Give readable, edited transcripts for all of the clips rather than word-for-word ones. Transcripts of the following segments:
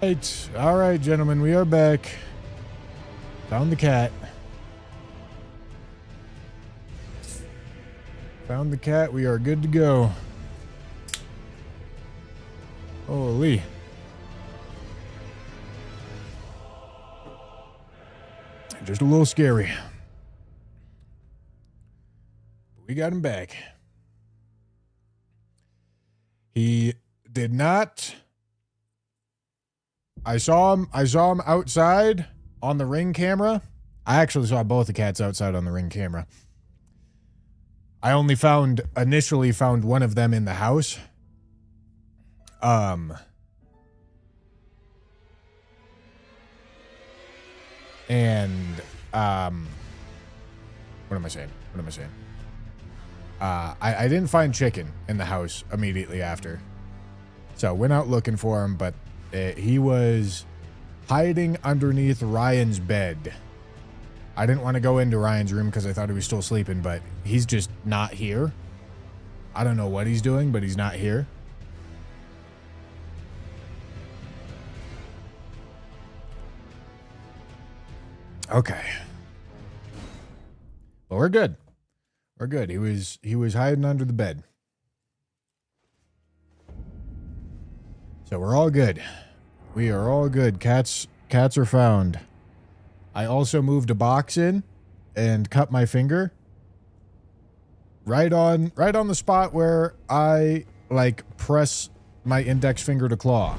Right. All right, gentlemen, we are back. Found the cat. Found the cat. We are good to go. Holy. Just a little scary. We got him back. He did not. I saw him outside on the Ring camera. I actually saw both the cats outside on the Ring camera. I only initially found one of them in the house. And what am I saying? I didn't find Chicken in the house immediately after. So went out looking for him, but he was hiding underneath Ryan's bed. I didn't want to go into Ryan's room because I thought he was still sleeping, but he's just not here. I don't know what he's doing, but he's not here. Okay. Well, we're good. We're good. He was hiding under the bed. So we're all good. We are all good. Cats are found. I also moved a box in and cut my finger. Right on the spot where I press my index finger to claw.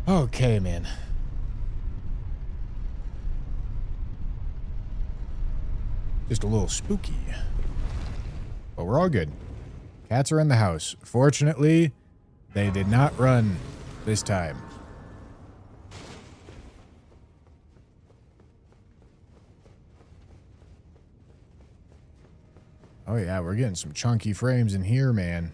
Okay, man. Just a little spooky. But we're all good. Cats are in the house. Fortunately, they did not run this time. Oh yeah, we're getting some chunky frames in here, man.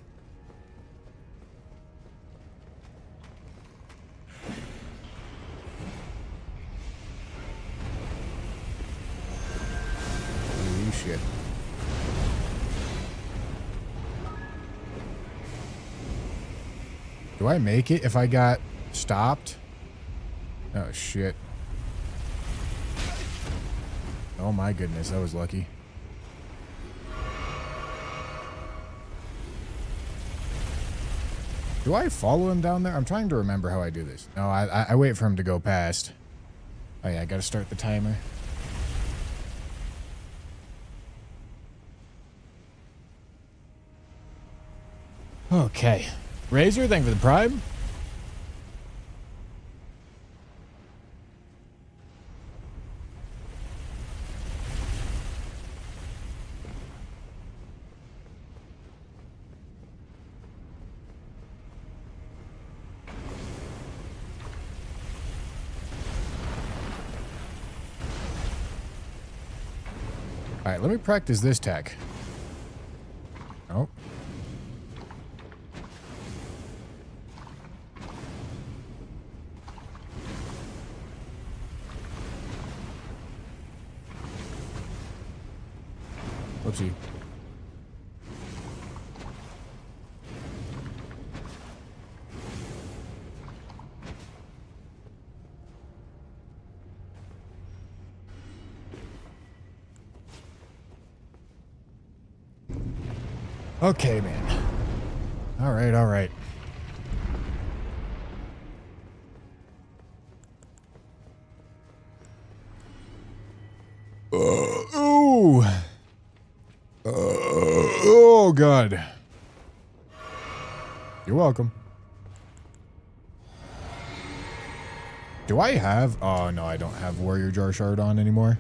Holy shit. Do I make it if I got stopped? Oh, shit. Oh, my goodness. That was lucky. Do I follow him down there? I'm trying to remember how I do this. No, I wait for him to go past. Oh, yeah. I got to start the timer. Okay. Razor, thank you for the prime. All right, let me practice this tech. Oh. Whoopsie. Okay, man. All right, all right. Ooh. Oh, God. You're welcome. Do I have... Oh, no, I don't have Warrior Jar Shard on anymore.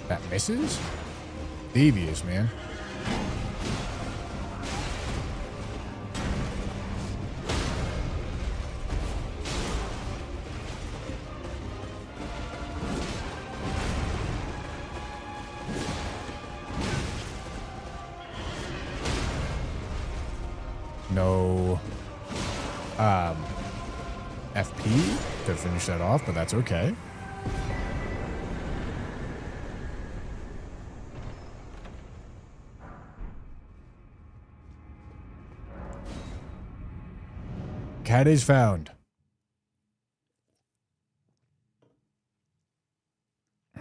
That misses? Devious, man. No FP to finish that off, but that's okay. Cat is found.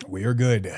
We are good.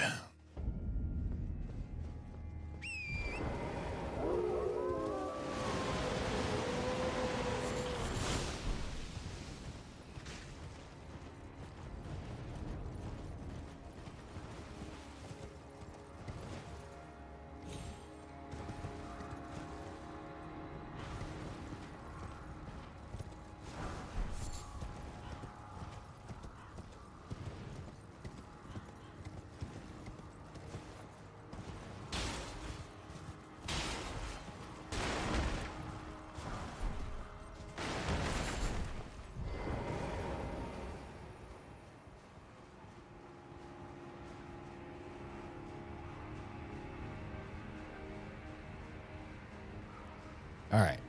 All right.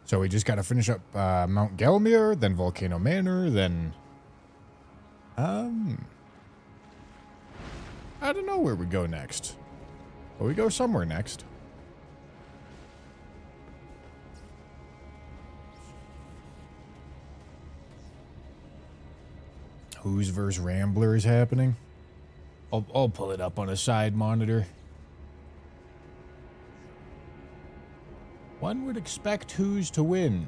So we just got to finish up Mount Gelmir, then Volcano Manor, then... I don't know where we go next. But we go somewhere next. Who's vs. Rambler is happening? I'll pull it up on a side monitor. One would expect Who's to win.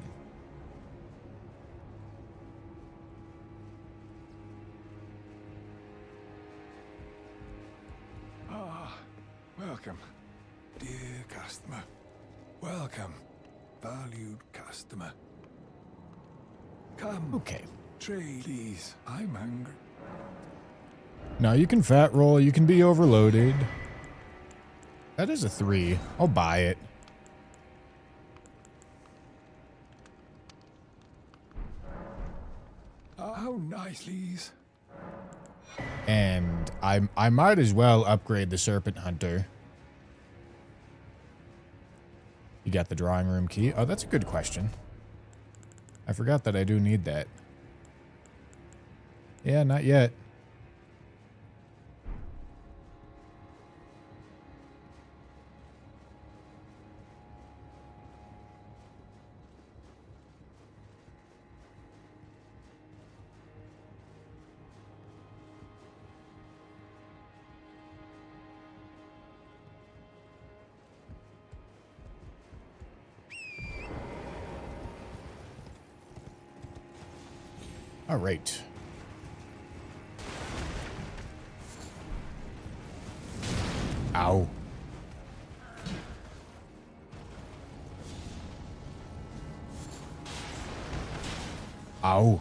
Welcome, dear customer. Welcome, valued customer. Come. Okay. Trade, please. I'm hungry. Now you can fat roll, you can be overloaded. That is a 3. I'll buy it. How nice, please. And I might as well upgrade the Serpent Hunter. You got the drawing room key? Oh, that's a good question. I forgot that I do need that. Yeah, not yet. All right. Ow. Ow.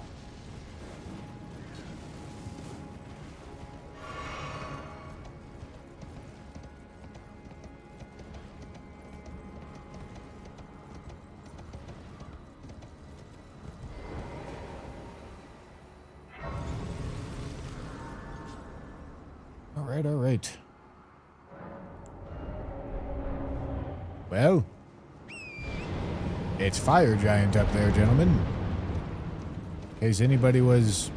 All right. Well, it's Fire Giant up there, gentlemen. In case anybody was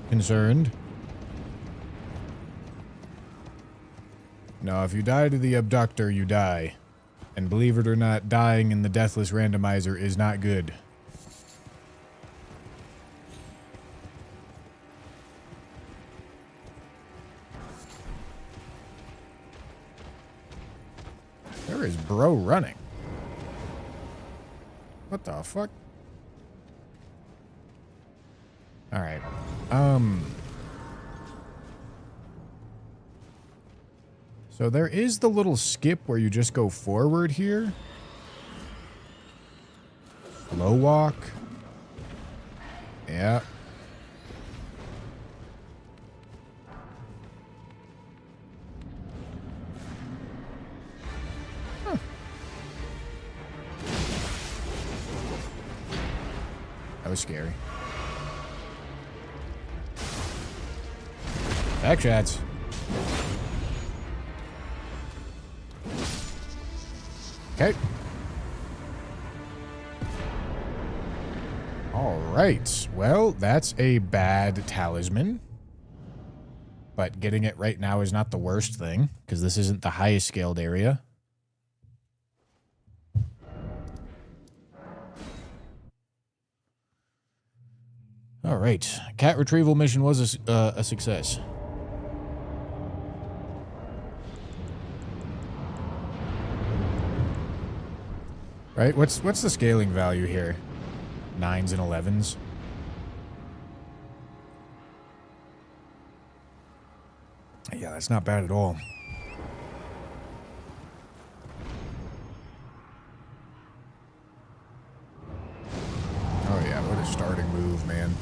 concerned. No, if you die to the abductor, you die. And believe it or not, dying in the Deathless Randomizer is not good. Where is bro running? What the fuck? Alright. So there is the little skip where you just go forward here. Slow walk. Yeah. Huh. That was scary. Back shots. Okay. All right. Well, that's a bad talisman. But getting it right now is not the worst thing, because this isn't the highest scaled area. All right. Cat retrieval mission was a success. Right? What's the scaling value here? 9s and 11s? Yeah, that's not bad at all. Oh yeah, what a starting move, man.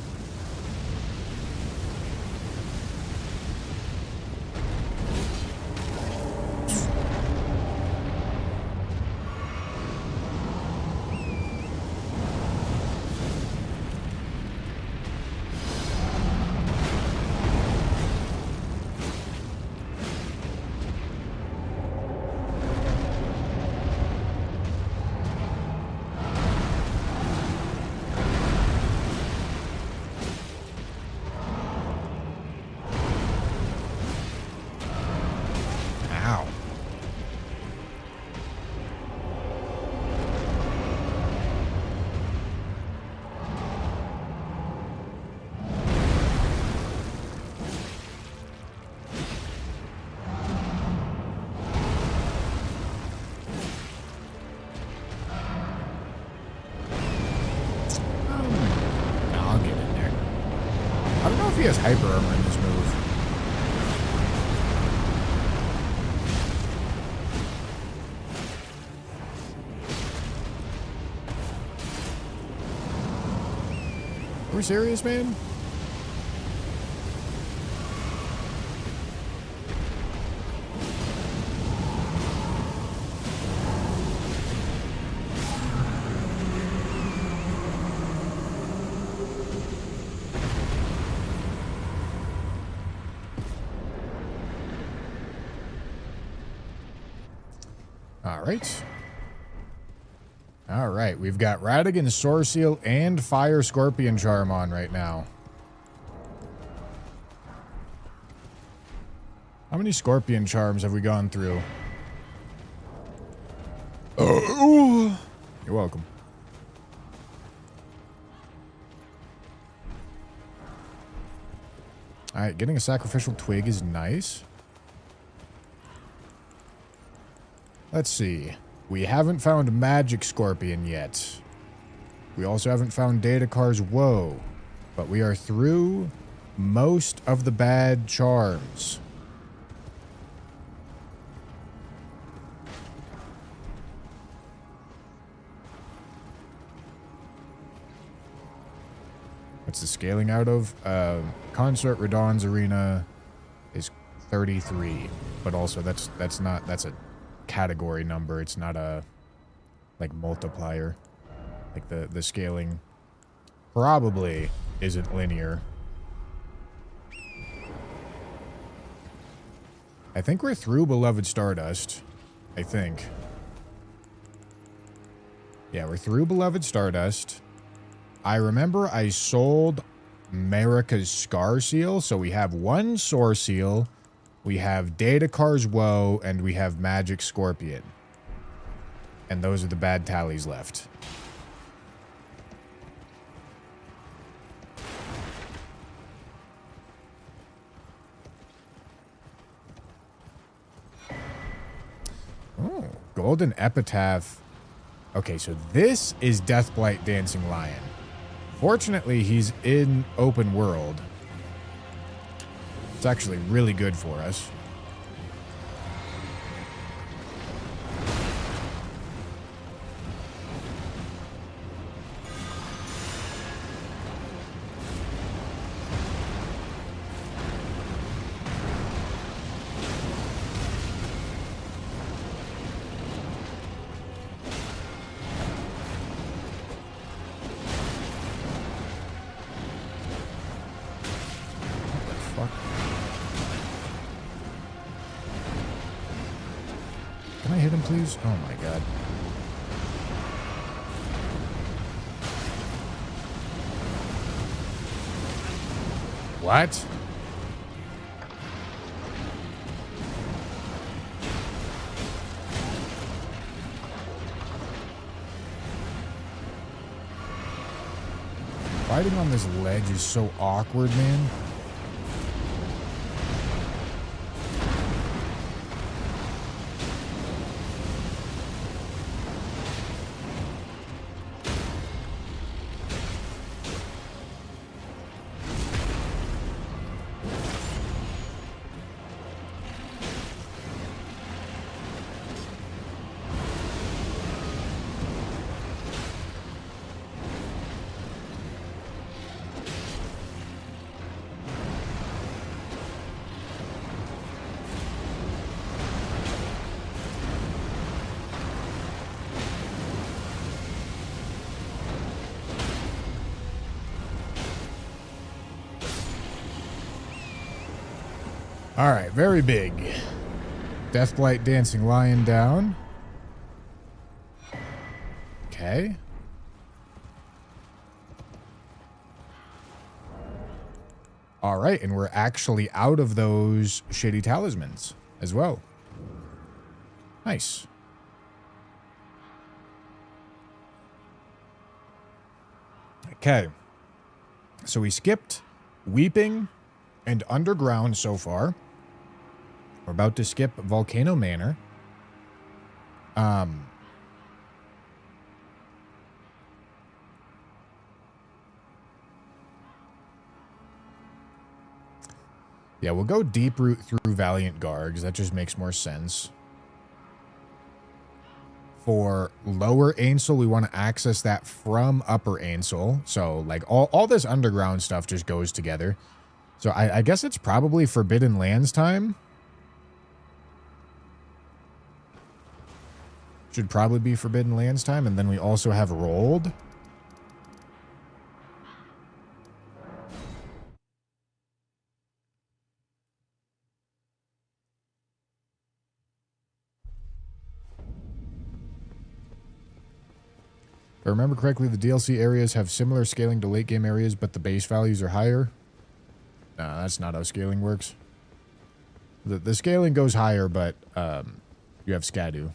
He has hyper armor in this move. Are we serious, man? All right, we've got Radagon's Sword Seal and Fire Scorpion Charm on right now. How many Scorpion Charms have we gone through? Oh, you're welcome. All right, getting a Sacrificial Twig is nice. Let's see. We haven't found Magic Scorpion yet. We also haven't found Daedakar's Woe. But we are through most of the bad charms. What's the scaling out of? Consort Radahn's Arena is 33. But also that's a category number. It's not a like multiplier. Like the scaling probably isn't linear. I think we're through Beloved Stardust. I think. Yeah, we're through Beloved Stardust. I remember I sold Marika's Scar Seal, so we have one Sword Seal. We have Daedakar's Woe, and we have Magic Scorpion. And those are the bad tallies left. Oh, Golden Epitaph. Okay, so this is Deathblight Dancing Lion. Fortunately, he's in open world. It's actually really good for us. Can I hit him, please? Oh my god. What? Riding on this ledge is so awkward, man. All right, very big. Deathblight Dancing Lion down. Okay. All right, and we're actually out of those shitty talismans as well. Nice. Okay. So we skipped Weeping and Underground so far. We're about to skip Volcano Manor. Yeah, we'll go deep route through Valiant Gargs. That just makes more sense. For Lower Ainsel, we want to access that from Upper Ainsel. So, like, all this underground stuff just goes together. So, I guess it's probably Forbidden Lands time. Should probably be Forbidden Lands time. And then we also have Rolled. If I remember correctly, the DLC areas have similar scaling to late game areas, but the base values are higher. Nah, that's not how scaling works. The scaling goes higher, but you have Scadu.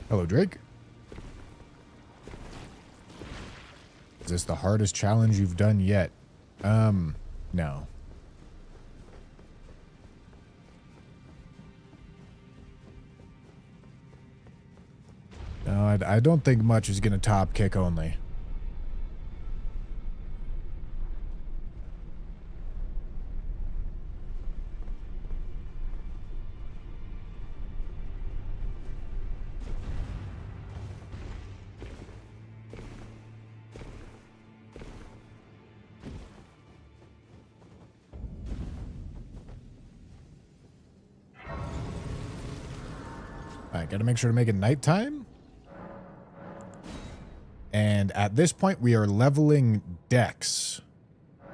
Hello, Drake. Is this the hardest challenge you've done yet? No. No, I don't think much is going to top kick only. Alright, gotta make sure to make it nighttime. And at this point, we are leveling Dex.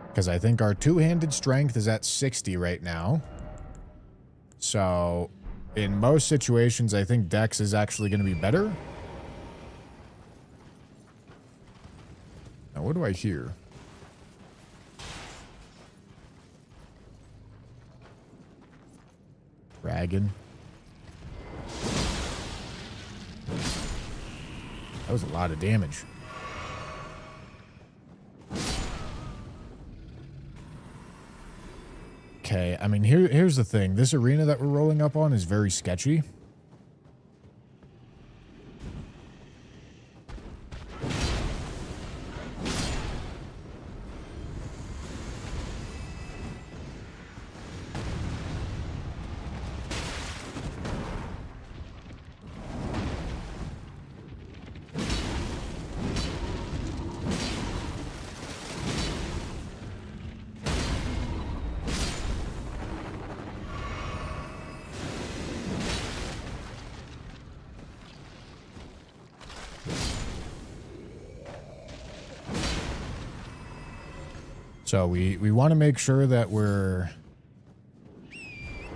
Because I think our two-handed strength is at 60 right now. So, in most situations, I think Dex is actually going to be better. Now, what do I hear? Dragon. That was a lot of damage. Okay, I mean, here's the thing. This arena that we're rolling up on is very sketchy. So we want to make sure that we're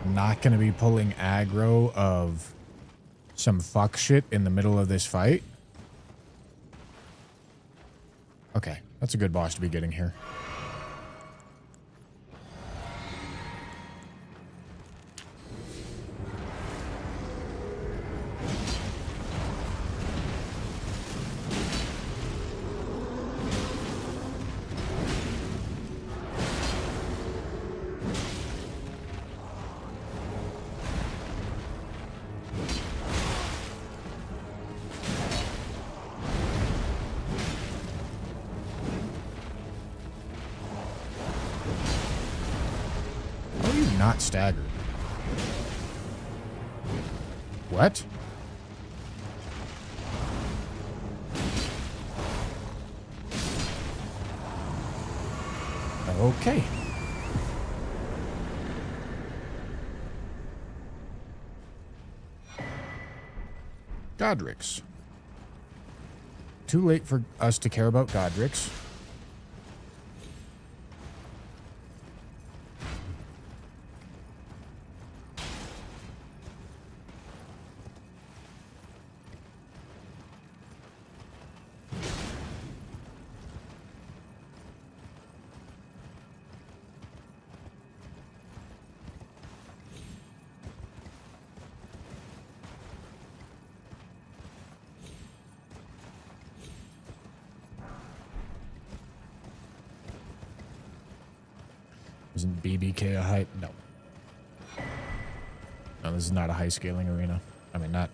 not going to be pulling aggro of some fuck shit in the middle of this fight. Okay, that's a good boss to be getting here. Not staggered. What? Okay. Godric's. Too late for us to care about Godric's. Isn't BBK a high? No. No, this is not a high scaling arena. I mean, not.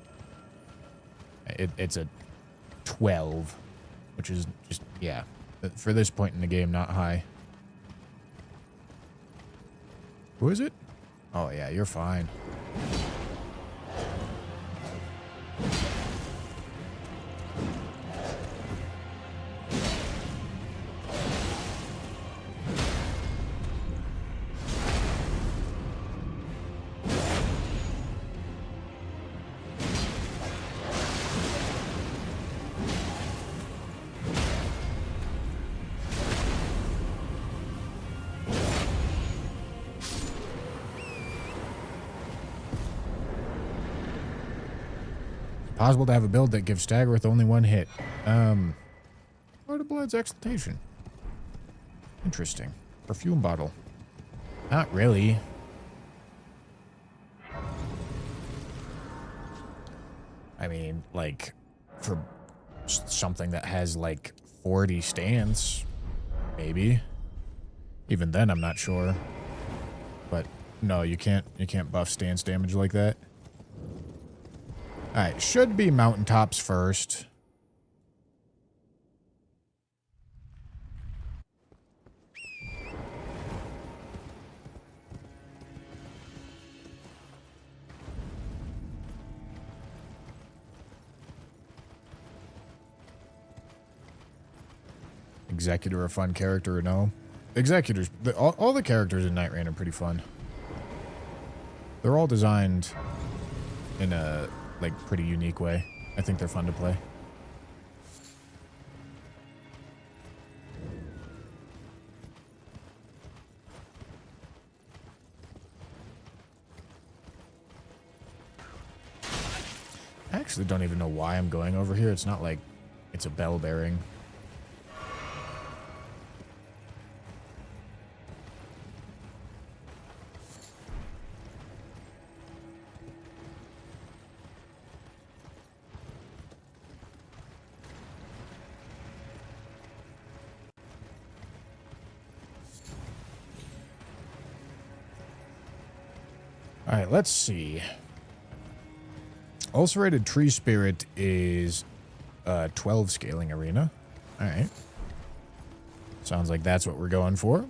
It's a 12, which is just, yeah. For this point in the game, not high. Who is it? Oh, yeah, you're fine. Possible to have a build that gives stagger with only one hit. Lord of Blood's Exaltation. Interesting. Perfume bottle. Not really. I mean, like, for something that has, like, 40 stance, maybe. Even then, I'm not sure. But, no, you can't buff stance damage like that. Alright, should be mountaintops first. Executor a fun character or no? Executors, all the characters in Night Rain are pretty fun. They're all designed in a, like, pretty unique way. I think they're fun to play. I actually don't even know why I'm going over here. It's not like it's a bell bearing. Alright, let's see. Ulcerated Tree Spirit is a 12 scaling arena. Alright. Sounds like that's what we're going for.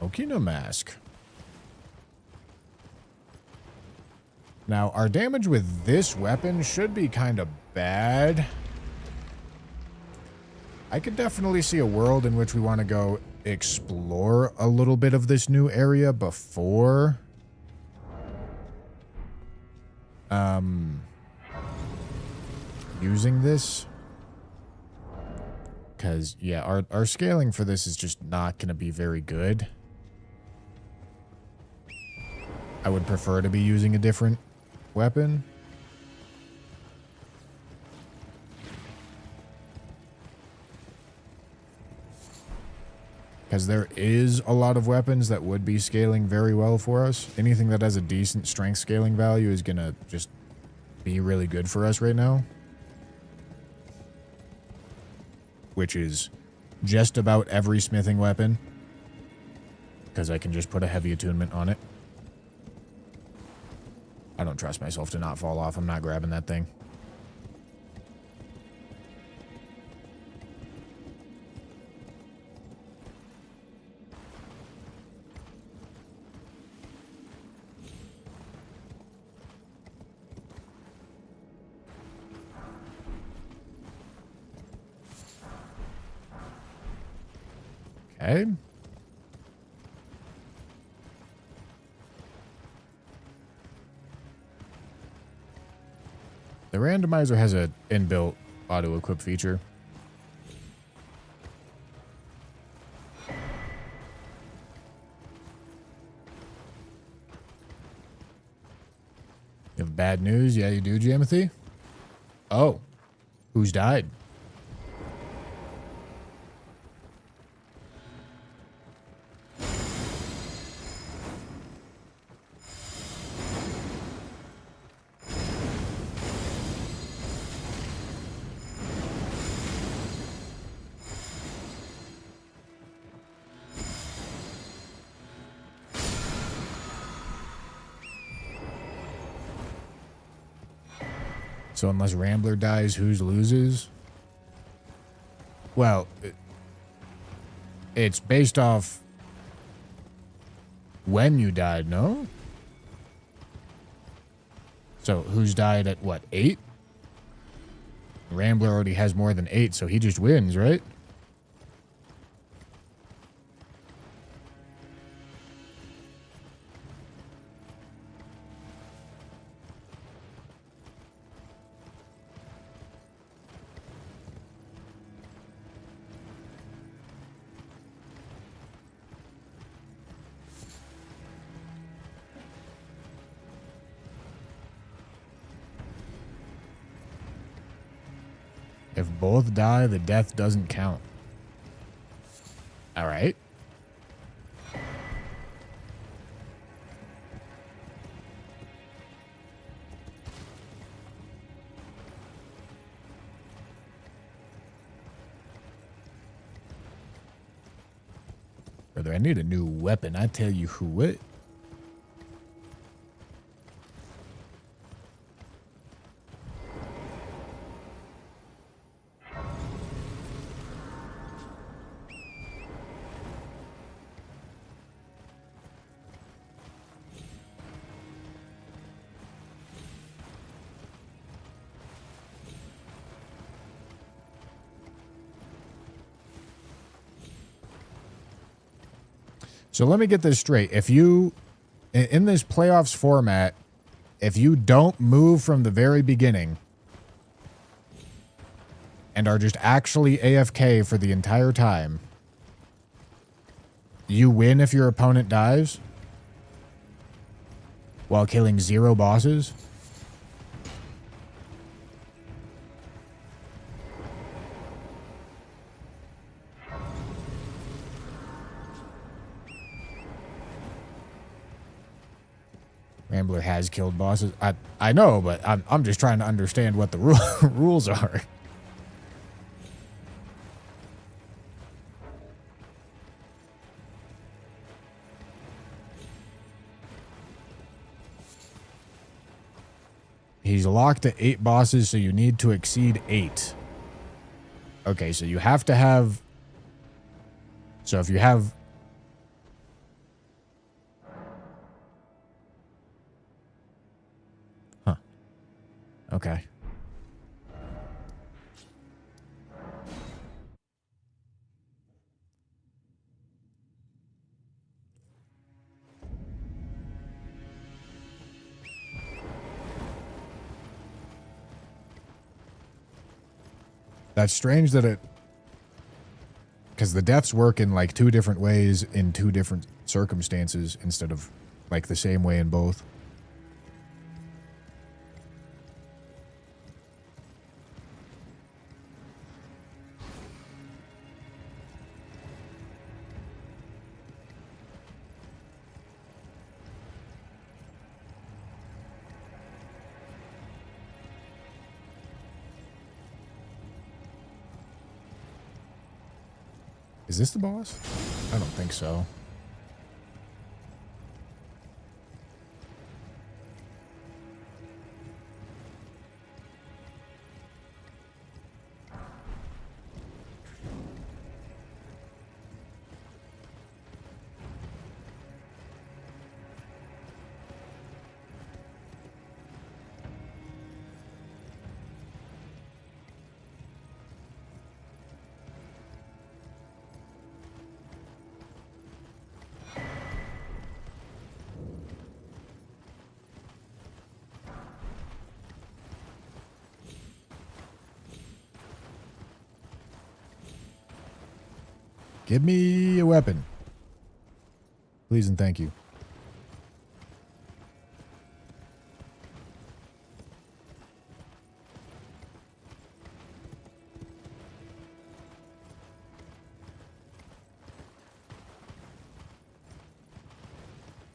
Okina Mask. Now, our damage with this weapon should be kind of bad. I could definitely see a world in which we want to go explore a little bit of this new area before using this. Because, yeah, our scaling for this is just not going to be very good. I would prefer to be using a different weapon. Because there is a lot of weapons that would be scaling very well for us. Anything that has a decent strength scaling value is going to just be really good for us right now. Which is just about every smithing weapon. Because I can just put a heavy attunement on it. I don't trust myself to not fall off. I'm not grabbing that thing. Okay. The randomizer has an inbuilt auto-equip feature. You have bad news? Yeah, you do, Jamothy? Oh. Who's died? So unless Rambler dies, whose loses? Well, it's based off when you died, no? So who's died at what, 8? Rambler already has more than 8, so he just wins, right? If both die, the death doesn't count. All right. Brother, I need a new weapon. I tell you who what. So let me get this straight. If you, in this playoffs format, if you don't move from the very beginning and are just actually AFK for the entire time, you win if your opponent dies while killing 0 bosses? Rambler has killed bosses. I know, but I'm just trying to understand what the rules are. He's locked to 8 bosses, so you need to exceed 8. Okay, so you have to have... So if you have... Huh. Okay. That's strange that it... Because the deaths work in, like, 2 different ways in 2 different circumstances instead of, like, the same way in both. Is this the boss? I don't think so. Give me a weapon. Please and thank you.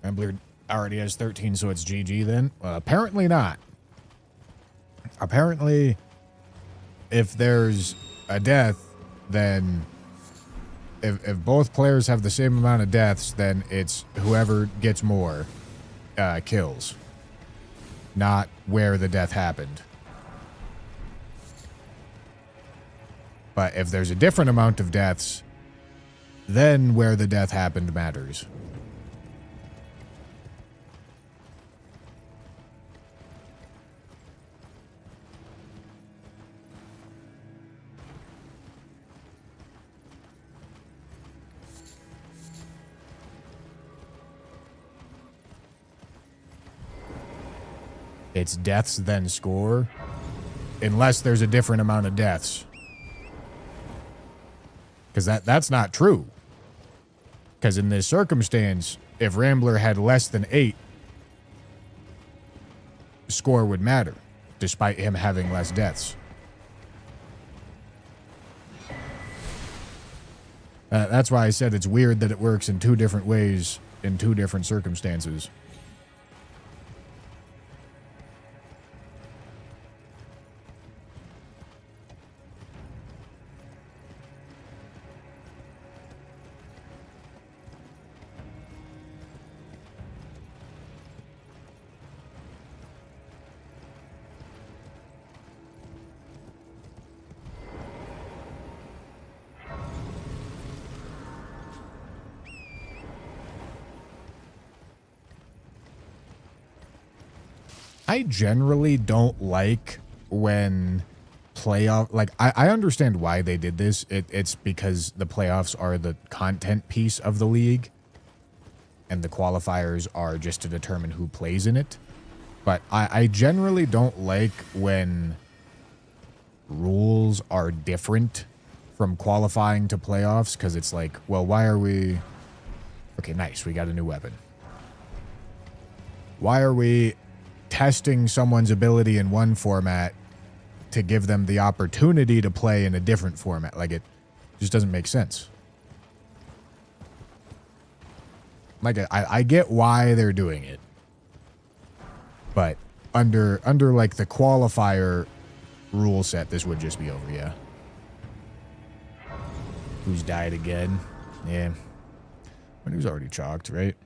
Rambler already has 13, so it's GG then? Apparently not. Apparently, if there's a death, then... If both players have the same amount of deaths, then it's whoever gets more kills. Not where the death happened. But if there's a different amount of deaths, then where the death happened matters. It's deaths then score, unless there's a different amount of deaths. Because that's not true. Because in this circumstance, if Rambler had less than 8, score would matter, despite him having less deaths. That's why I said it's weird that it works in 2 different ways in 2 different circumstances. I generally don't like when playoff... Like, I understand why they did this. It's because the playoffs are the content piece of the league. And the qualifiers are just to determine who plays in it. But I generally don't like when rules are different from qualifying to playoffs. Because it's like, well, why are we... Okay, nice. We got a new weapon. Why are we... testing someone's ability in one format to give them the opportunity to play in a different format? Like, it just doesn't make sense. Like, I get why they're doing it, but under like the qualifier rule set, this would just be over. Yeah. Who's died again? Yeah. But he was already chalked, right?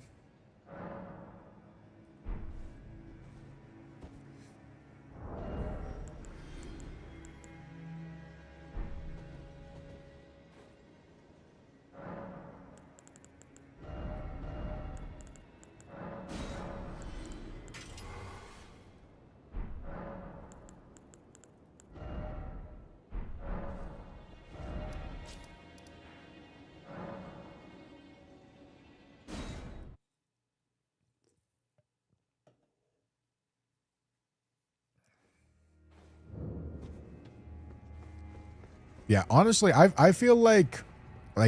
Yeah, honestly, I feel like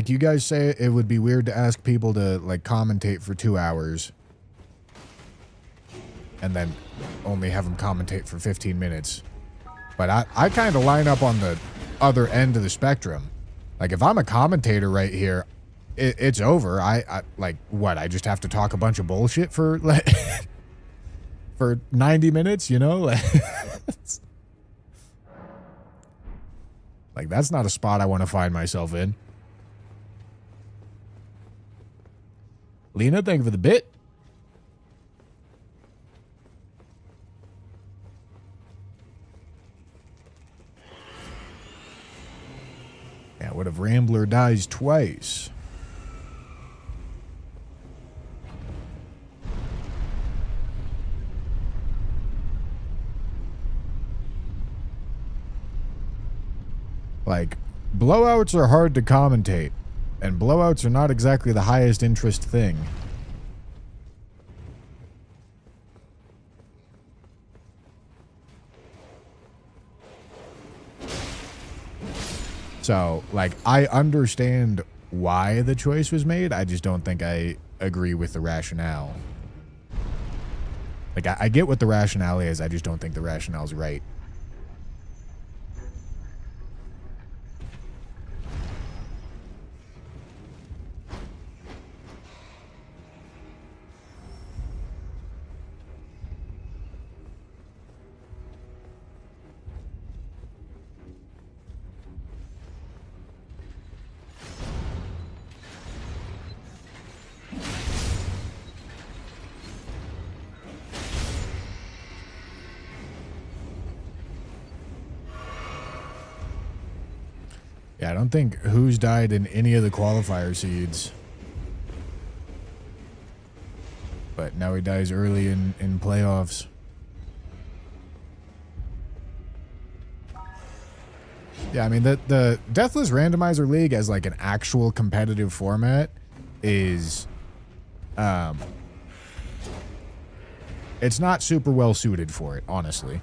you guys say it would be weird to ask people to like commentate for 2 hours and then only have them commentate for 15 minutes. But I kind of line up on the other end of the spectrum. Like if I'm a commentator right here, it's over. I like what? I just have to talk a bunch of bullshit for like for 90 minutes, you know? Like that's not a spot I want to find myself in. Lena, thank you for the bit. Yeah, what if Rambler dies twice? Like, blowouts are hard to commentate, and blowouts are not exactly the highest interest thing. So, like, I understand why the choice was made. I just don't think I agree with the rationale. Like, I get what the rationale is. I just don't think the rationale's right. Yeah, I don't think who's died in any of the qualifier seeds. But now he dies early in playoffs. Yeah, I mean, the Deathless Randomizer League as like an actual competitive format is, it's not super well suited for it, honestly.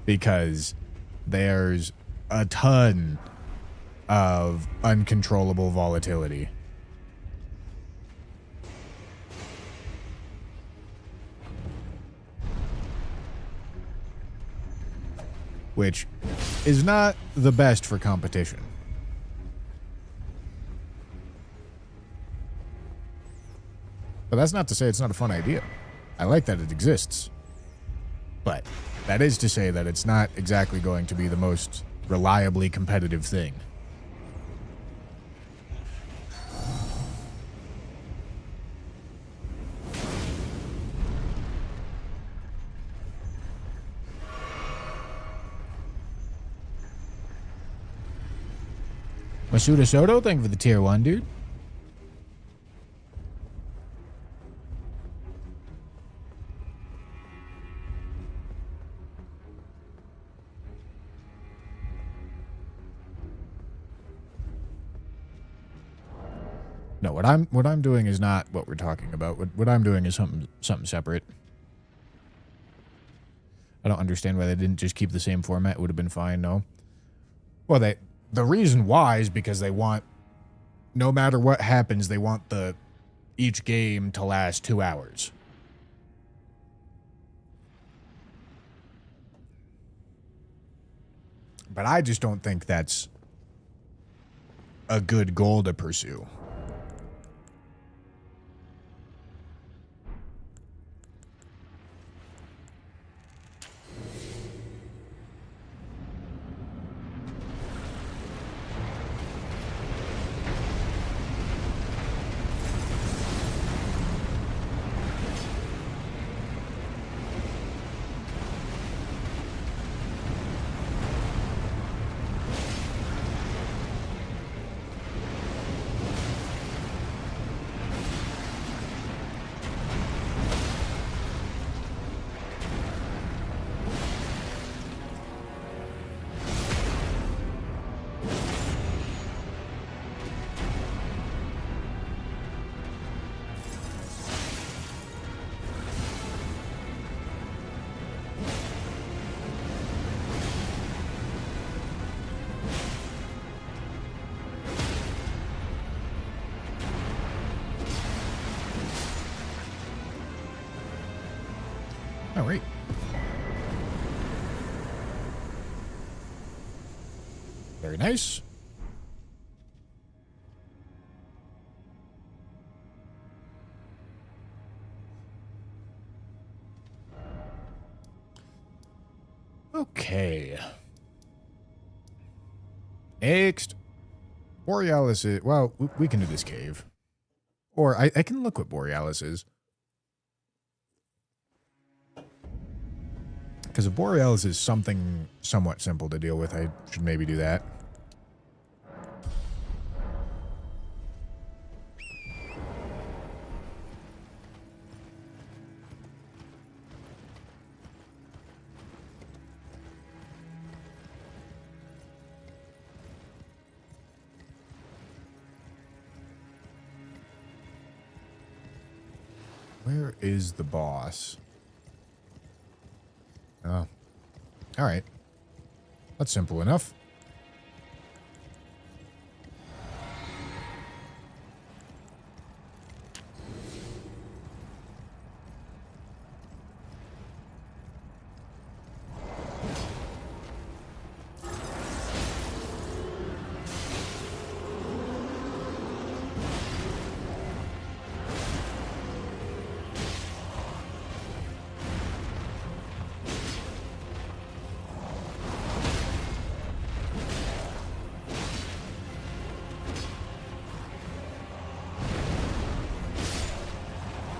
Because there's a ton of uncontrollable volatility. Which is not the best for competition. But that's not to say it's not a fun idea. I like that it exists. But that is to say that it's not exactly going to be the most reliably competitive thing. Masuda Soto, thank you for the tier 1, dude. No, what I'm doing is not what we're talking about. What I'm doing is something separate. I don't understand why they didn't just keep the same format. It would have been fine, no. Well, the reason why is because they want, no matter what happens, they want each game to last 2 hours. But I just don't think that's a good goal to pursue. Very nice. Okay. Next. Borealis is... Well, we can do this cave. Or I can look what Borealis is. Because if Borealis is something somewhat simple to deal with, I should maybe do that. Where is the boss? Oh. Alright. That's simple enough.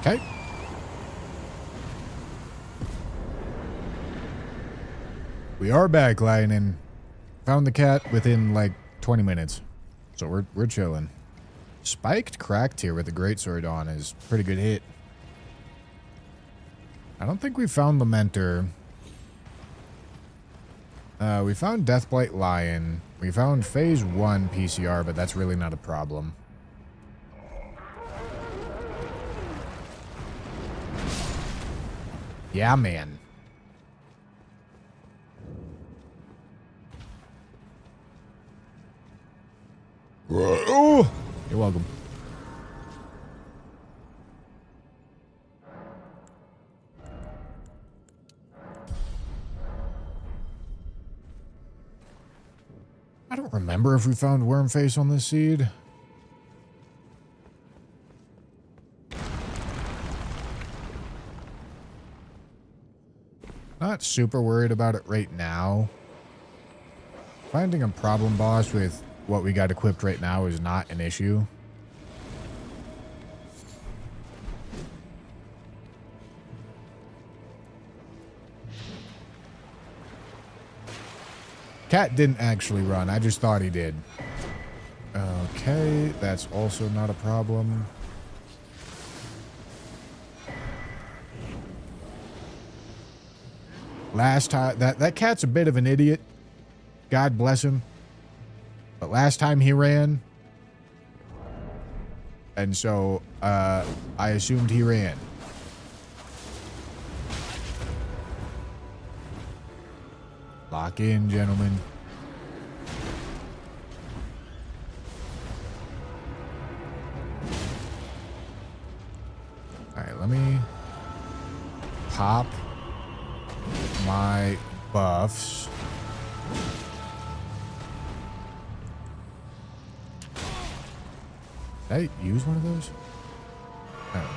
Okay. We are back, Lightning. Found the cat within like 20 minutes. So we're chilling. Spiked Cracked here with the Greatsword on is a pretty good hit. I don't think we found the Mentor. We found Deathblight Lion. We found Phase 1 PCR, but that's really not a problem. Yeah, man. Oh, you're welcome. I don't remember if we found Wormface on this seed. Not super worried about it right now. Finding a problem boss with what we got equipped right now is not an issue. Cat didn't actually run. I just thought he did. Okay, that's also not a problem. Last time, that cat's a bit of an idiot. God bless him. But last time he ran. And so, I assumed he ran. Lock in, gentlemen. Alright, let me pop my buffs. Did I use one of those? I don't know.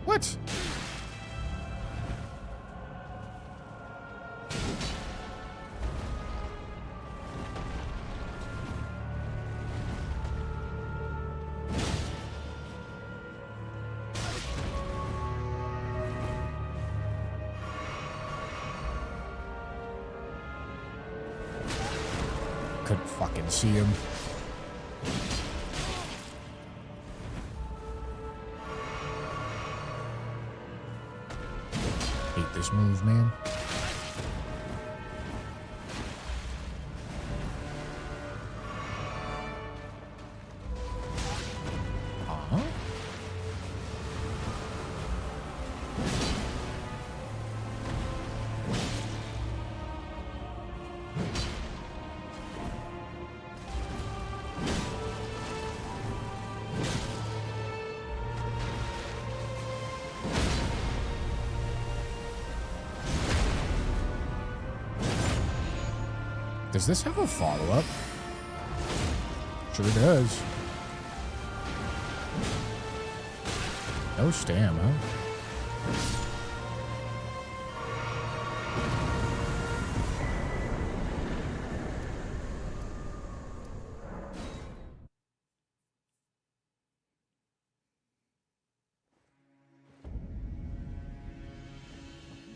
What? Couldn't fucking see him. Hate this move, man. Uh-huh. Does this have a follow-up? Sure does. No stam, huh?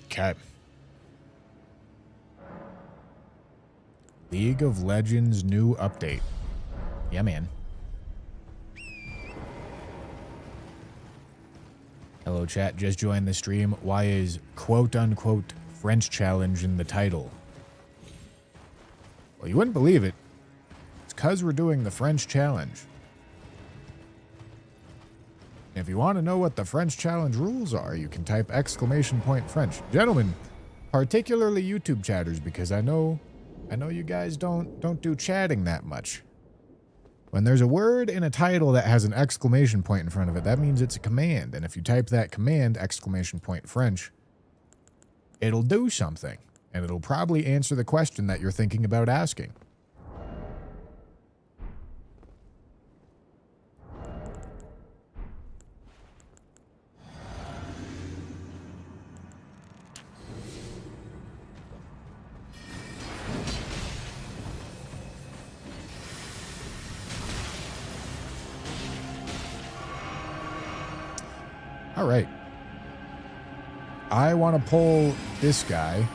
Okay. League of Legends new update. Yeah, man. Hello, chat. Just joined the stream. Why is quote-unquote French challenge in the title? Well, you wouldn't believe it. It's because we're doing the French challenge. If you want to know what the French challenge rules are, you can type !French. Gentlemen, particularly YouTube chatters, because I know you guys don't do chatting that much. When there's a word in a title that has an exclamation point in front of it, that means it's a command. And if you type that command, !French, it'll do something. And it'll probably answer the question that you're thinking about asking. All right. I want to pull this guy.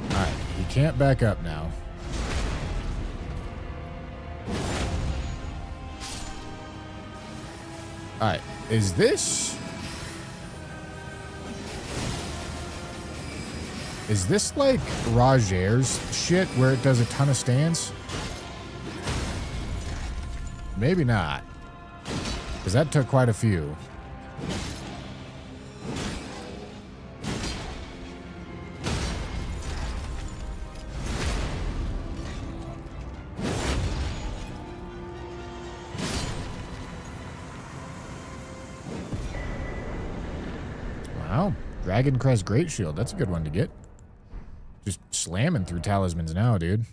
All right. He can't back up now. All right. Is this like Roger's shit where it does a ton of stance? Maybe not. Because that took quite a few. Wow. Dragon Crest Great Shield. That's a good one to get. Just slamming through talismans now, dude.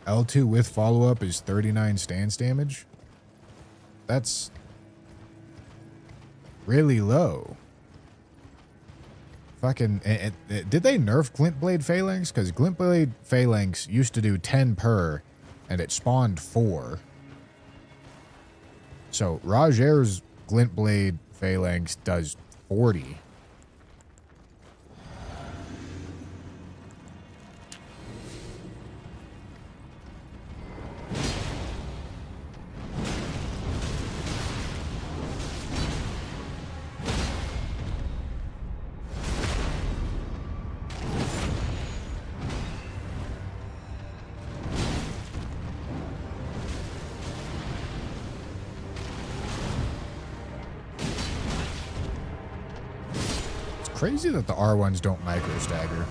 L2 with follow-up is 39 stance damage. That's really low. Fucking... did they nerf Glintblade Phalanx? Because Glintblade Phalanx used to do 10 per, and it spawned 4. So Roger's Glintblade Phalanx does 40. Crazy that the R1s don't micro stagger.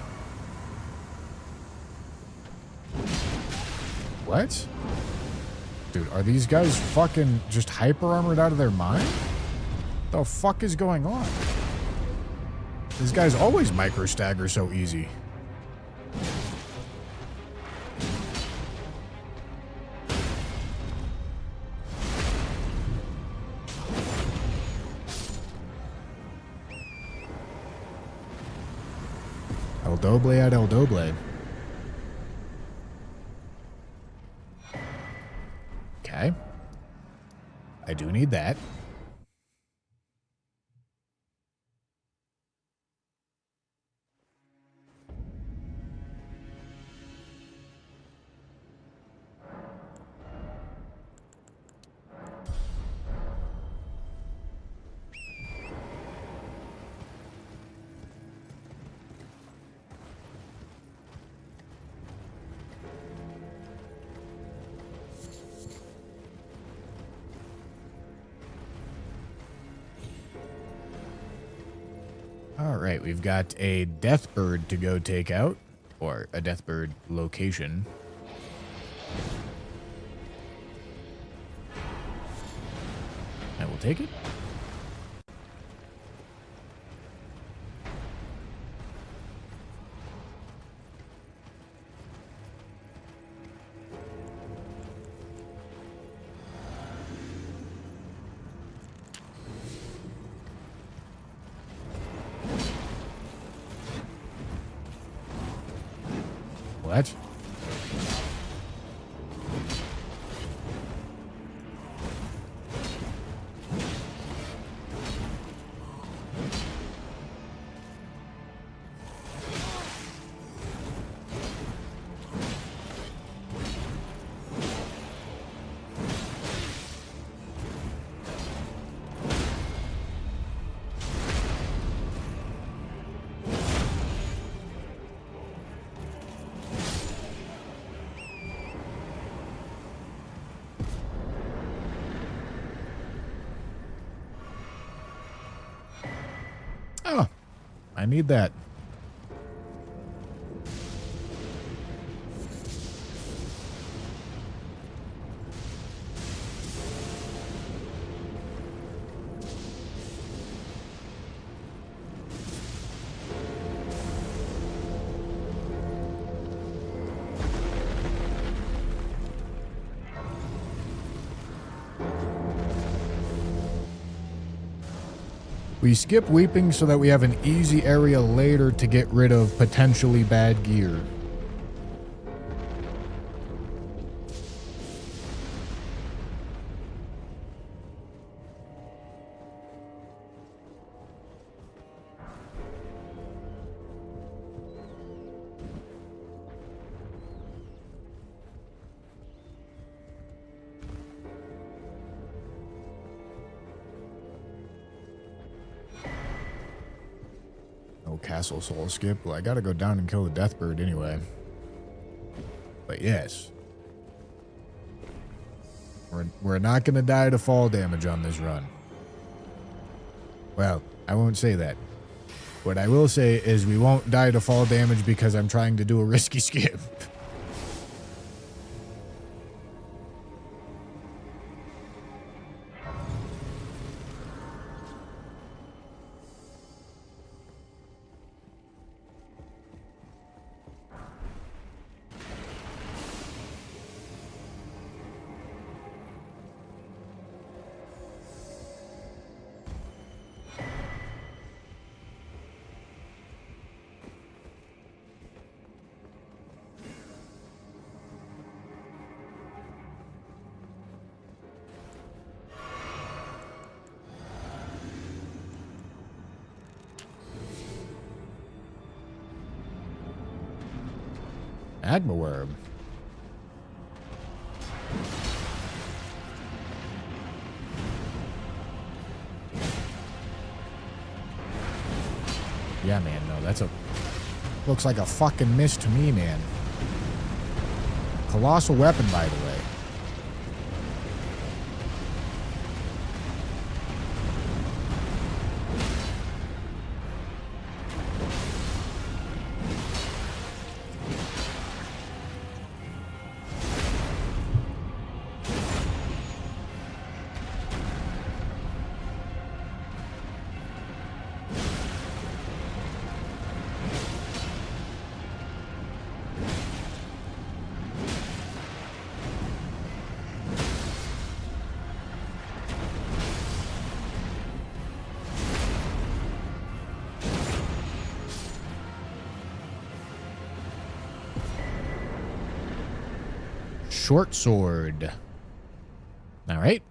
What? Dude, are these guys fucking just hyper armored out of their mind? The fuck is going on? These guys always micro stagger so easy. El Doble at El Doble. Okay. I do need that. All right, we've got a Deathbird to go take out, or a Deathbird location. I will take it. What? Oh, I need that. We skip weeping so that we have an easy area later to get rid of potentially bad gear. Castle soul skip. Well, I gotta go down and kill the Deathbird anyway. But yes. We're not gonna die to fall damage on this run. Well, I won't say that. What I will say is we won't die to fall damage because I'm trying to do a risky skip. Magma worm. Yeah, man, no, that's a... Looks like a fucking miss to me, man. Colossal weapon, by the way. Short sword. All right.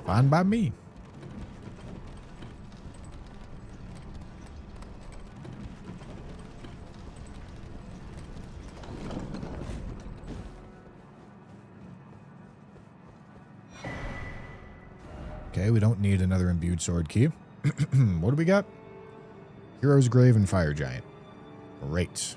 Fine by me. Okay, we don't need another imbued sword key. What do we got? Hero's Grave and Fire Giant. Great.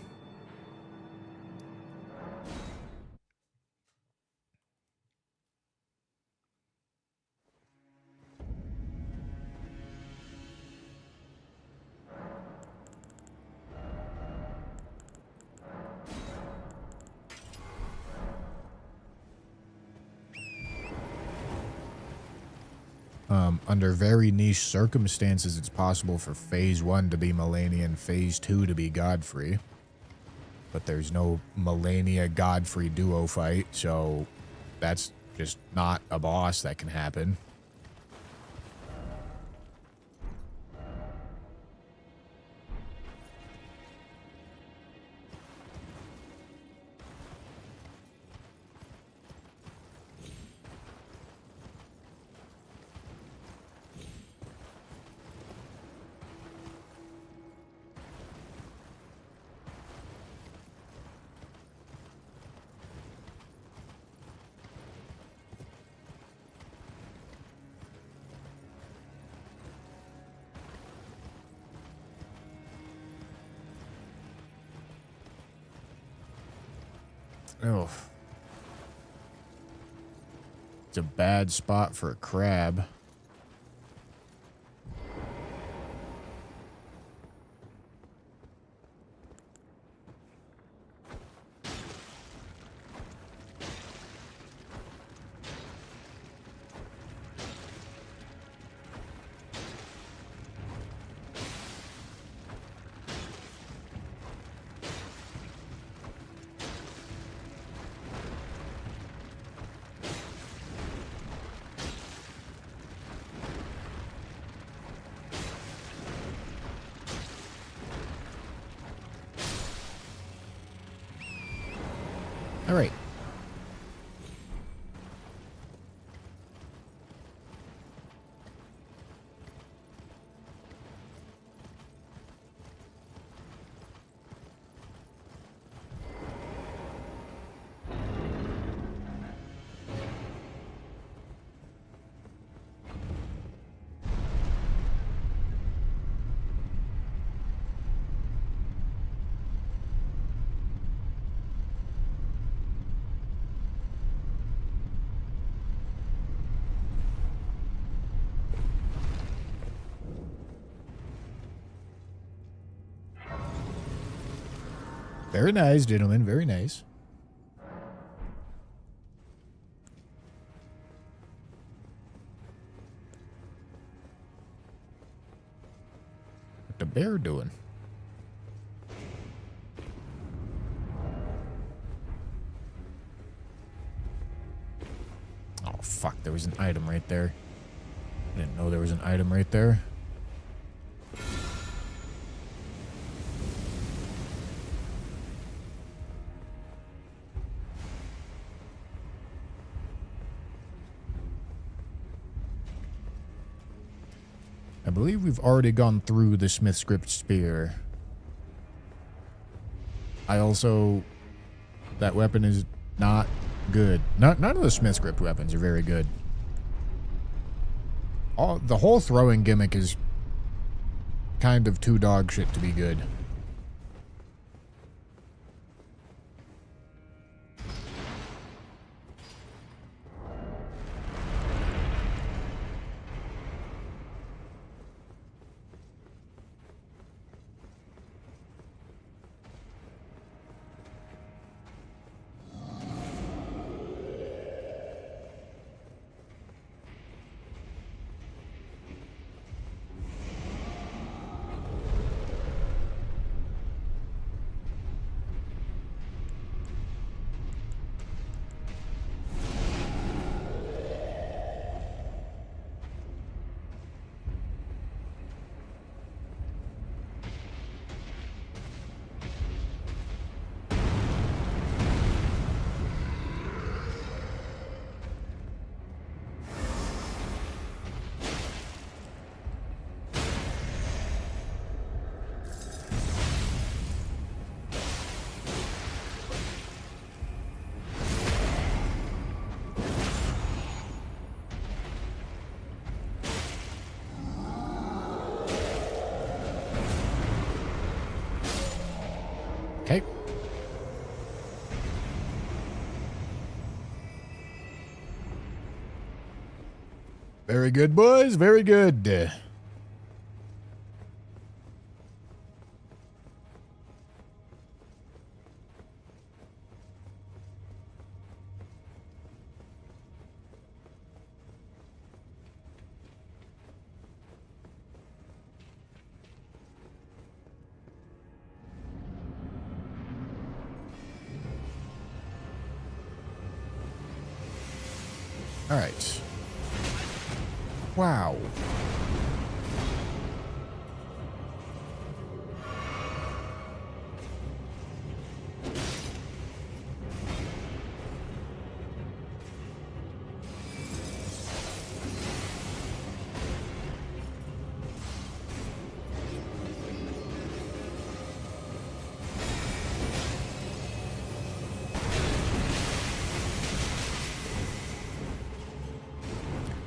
Under very niche circumstances, it's possible for Phase 1 to be Malenia and Phase 2 to be Godfrey. But there's no Malenia-Godfrey duo fight, so that's just not a boss that can happen. Oh. It's a bad spot for a crab. All right. Very nice, gentlemen. Very nice. What the bear doing? Oh, fuck. There was an item right there. I didn't know there was an item right there. I believe we've already gone through the Smith's Crypt Spear. I also... That weapon is not good. None of the Smith's Crypt weapons are very good. The whole throwing gimmick is kind of too dog shit to be good. Okay. Very good, boys. Very good. All right. Wow.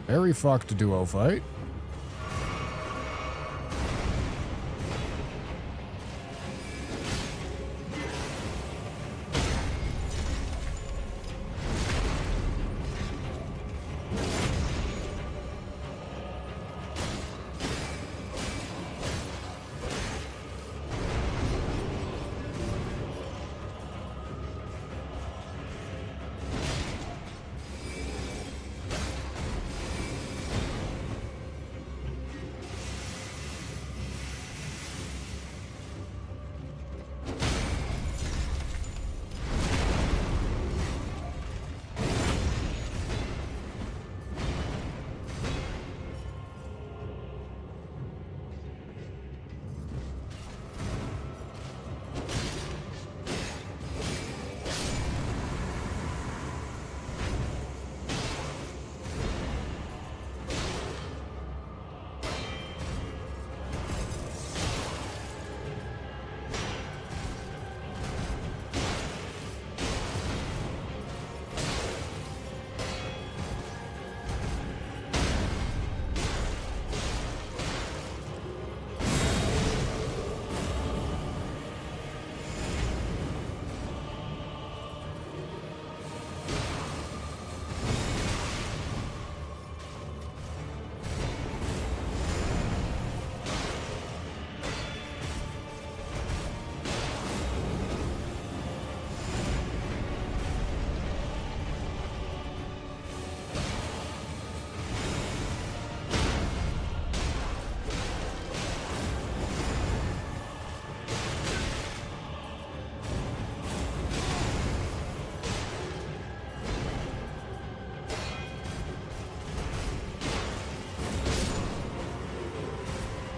Very fucked duo fight.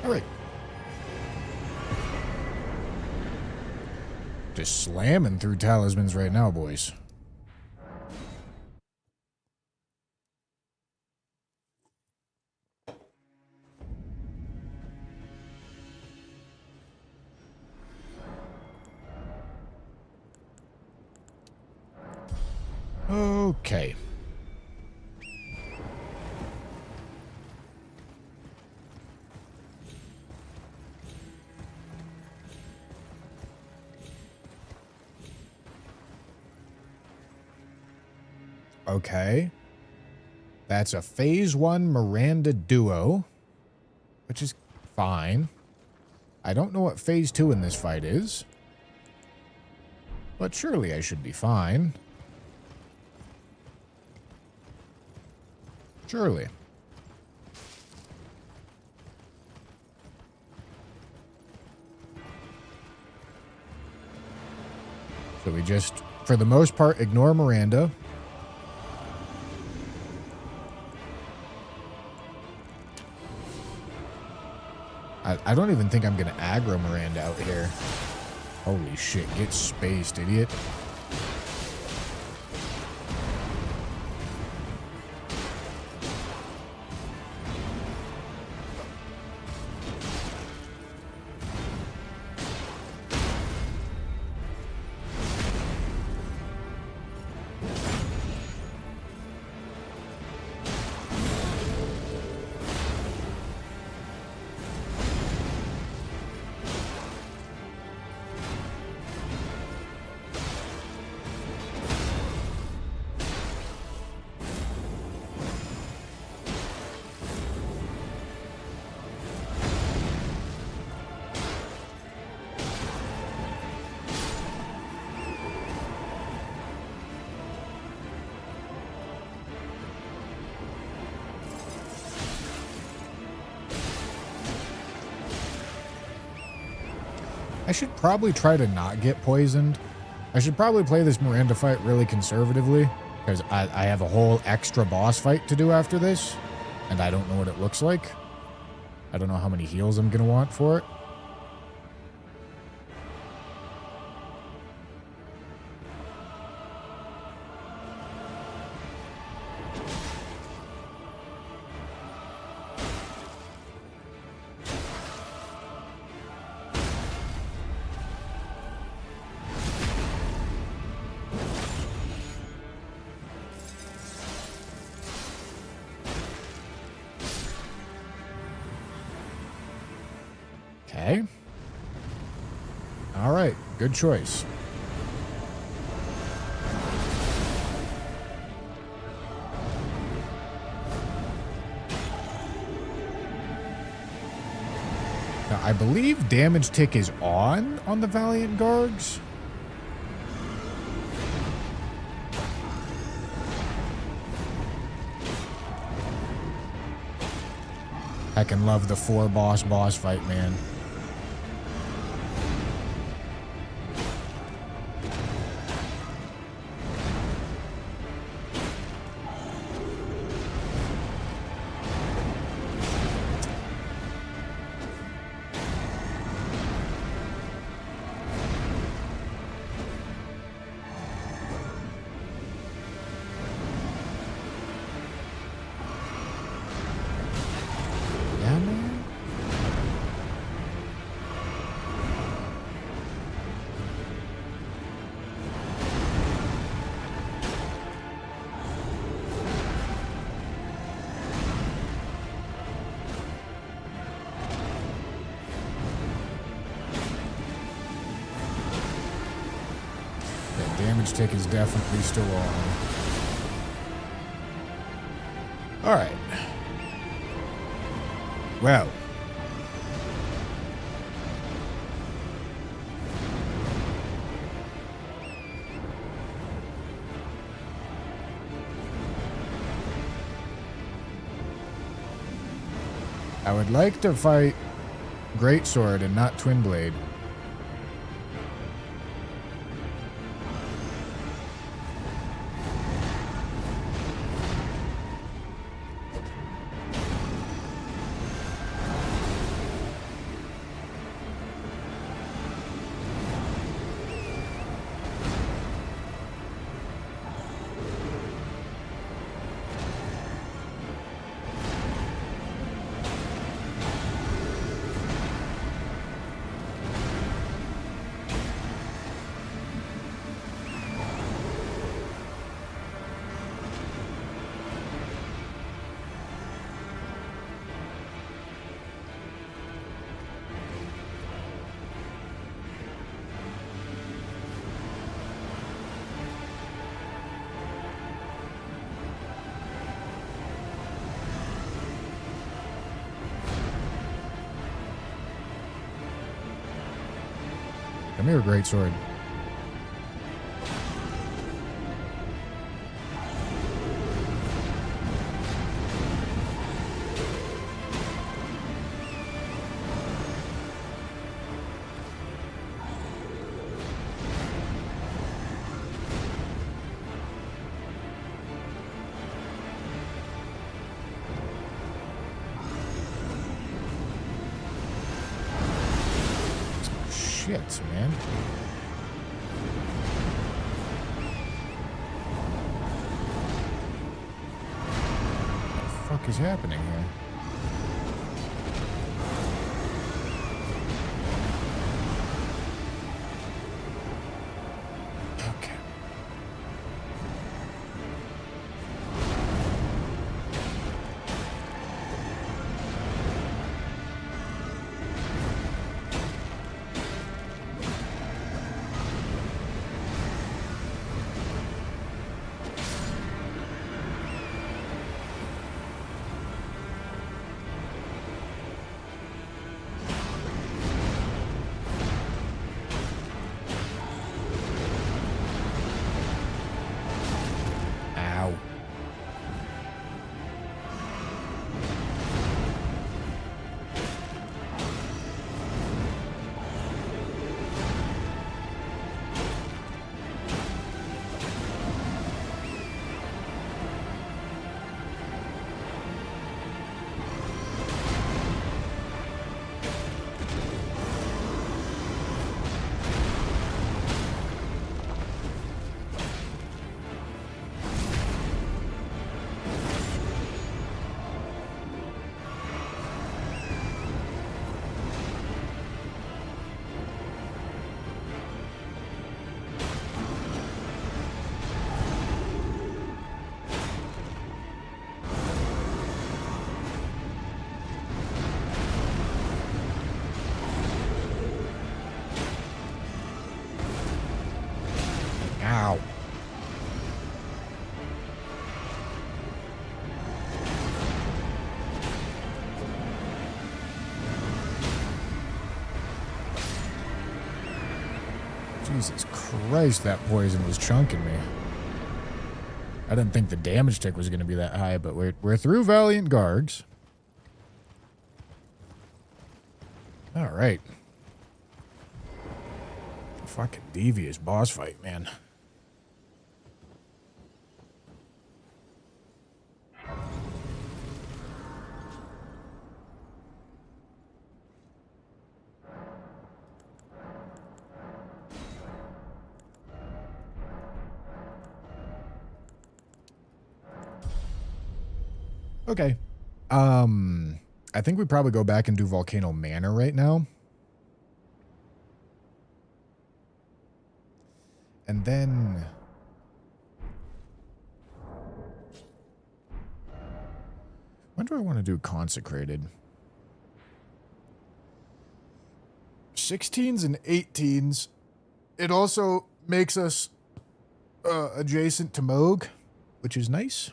All right. Just slamming through talismans right now, boys. Okay. Okay. That's a phase 1 Miranda duo, which is fine. I don't know what phase 2 in this fight is, but surely I should be fine. Surely. So we just, for the most part, ignore Miranda. I don't even think I'm going to aggro Miranda out here. Holy shit, get spaced, idiot. I should probably try to not get poisoned. I should probably play this Miranda fight really conservatively. Because I have a whole extra boss fight to do after this, and I don't know what it looks like. I don't know how many heals I'm going to want for it. Okay. All right. Good choice. Now, I believe damage tick is on the Valiant Gargs. I can love the 4 boss fight, man. Yeah, man. Yeah, damage tick is definitely still on. All right. Well. I would like to fight Greatsword and not Twin Blade. Come here, Greatsword. Shit, man. What the fuck is happening here? Okay. Ow. Jesus Christ, that poison was chunking me. I didn't think the damage tick was going to be that high, but we're through Valiant Gargs. All right. Fucking devious boss fight, man. Okay. I think we probably go back and do Volcano Manor right now. And then when do I want to do Consecrated? 16s and 18s. It also makes us adjacent to Moog, which is nice.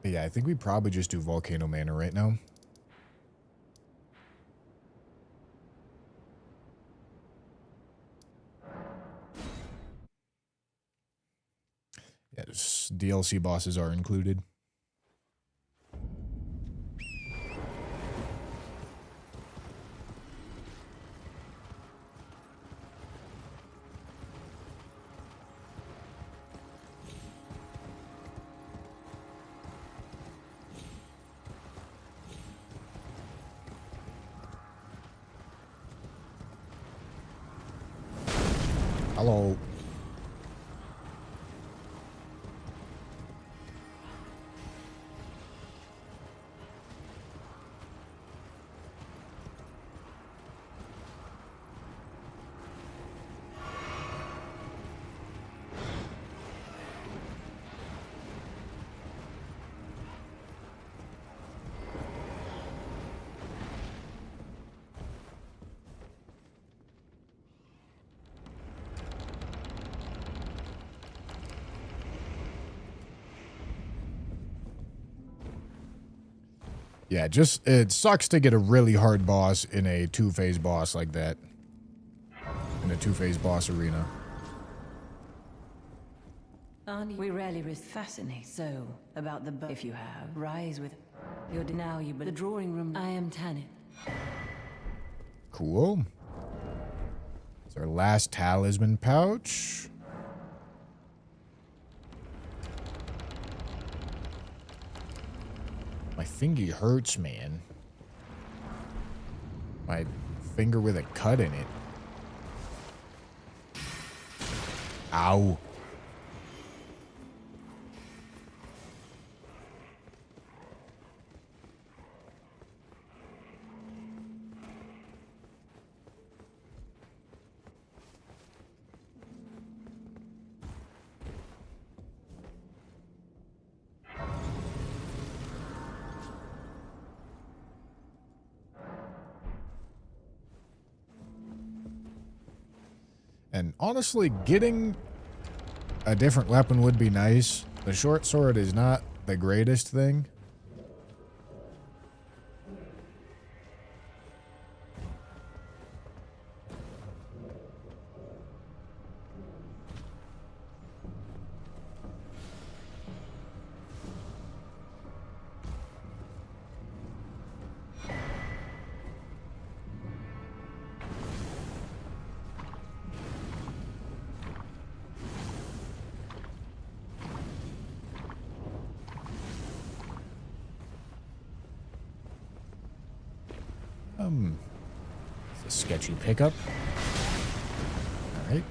Yeah, I think we probably just do Volcano Manor right now. Yeah, just DLC bosses are included. Hello. Yeah, just, it sucks to get a really hard boss in a two-phase boss like that. In a two-phase boss arena. We rarely risk fascinate, so about the if you have rise with your now you but the drawing room. I am Tanit. Cool. It's our last talisman pouch. My finger hurts, man. My finger with a cut in it. Ow. And honestly, getting a different weapon would be nice. The short sword is not the greatest thing. It's a sketchy pickup. All right.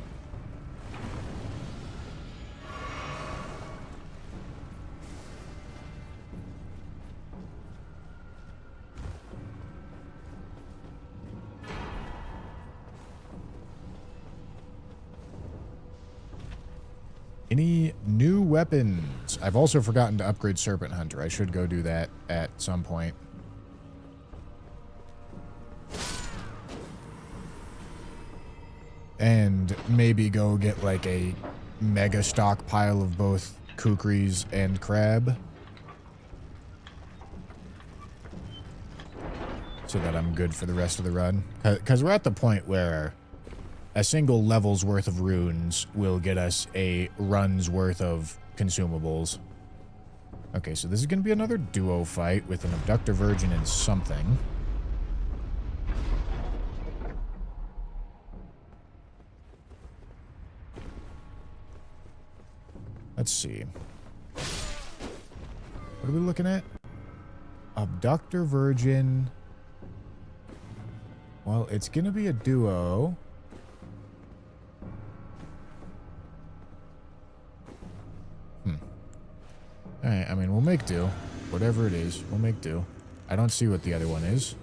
Any new weapons? I've also forgotten to upgrade Serpent Hunter. I should go do that at some point. And maybe go get like a mega stockpile of both kukris and crab. So that I'm good for the rest of the run. Because we're at the point where a single level's worth of runes will get us a run's worth of consumables. Okay, so this is going to be another duo fight with an Abductor Virgin and something. Let's see. What are we looking at? Abductor Virgin. Well, it's going to be a duo. Alright, I mean, we'll make do. Whatever it is, we'll make do. I don't see what the other one is.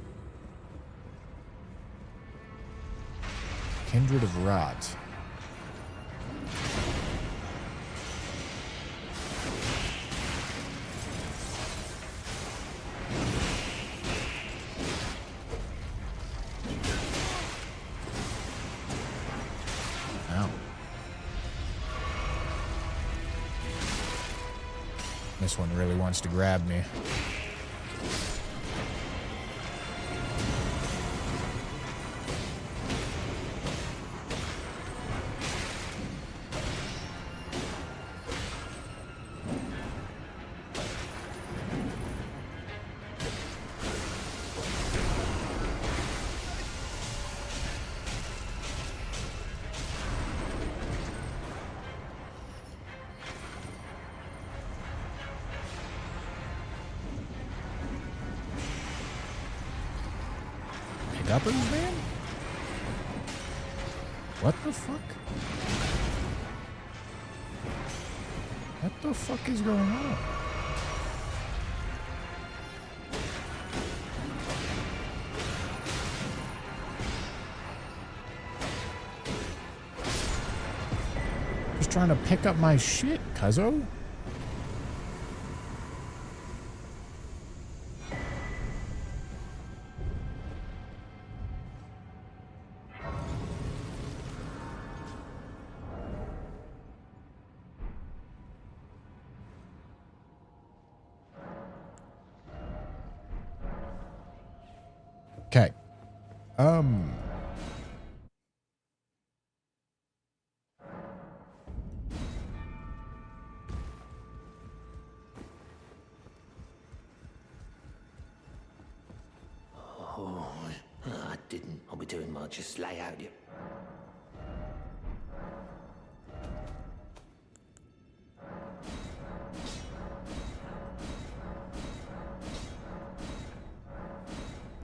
Kindred of Rot. Ow. This one really wants to grab me. Uppers, man? What the fuck? What the fuck is going on? Just trying to pick up my shit, cuzzo. Okay. Oh, I didn't. I'll be doing much. Just lay out you.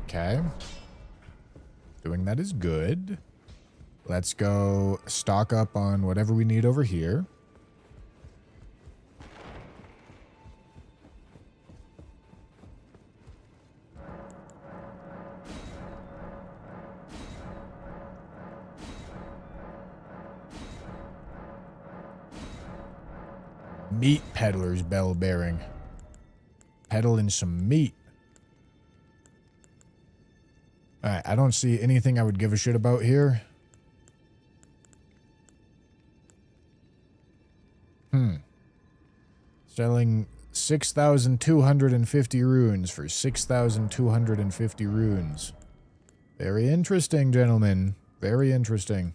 Okay. Doing that is good. Let's go stock up on whatever we need over here. Meat peddler's bell bearing. Peddling some meat. Alright, I don't see anything I would give a shit about here. Selling 6,250 runes for 6,250 runes. Very interesting, gentlemen. Very interesting.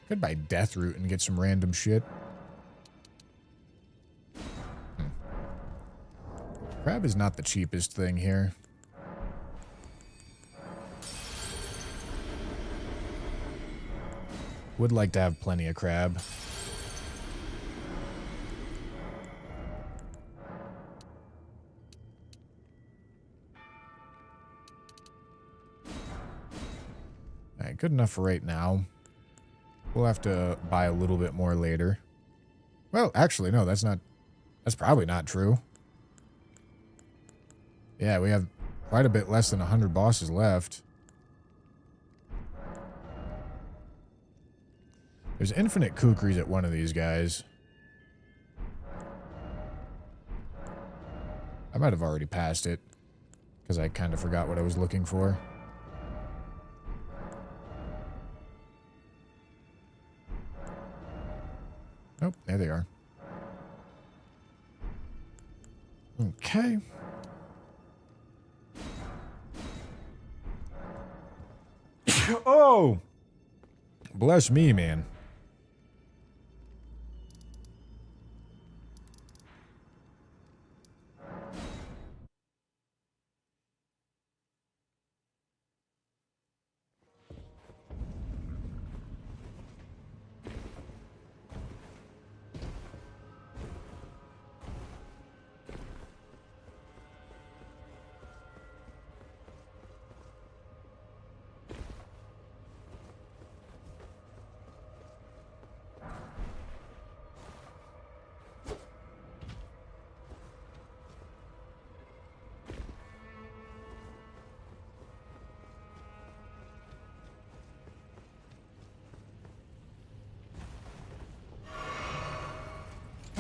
Could buy Deathroot and get some random shit. Crab is not the cheapest thing here. Would like to have plenty of crab. Alright, good enough for right now. We'll have to buy a little bit more later. Well, actually, no, that's probably not true. Yeah, we have quite a bit less than 100 bosses left. There's infinite kukris at one of these guys. I might have already passed it, because I kind of forgot what I was looking for. Oh, there they are. Okay. Oh! Bless me, man.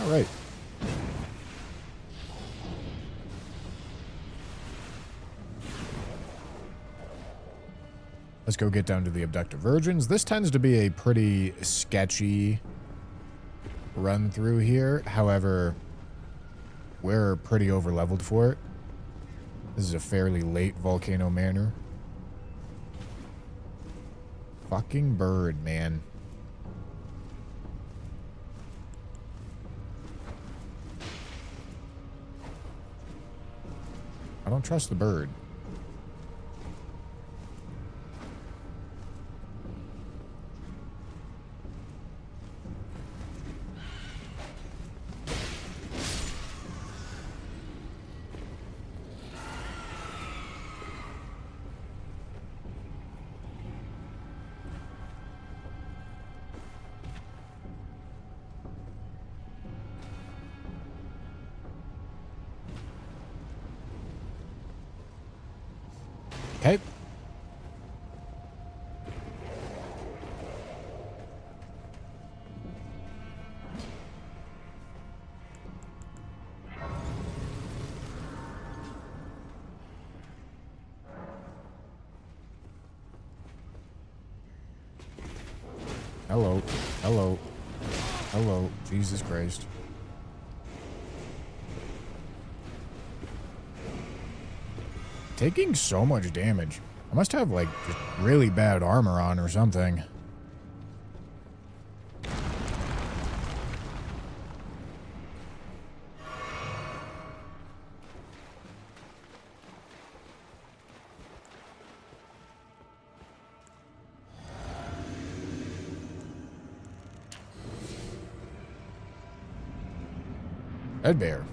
All right. Let's go get down to the Abducted Virgins. This tends to be a pretty sketchy run through here. However, we're pretty over-leveled for it. This is a fairly late Volcano Manor. Fucking bird, man. I don't trust the bird. Okay. Hello. Hello. Hello. Jesus Christ. Taking so much damage. I must have, like, just really bad armor on or something. Red Bear.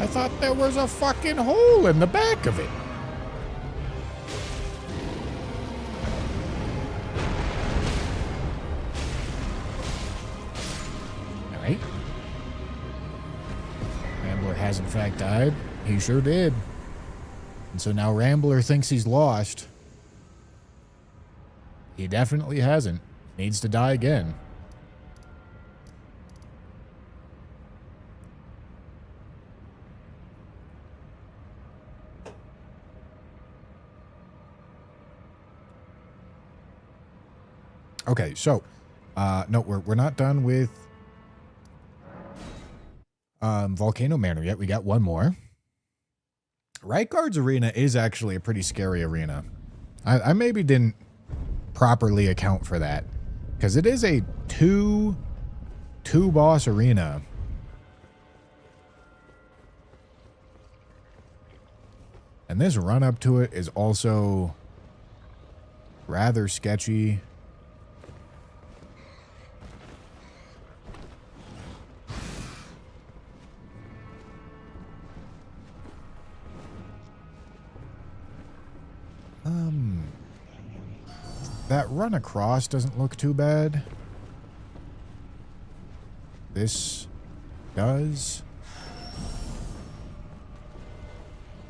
I thought there was a fucking hole in the back of it. All right. Rambler has in fact died. He sure did. And so now Rambler thinks he's lost. He definitely hasn't. Needs to die again. Okay, so, no, we're not done with Volcano Manor yet. We got one more. Reitgard's arena is actually a pretty scary arena. I maybe didn't properly account for that, because it is a two boss arena. And this run up to it is also rather sketchy. That run across doesn't look too bad. This does.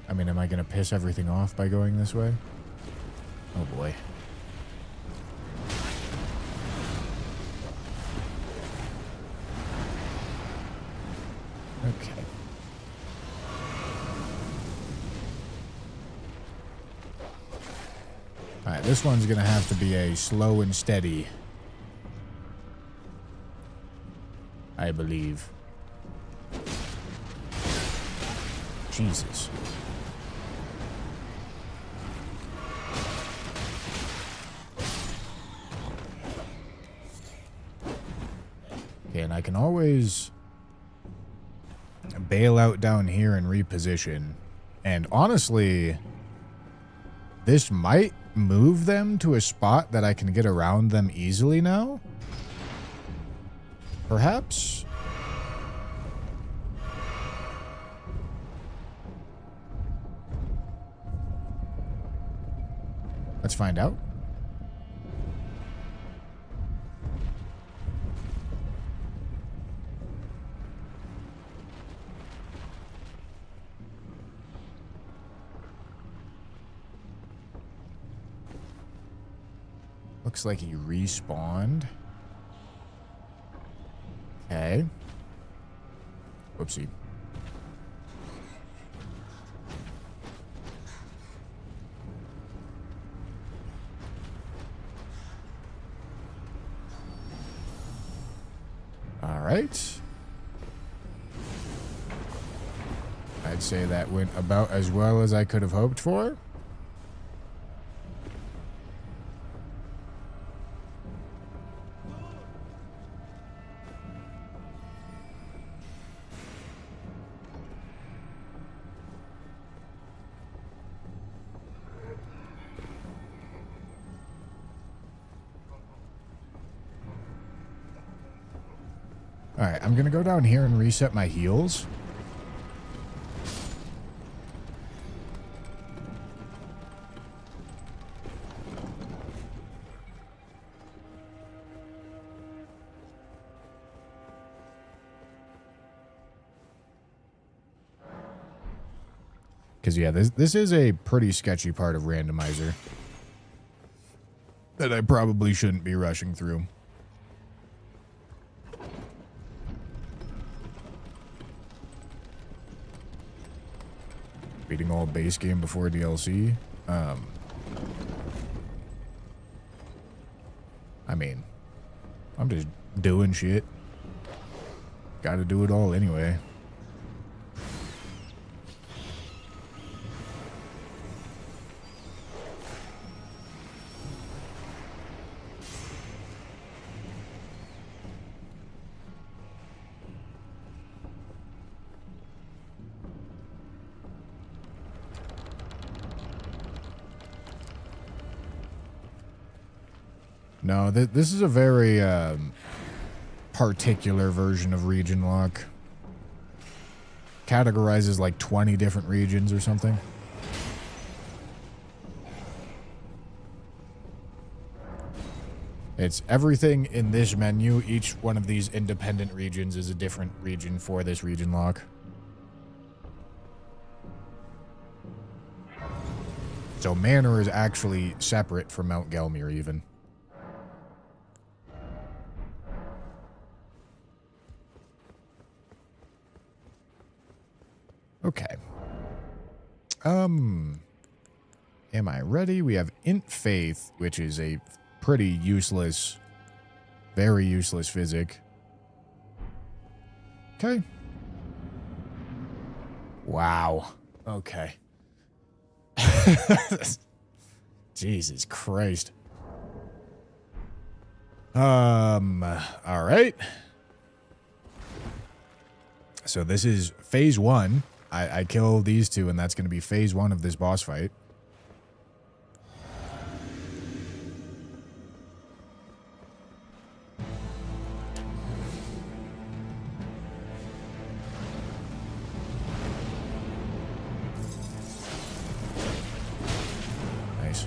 I mean, am I going to piss everything off by going this way? Oh boy. Okay. Alright, this one's gonna have to be a slow and steady, I believe. Jesus. Okay, and I can always bail out down here and reposition. And honestly, this might move them to a spot that I can get around them easily now. Perhaps? Let's find out. Looks like he respawned. Okay. Whoopsie. All right. I'd say that went about as well as I could have hoped for. Alright, I'm gonna go down here and reset my heals. Because, yeah, this is a pretty sketchy part of Randomizer that I probably shouldn't be rushing through. Beating all base game before DLC. I mean, I'm just doing shit. Gotta do it all anyway. No, this is a very particular version of region lock. Categorizes like 20 different regions or something. It's everything in this menu. Each one of these independent regions is a different region for this region lock. So Manor is actually separate from Mount Gelmir even. Okay. Am I ready? We have Int Faith, which is a pretty useless, very useless physic. Okay. Wow. Okay. Jesus Christ. All right. So this is phase 1. I kill these two, and that's going to be phase 1 of this boss fight. Nice.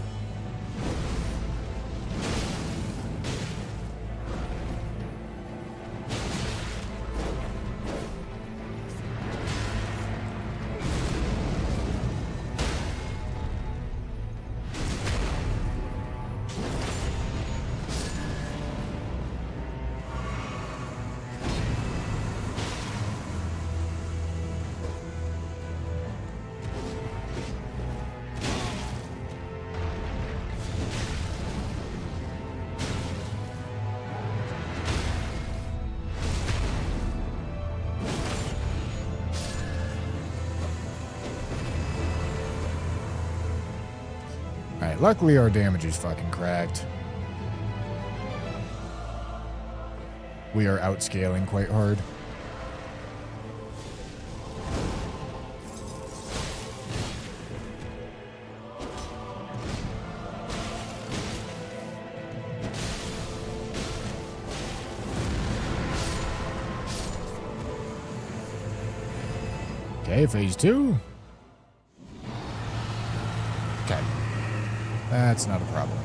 Alright, luckily our damage is fucking cracked. We are outscaling quite hard. Okay, phase 2. Okay. That's not a problem.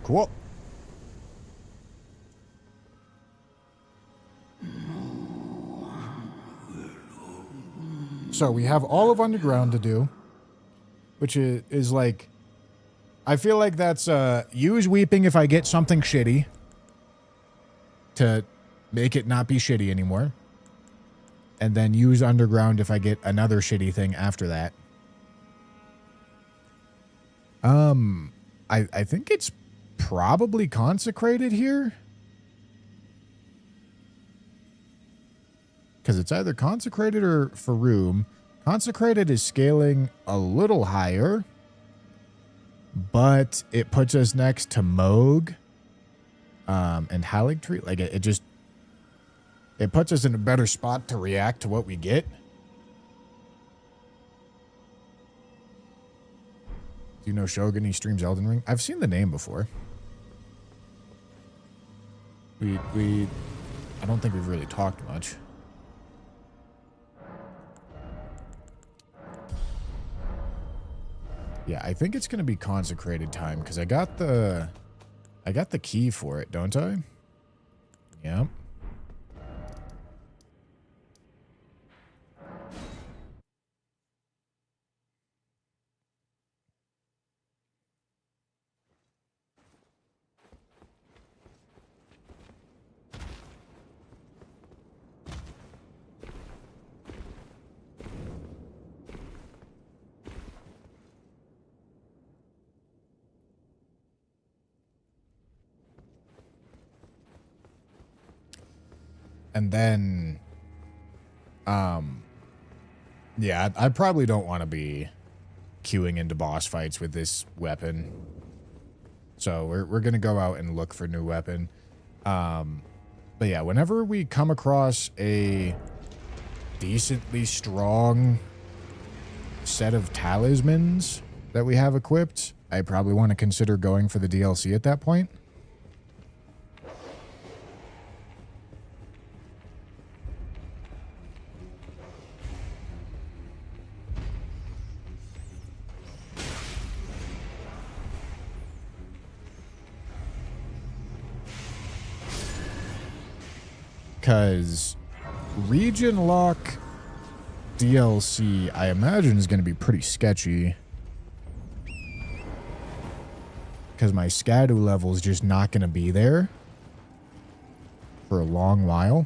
Cool. So we have all of Underground to do, which is like, I feel like that's use Weeping if I get something shitty to make it not be shitty anymore. And then use Underground if I get another shitty thing after that. I think it's probably Consecrated here. Because it's either Consecrated or Farum. Consecrated is scaling a little higher, but it puts us next to Moog and Haligtree. Like, it just... It puts us in a better spot to react to what we get. Do you know Shogun? He streams Elden Ring. I've seen the name before. I don't think we've really talked much. Yeah, I think it's going to be Consecrated time because I got the key for it, don't I? Yep. And then, yeah, I probably don't want to be queuing into boss fights with this weapon. So we're going to go out and look for new weapon. But yeah, whenever we come across a decently strong set of talismans that we have equipped, I probably want to consider going for the DLC at that point. Because region lock DLC, I imagine, is going to be pretty sketchy. Because my Scadu level is just not going to be there for a long while.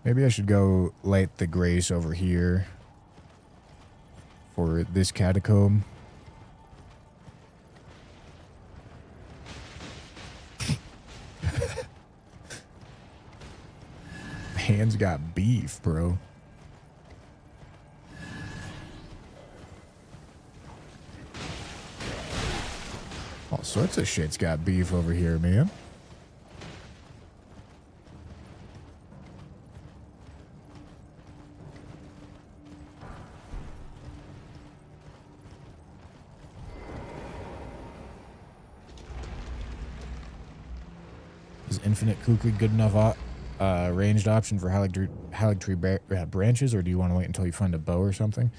Maybe I should go light the Grace over here for this catacomb. Hands got beef, bro. All sorts of shit's got beef over here, man. Is Infinite Kukri good enough ranged option for Haligtree branches, or do you want to wait until you find a bow or something?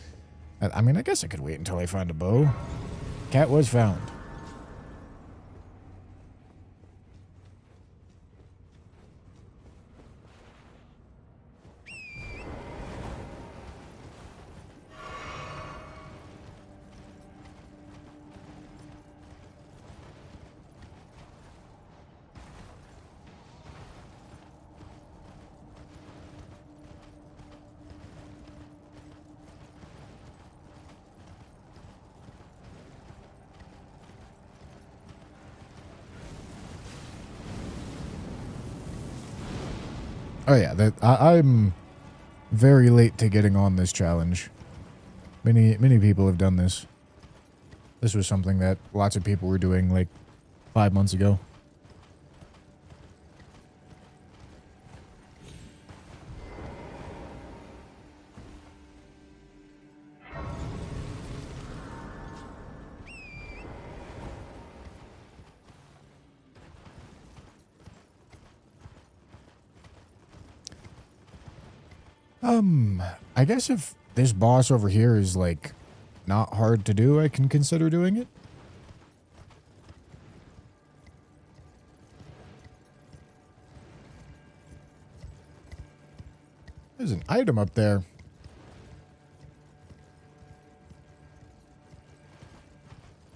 I mean, I guess I could wait until I find a bow. Cat was found. Oh yeah, I'm very late to getting on this challenge. Many people have done this. This was something that lots of people were doing like 5 months ago. I guess if this boss over here is like not hard to do, I can consider doing it. There's an item up there.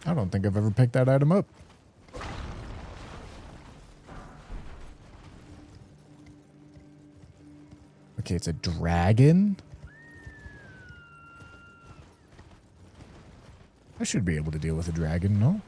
I don't think I've ever picked that item up. Okay, it's a dragon. I should be able to deal with a dragon, no?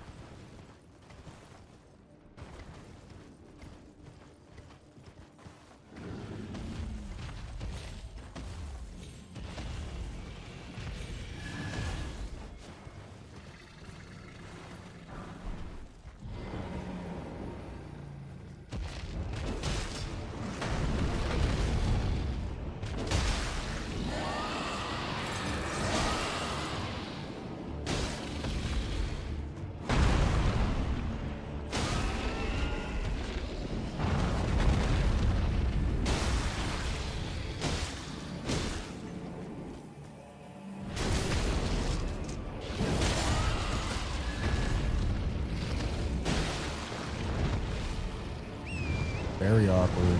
Very awkward.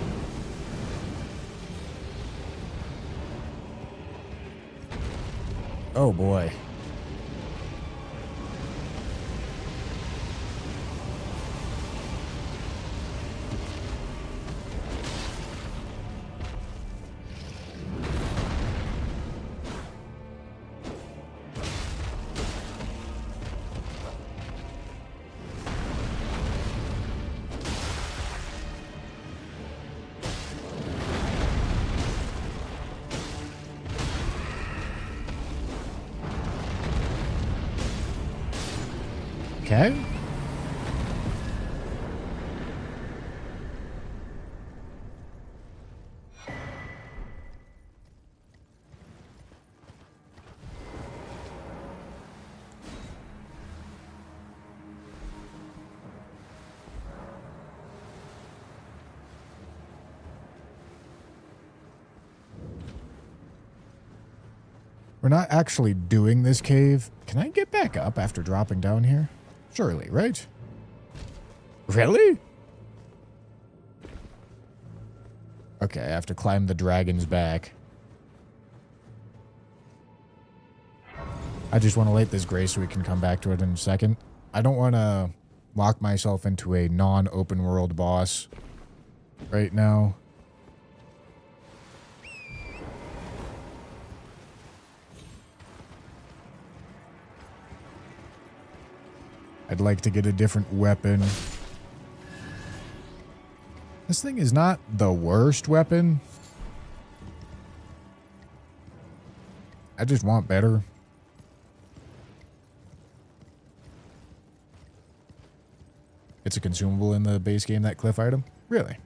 Oh boy. Okay. We're not actually doing this cave. Can I get back up after dropping down here? Surely, right? Really? Okay, I have to climb the dragon's back. I just want to light this gray so we can come back to it in a second. I don't want to lock myself into a non-open world boss right now. I'd like to get a different weapon. This thing is not the worst weapon. I just want better. It's a consumable in the base game, that cliff item? Really?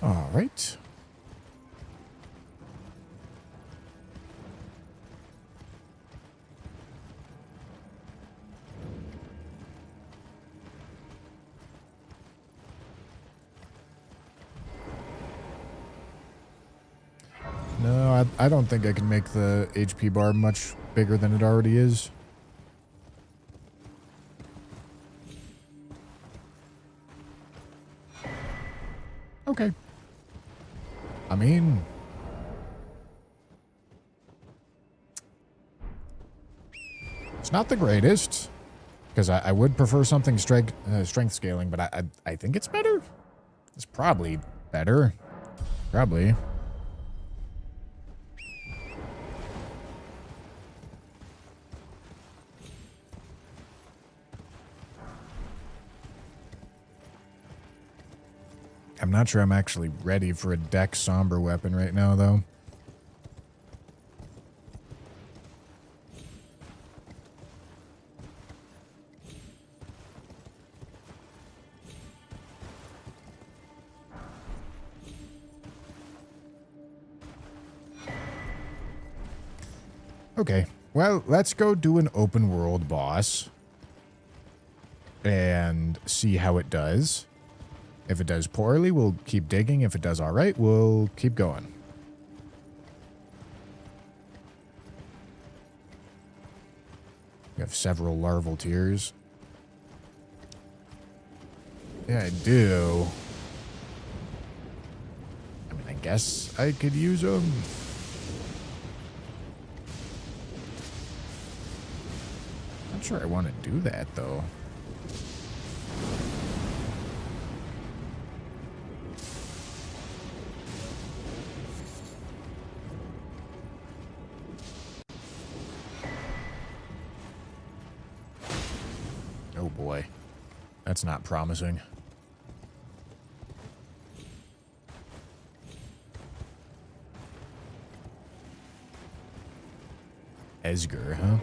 All right. No, I don't think I can make the HP bar much bigger than it already is. Okay. I mean, it's not the greatest. Because I would prefer something strength scaling, but I think it's better. It's probably better. Probably. I'm not sure I'm actually ready for a Dex Somber weapon right now, though. Okay, well, let's go do an open world boss and see how it does. If it does poorly, we'll keep digging. If it does all right, we'll keep going. We have several larval tiers. Yeah, I do. I mean, I guess I could use them. Not sure I want to do that, though. Oh boy, that's not promising. Esger, huh?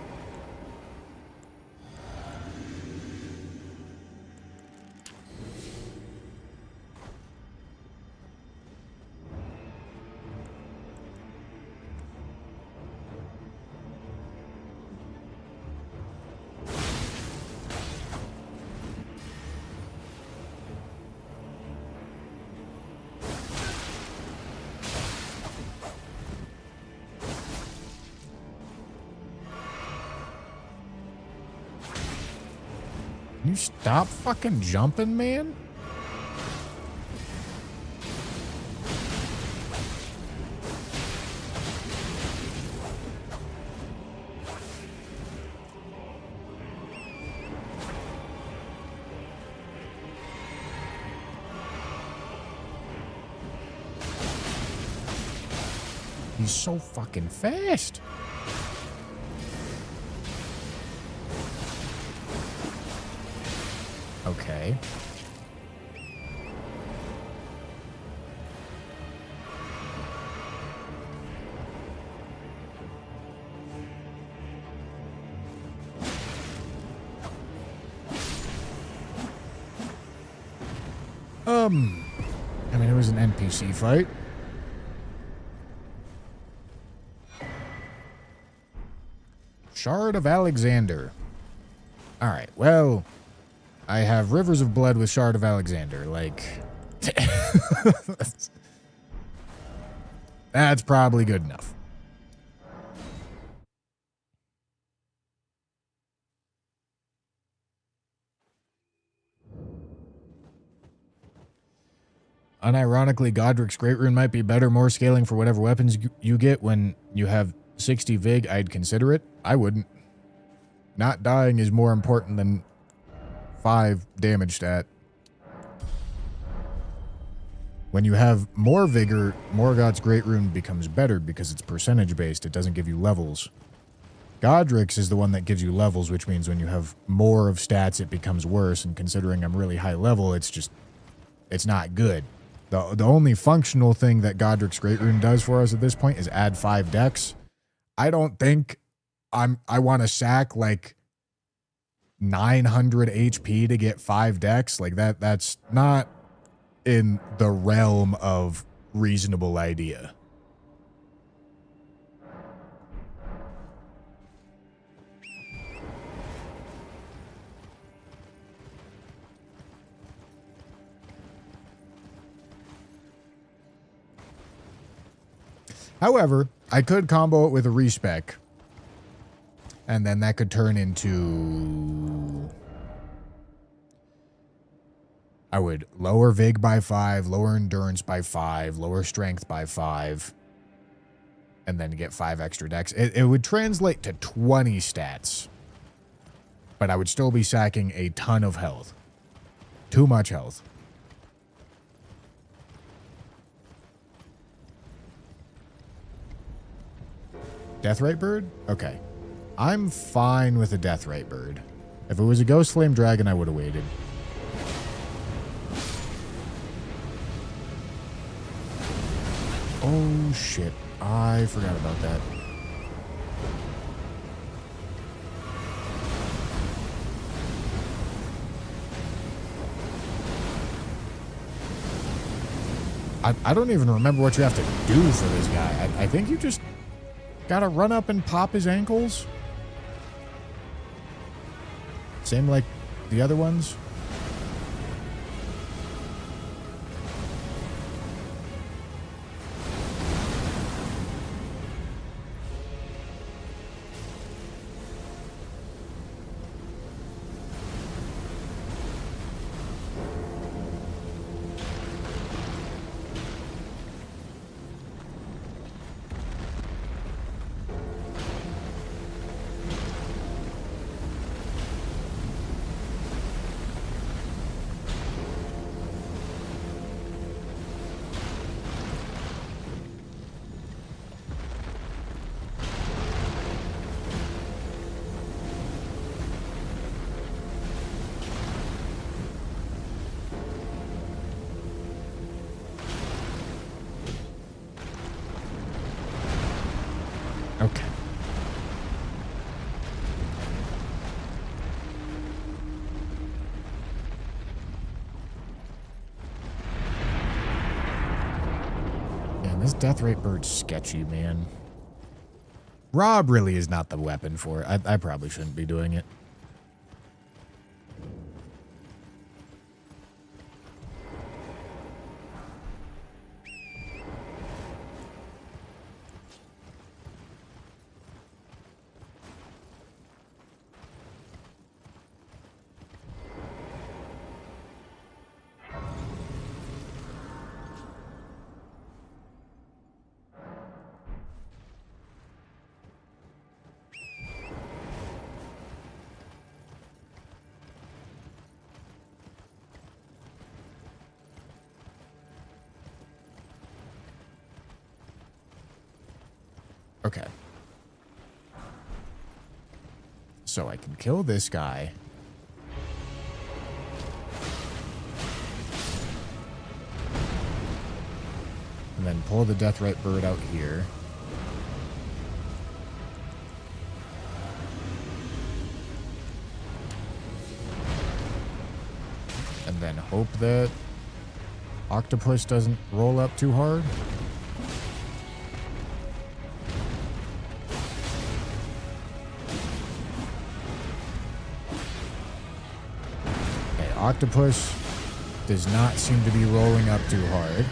Can you stop fucking jumping, man? He's so fucking fast. Okay. I mean, it was an NPC fight. Shard of Alexander. All right, well, I have Rivers of Blood with Shard of Alexander. Like, that's probably good enough. Unironically, Godric's Great Rune might be better, more scaling for whatever weapons you get when you have 60 Vig. I'd consider it. I wouldn't. Not dying is more important than 5 damage stat. When you have more vigor, Morgoth's Great Rune becomes better because it's percentage based. It doesn't give you levels. Godric's is the one that gives you levels, which means when you have more of stats, it becomes worse. And considering I'm really high level, it's not good. The only functional thing that Godric's Great Rune does for us at this point is add 5 dex. I don't think I want to sack like 900 HP to get 5 dex. Like that's not in the realm of reasonable idea. However, I could combo it with a respec, and then that could turn into... I would lower Vig by 5, lower Endurance by 5, lower Strength by 5, and then get 5 extra dex. It would translate to 20 stats. but I would still be sacking a ton of health. Too much health. Deathrite bird? Okay. I'm fine with a Deathrite bird. If it was a Ghost Flame Dragon, I would have waited. Oh, shit. I forgot about that. I don't even remember what you have to do for this guy. I think you just gotta run up and pop his ankles. Same like the other ones. Okay. Man, this Deathrite bird's sketchy, man. Rob really is not the weapon for it. I probably shouldn't be doing it. Okay. So I can kill this guy. And then pull the Deathrite bird out here. And then hope that Octopus doesn't roll up too hard. Octopus does not seem to be rolling up too hard.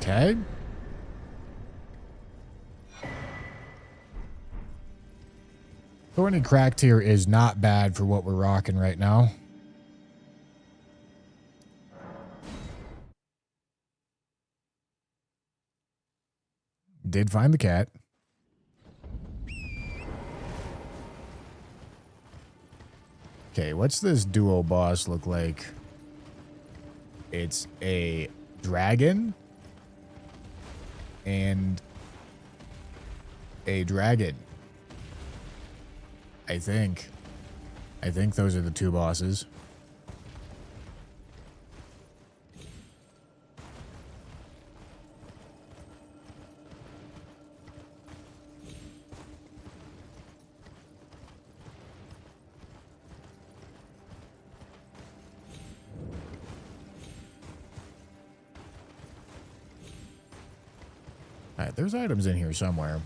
Okay. Thorny Cracked here is not bad for what we're rocking right now. Did find the cat. Okay, what's this duo boss look like? It's a dragon and a dragon. I think those are the two bosses. Alright, there's items in here somewhere.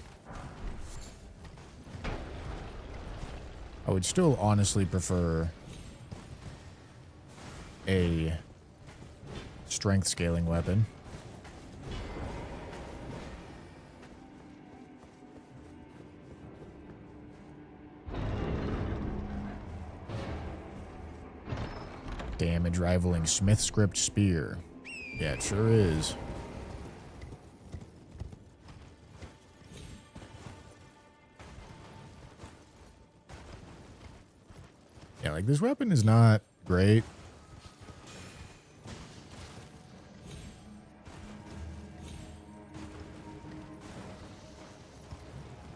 I would still honestly prefer a strength scaling weapon. Damage rivaling Smith script spear. Yeah, it sure is. Yeah, like this weapon is not great.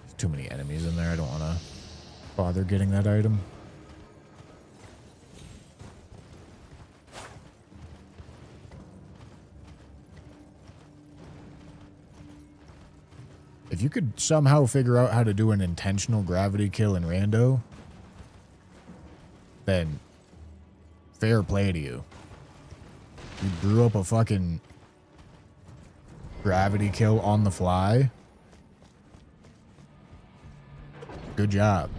There's too many enemies in there. I don't want to bother getting that item. If you could somehow figure out how to do an intentional gravity kill in Rando, then fair play to you. You drew up a fucking gravity kill on the fly. Good job.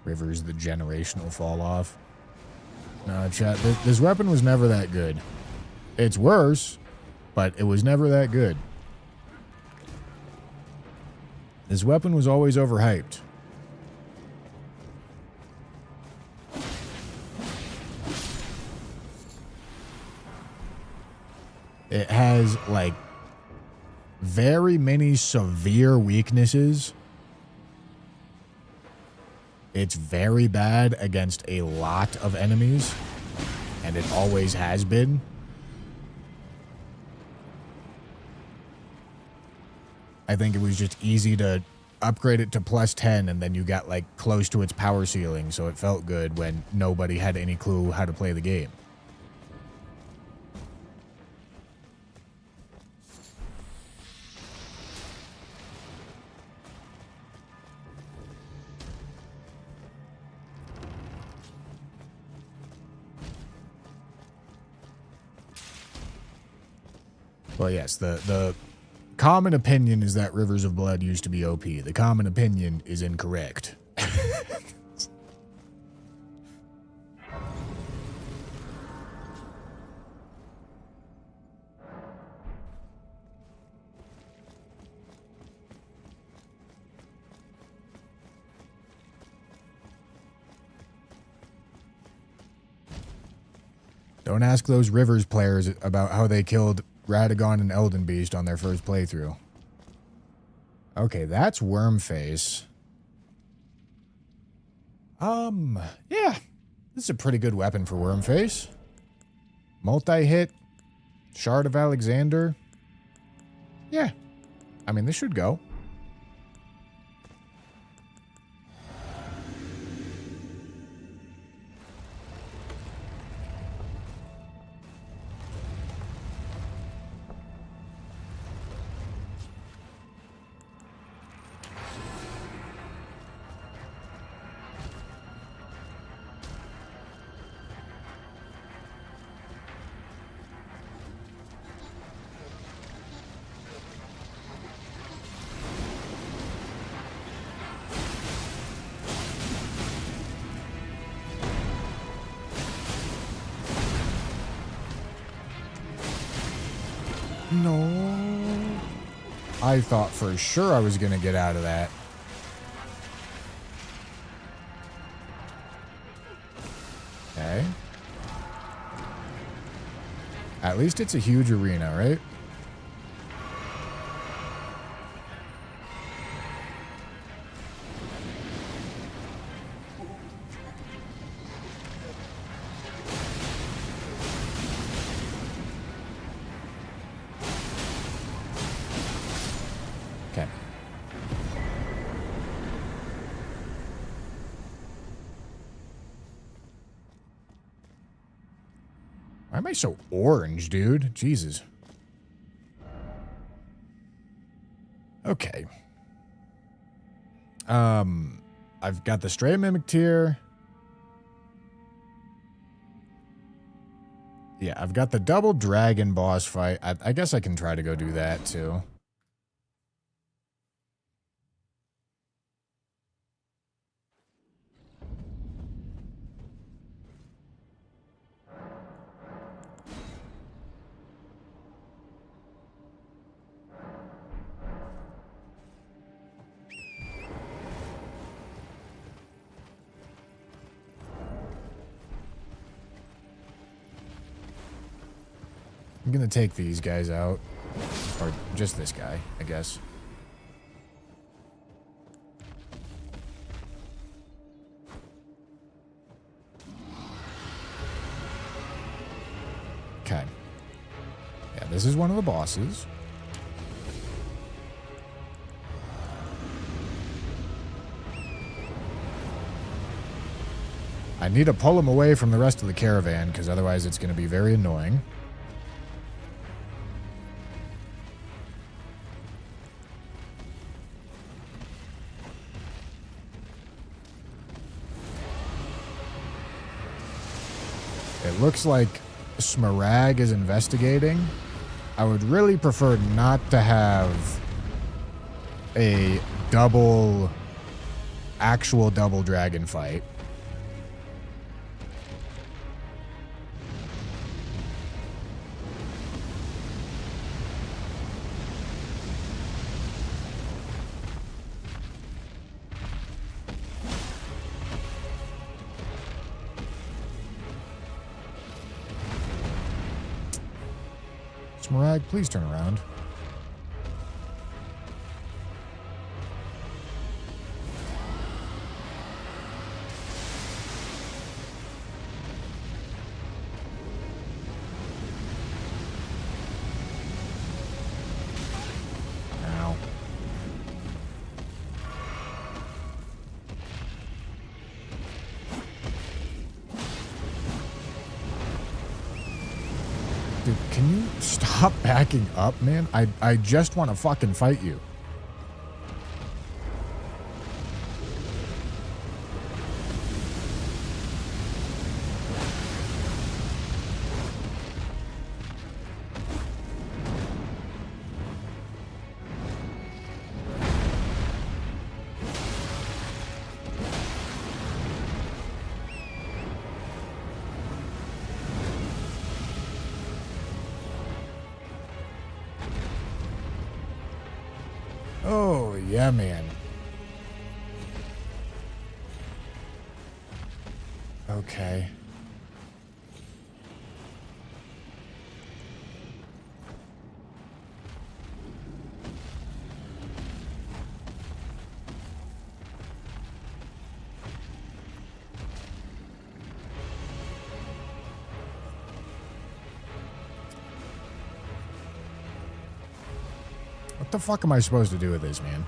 River's the generational fall off. No, chat. This weapon was never that good. It's worse, but it was never that good. This weapon was always overhyped. It has, like, very many severe weaknesses. It's very bad against a lot of enemies, and it always has been. I think it was just easy to upgrade it to +10, and then you got, like, close to its power ceiling, so it felt good when nobody had any clue how to play the game. Well, yes, the common opinion is that Rivers of Blood used to be OP. The common opinion is incorrect. Don't ask those Rivers players about how they killed Radagon and Elden Beast on their first playthrough. Okay, that's Wormface. Yeah. This is a pretty good weapon for Wormface. Multi-hit. Shard of Alexander. Yeah. I mean, this should go. No. I thought for sure I was going to get out of that. Okay. At least it's a huge arena, right? Okay. Why am I so orange, dude? Jesus. Okay. I've got the Stray Mimic tier. Yeah, I've got the double dragon boss fight. I guess I can try to go do that too. I'm gonna take these guys out. Or just this guy, I guess. Okay. Yeah, this is one of the bosses. I need to pull him away from the rest of the caravan, because otherwise it's going to be very annoying. It looks like Smarag is investigating. I would really prefer not to have a actual double dragon fight. Smarag, please turn around. Ow. Dude, can you stop backing up, man? I just want to fucking fight you. Oh, yeah, man. Okay. What the fuck am I supposed to do with this, man?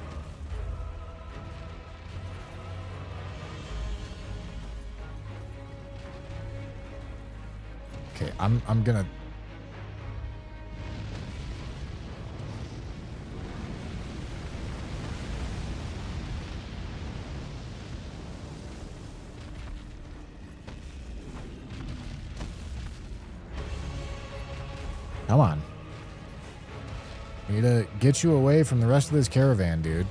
Okay, I'm gonna... Come on. I need to get you away from the rest of this caravan, dude.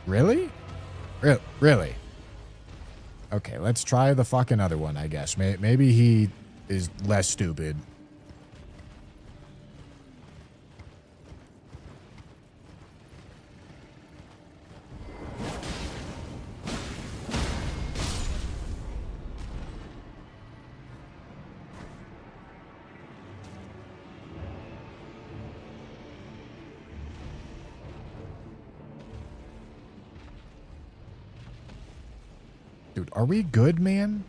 Really? Really? Okay, let's try the fucking other one, I guess. Maybe he is less stupid. Dude, are we good, man?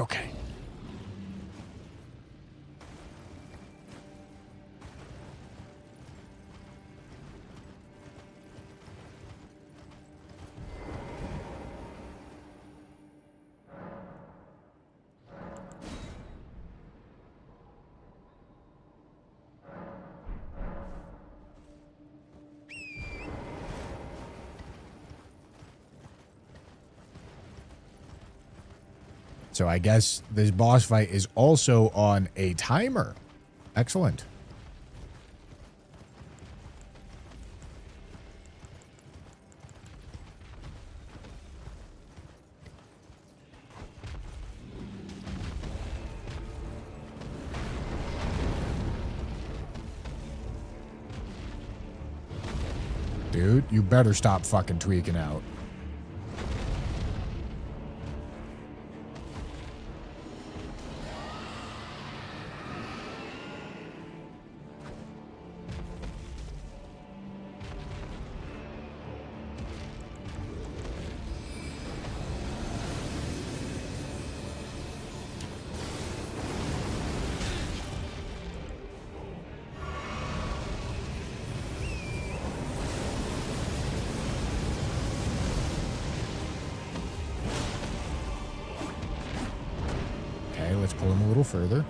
Okay. So I guess this boss fight is also on a timer. Excellent. Dude, you better stop fucking tweaking out. Let's pull him a little further.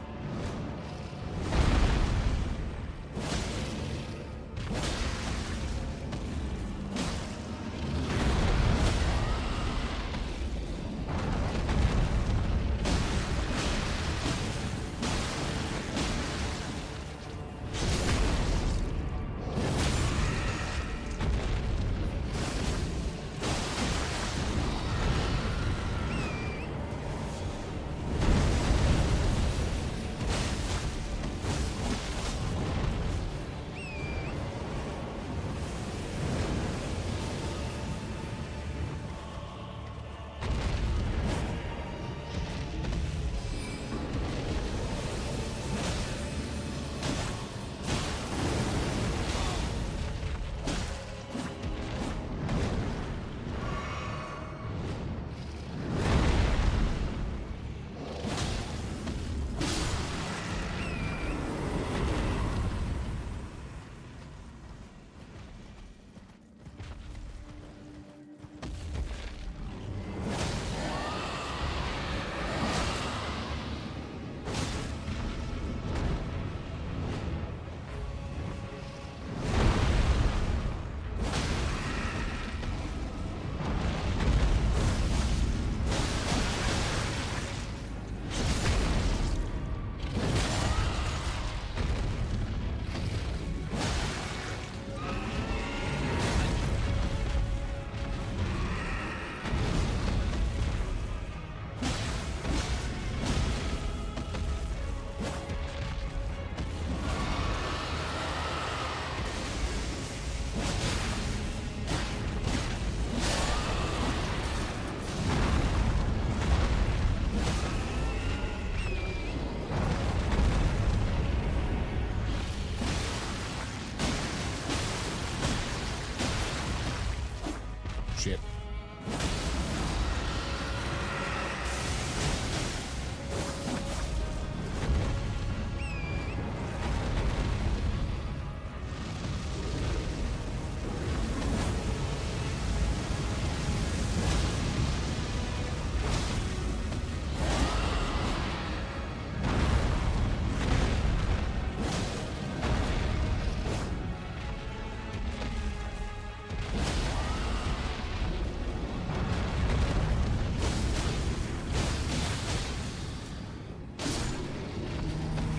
Shit.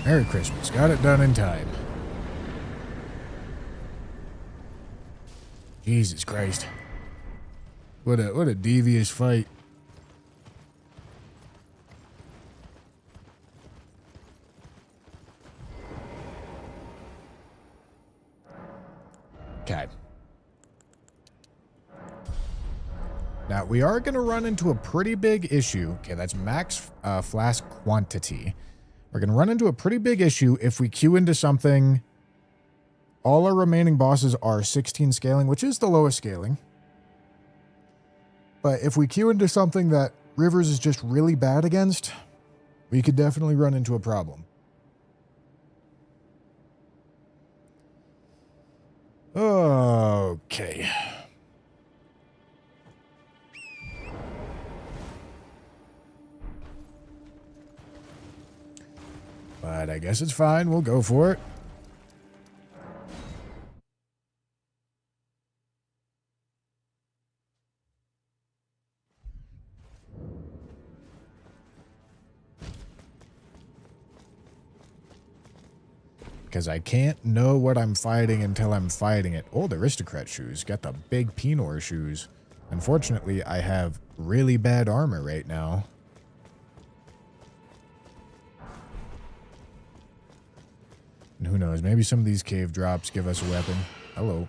Merry Christmas. Got it done in time. Jesus Christ. What a devious fight. Okay. Now, we are going to run into a pretty big issue. Okay, that's max flask quantity. We're going to run into a pretty big issue if we queue into something. All our remaining bosses are 16 scaling, which is the lowest scaling. But if we queue into something that Rivers is just really bad against, we could definitely run into a problem. Okay. But I guess it's fine. We'll go for it. Because I can't know what I'm fighting until I'm fighting it. Oh, the aristocrat shoes. Got the big Pinor shoes. Unfortunately, I have really bad armor right now. And who knows, maybe some of these cave drops give us a weapon. Hello.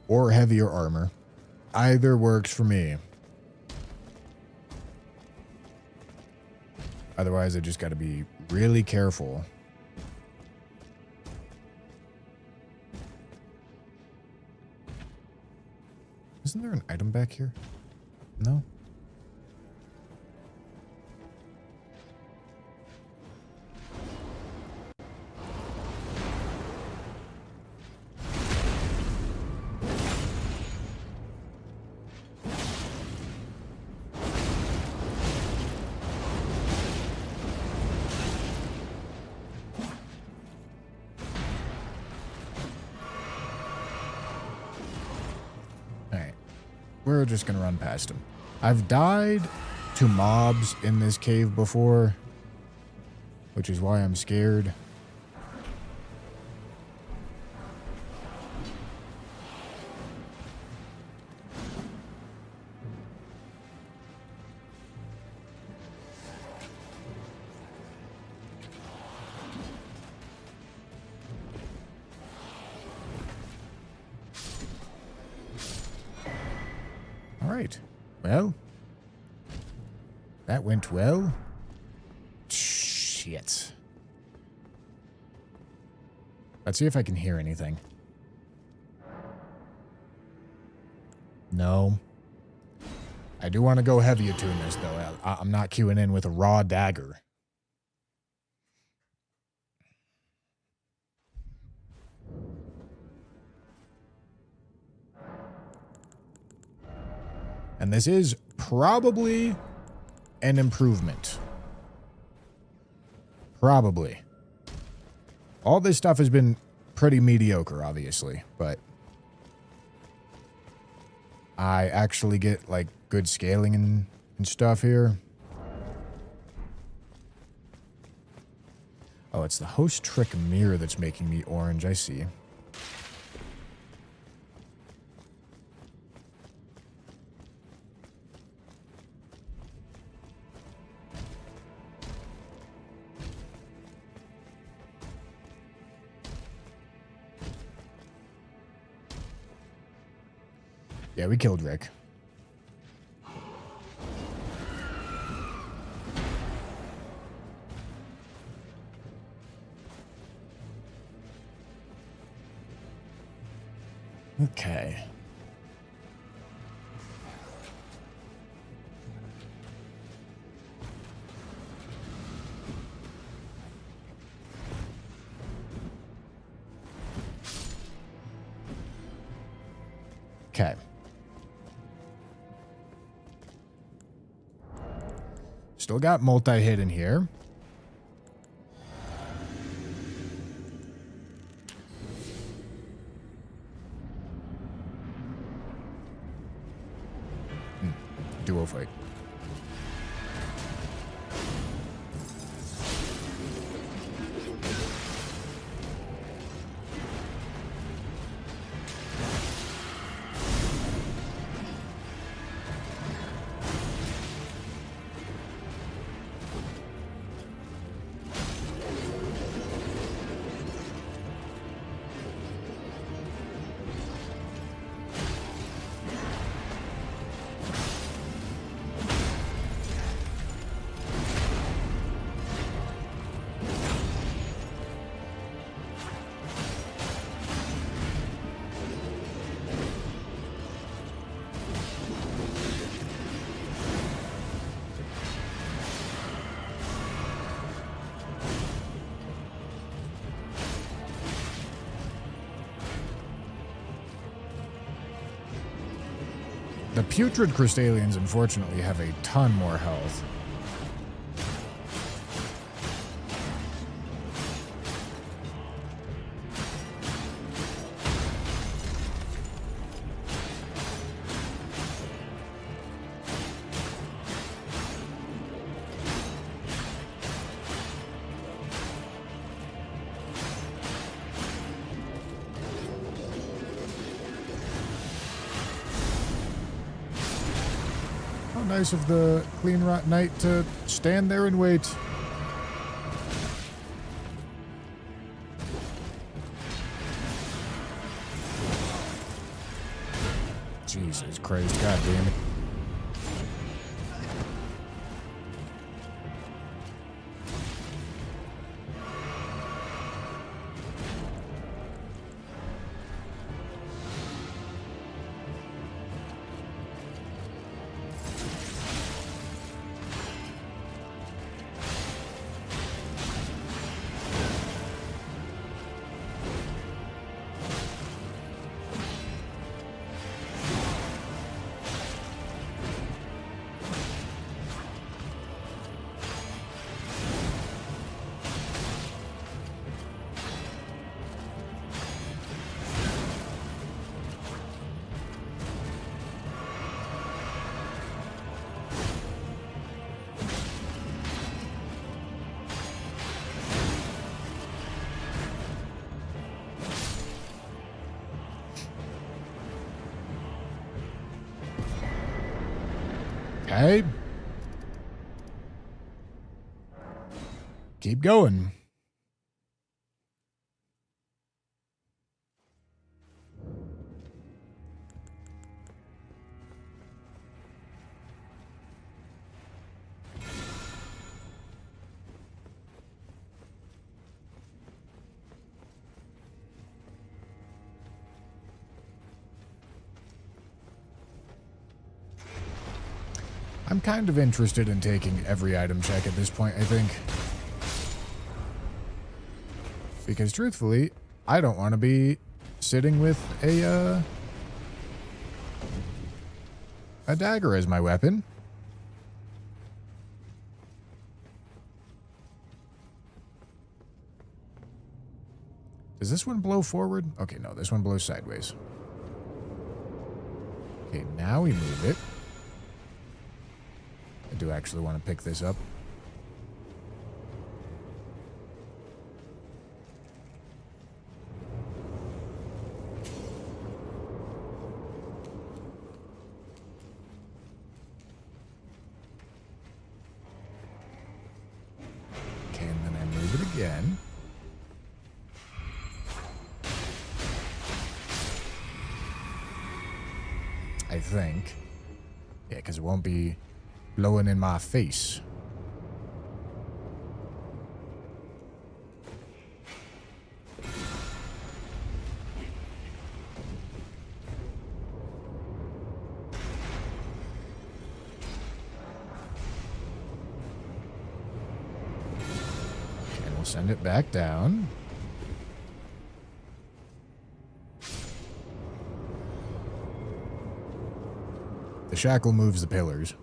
Or heavier armor. Either works for me. Otherwise, I just got to be really careful. Isn't there an item back here? No? We're just gonna run past him. I've died to mobs in this cave before, which is why I'm scared. Well, that went well. Shit. Let's see if I can hear anything. No. I do want to go heavy attune this, though. I'm not queuing in with a raw dagger. And this is probably an improvement. Probably. All this stuff has been pretty mediocre, obviously, but I actually get, like, good scaling and stuff here. Oh, it's the host trick mirror that's making me orange, I see. Yeah, we killed Rick. Okay. Okay. Still got multi-hit in here. Duo fight. The putrid Crystalians, unfortunately, have a ton more health. Nice of the Clean Rot Knight to stand there and wait. Jesus Christ, god damn it. Okay. Keep going. I'm kind of interested in taking every item check at this point, I think. Because truthfully, I don't want to be sitting with a dagger as my weapon. Does this one blow forward? Okay, no, this one blows sideways. Okay, now we move it. I do actually want to pick this up. Okay, and then I move it again. I I think. Yeah, because it won't be blowing in my face. And we'll send it back down. The shackle moves the pillars.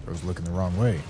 I was looking the wrong way.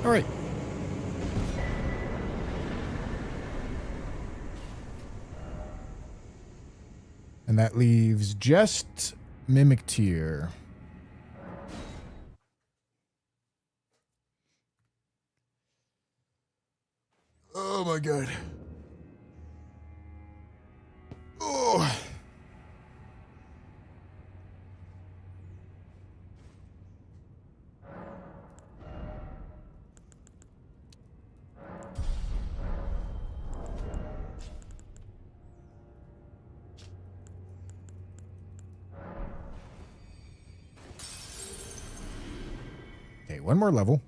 All right. And that leaves just Mimic Tier. Oh my god. Oh. Okay, one more level.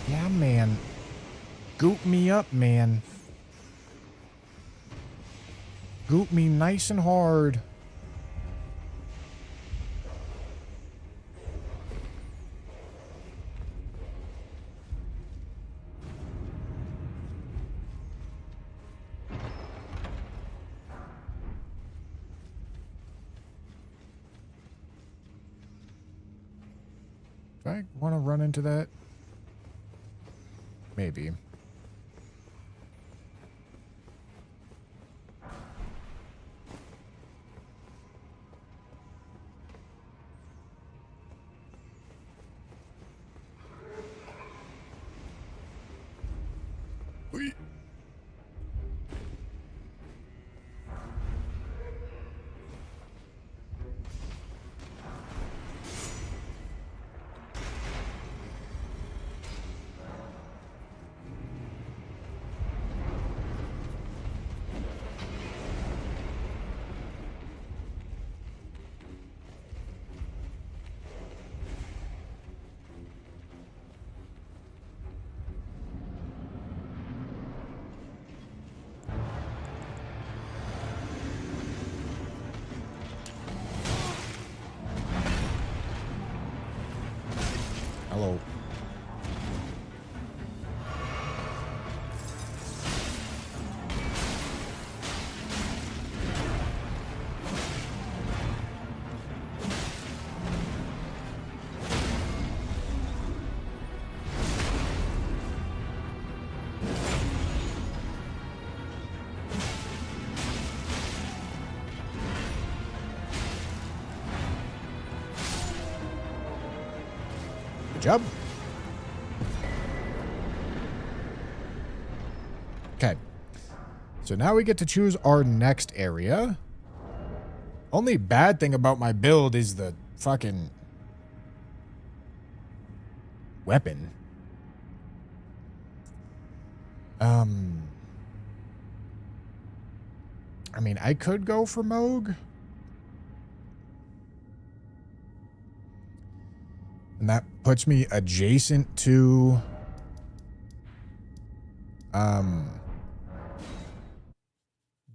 Yeah, man. Goop me up, man. Goop me nice and hard. Do I want to run into that? Maybe. Whee! Hello. Good job. Okay. So now we get to choose our next area. Only bad thing about my build is the fucking weapon. I mean, I could go for Moog. And And that puts me adjacent to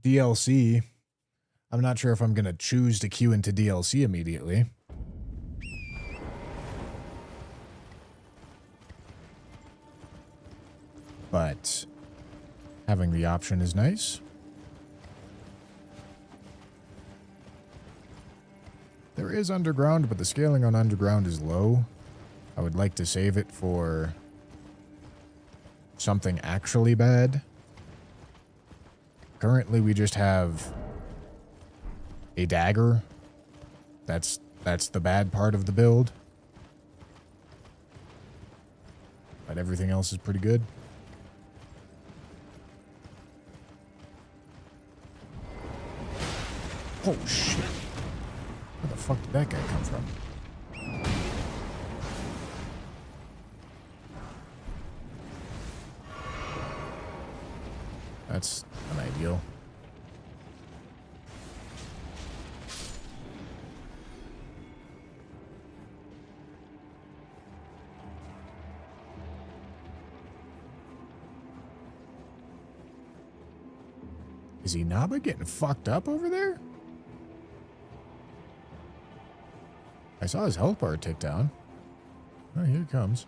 DLC. I'm not sure if I'm going to choose to queue into DLC immediately. But having the option is nice. There is underground, but the scaling on underground is low. I would like to save it for something actually bad. Currently, we just have a dagger. That's the bad part of the build. But everything else is pretty good. Oh, shit. Where the fuck did that guy come from? That's unideal. Is Inaba getting fucked up over there? I saw his health bar tick down. Oh, here it comes.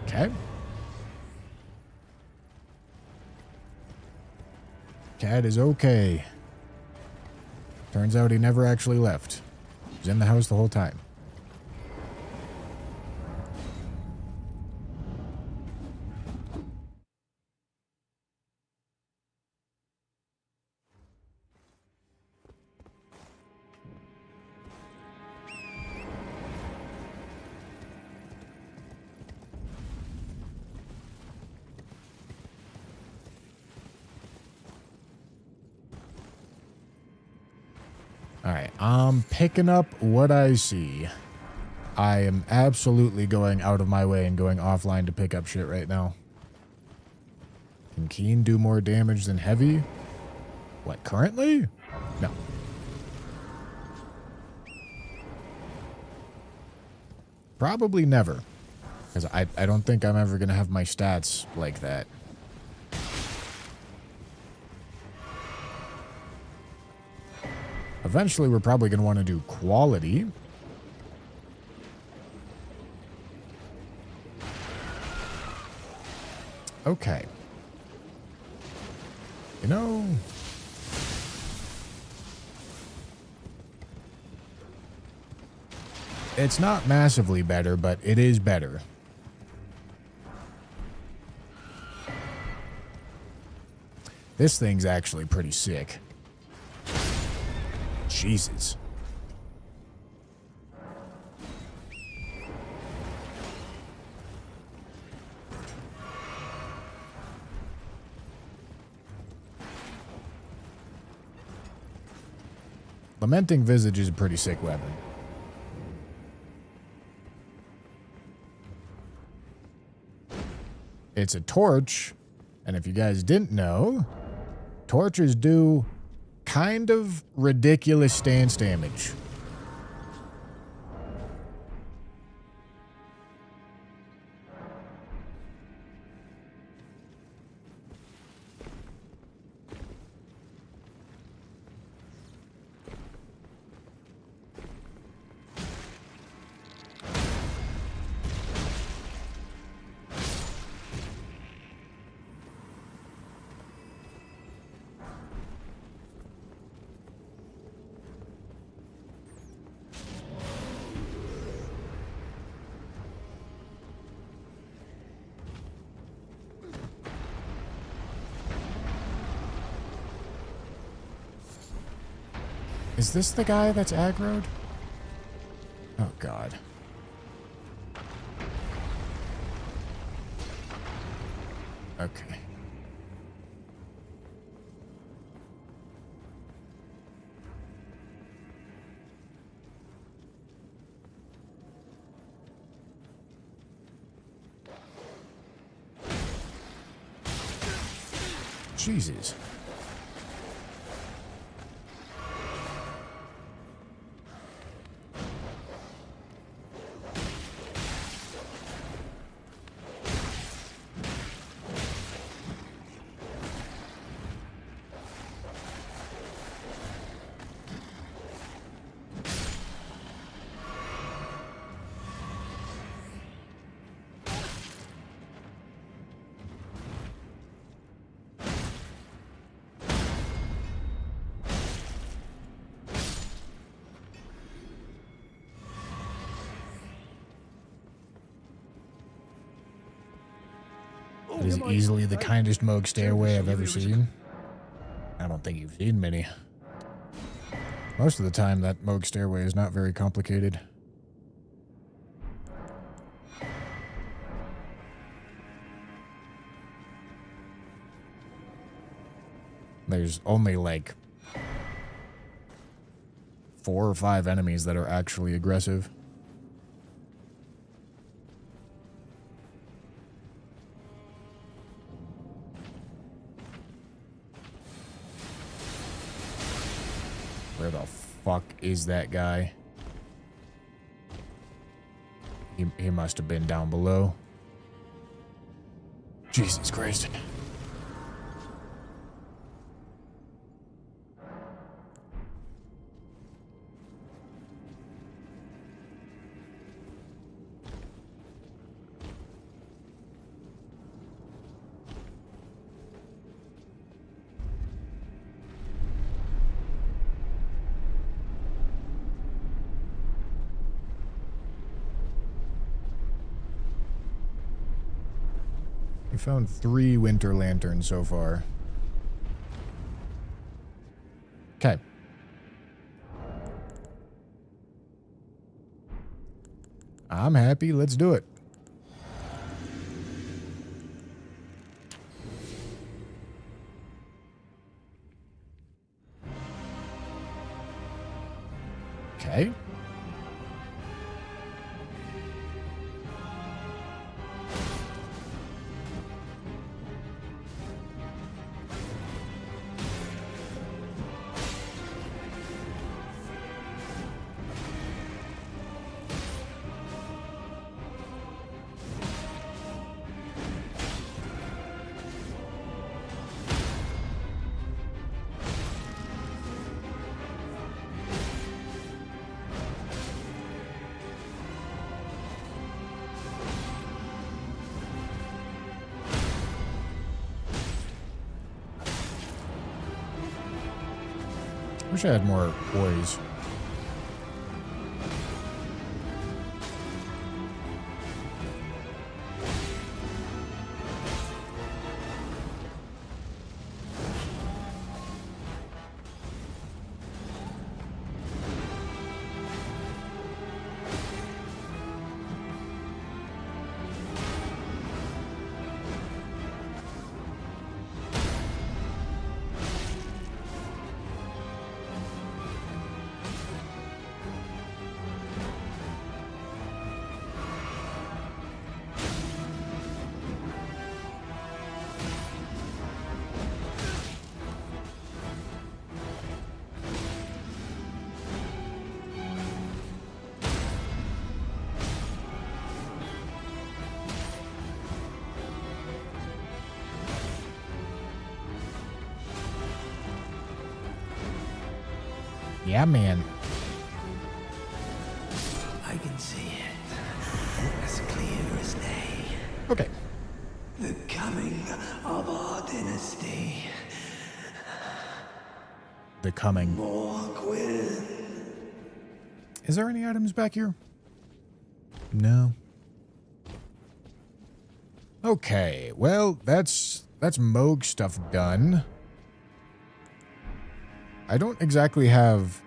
Okay. Cat is okay. Turns out he never actually left. He was in the house the whole time. Alright, I'm picking up what I see. I am absolutely going out of my way and going offline to pick up shit right now. Can Keen do more damage than Heavy? What, currently? No. Probably never. Because I don't think I'm ever going to have my stats like that. Eventually, we're probably going to want to do quality. Okay. You know, it's not massively better, but it is better. This thing's actually pretty sick. Jesus. Lamenting Visage is a pretty sick weapon. It's a torch, and if you guys didn't know, torches do kind of ridiculous stance damage. Is this the guy that's aggroed? Oh, God. Okay. Jesus. It is easily the kindest Moog stairway I've ever seen. I don't think you've seen many. Most of the time, that Moog stairway is not very complicated. There's only like 4 or 5 enemies that are actually aggressive. Where the fuck is that guy? He must have been down below. Jesus Christ. We found 3 winter lanterns so far. Okay. I'm happy. Let's do it. Okay. Wish I had more poise. Yeah, man. I can see it as clear as day. Okay. The coming of our dynasty. The coming. Morgwyn. Is there any items back here? No. Okay, well, that's Moog stuff done. I don't exactly have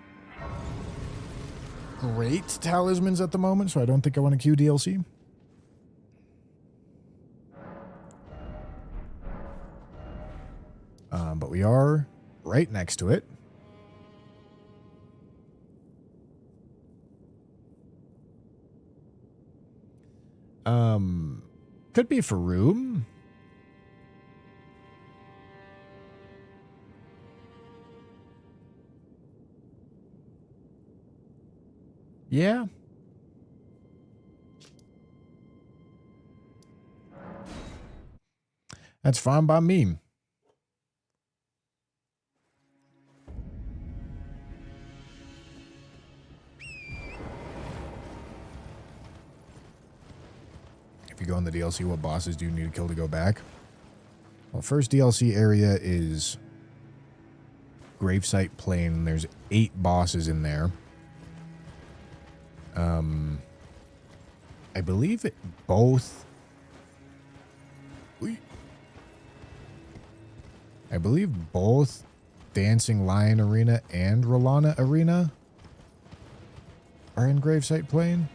great talismans at the moment, so I don't think I want to queue DLC. But we are right next to it. Could be Faroum. Yeah. That's fine by me. If you go in the DLC, what bosses do you need to kill to go back? Well, first DLC area is Gravesite Plain. There's 8 bosses in there. I believe both... I believe both Dancing Lion Arena and Rolana Arena are in Gravesite Plain.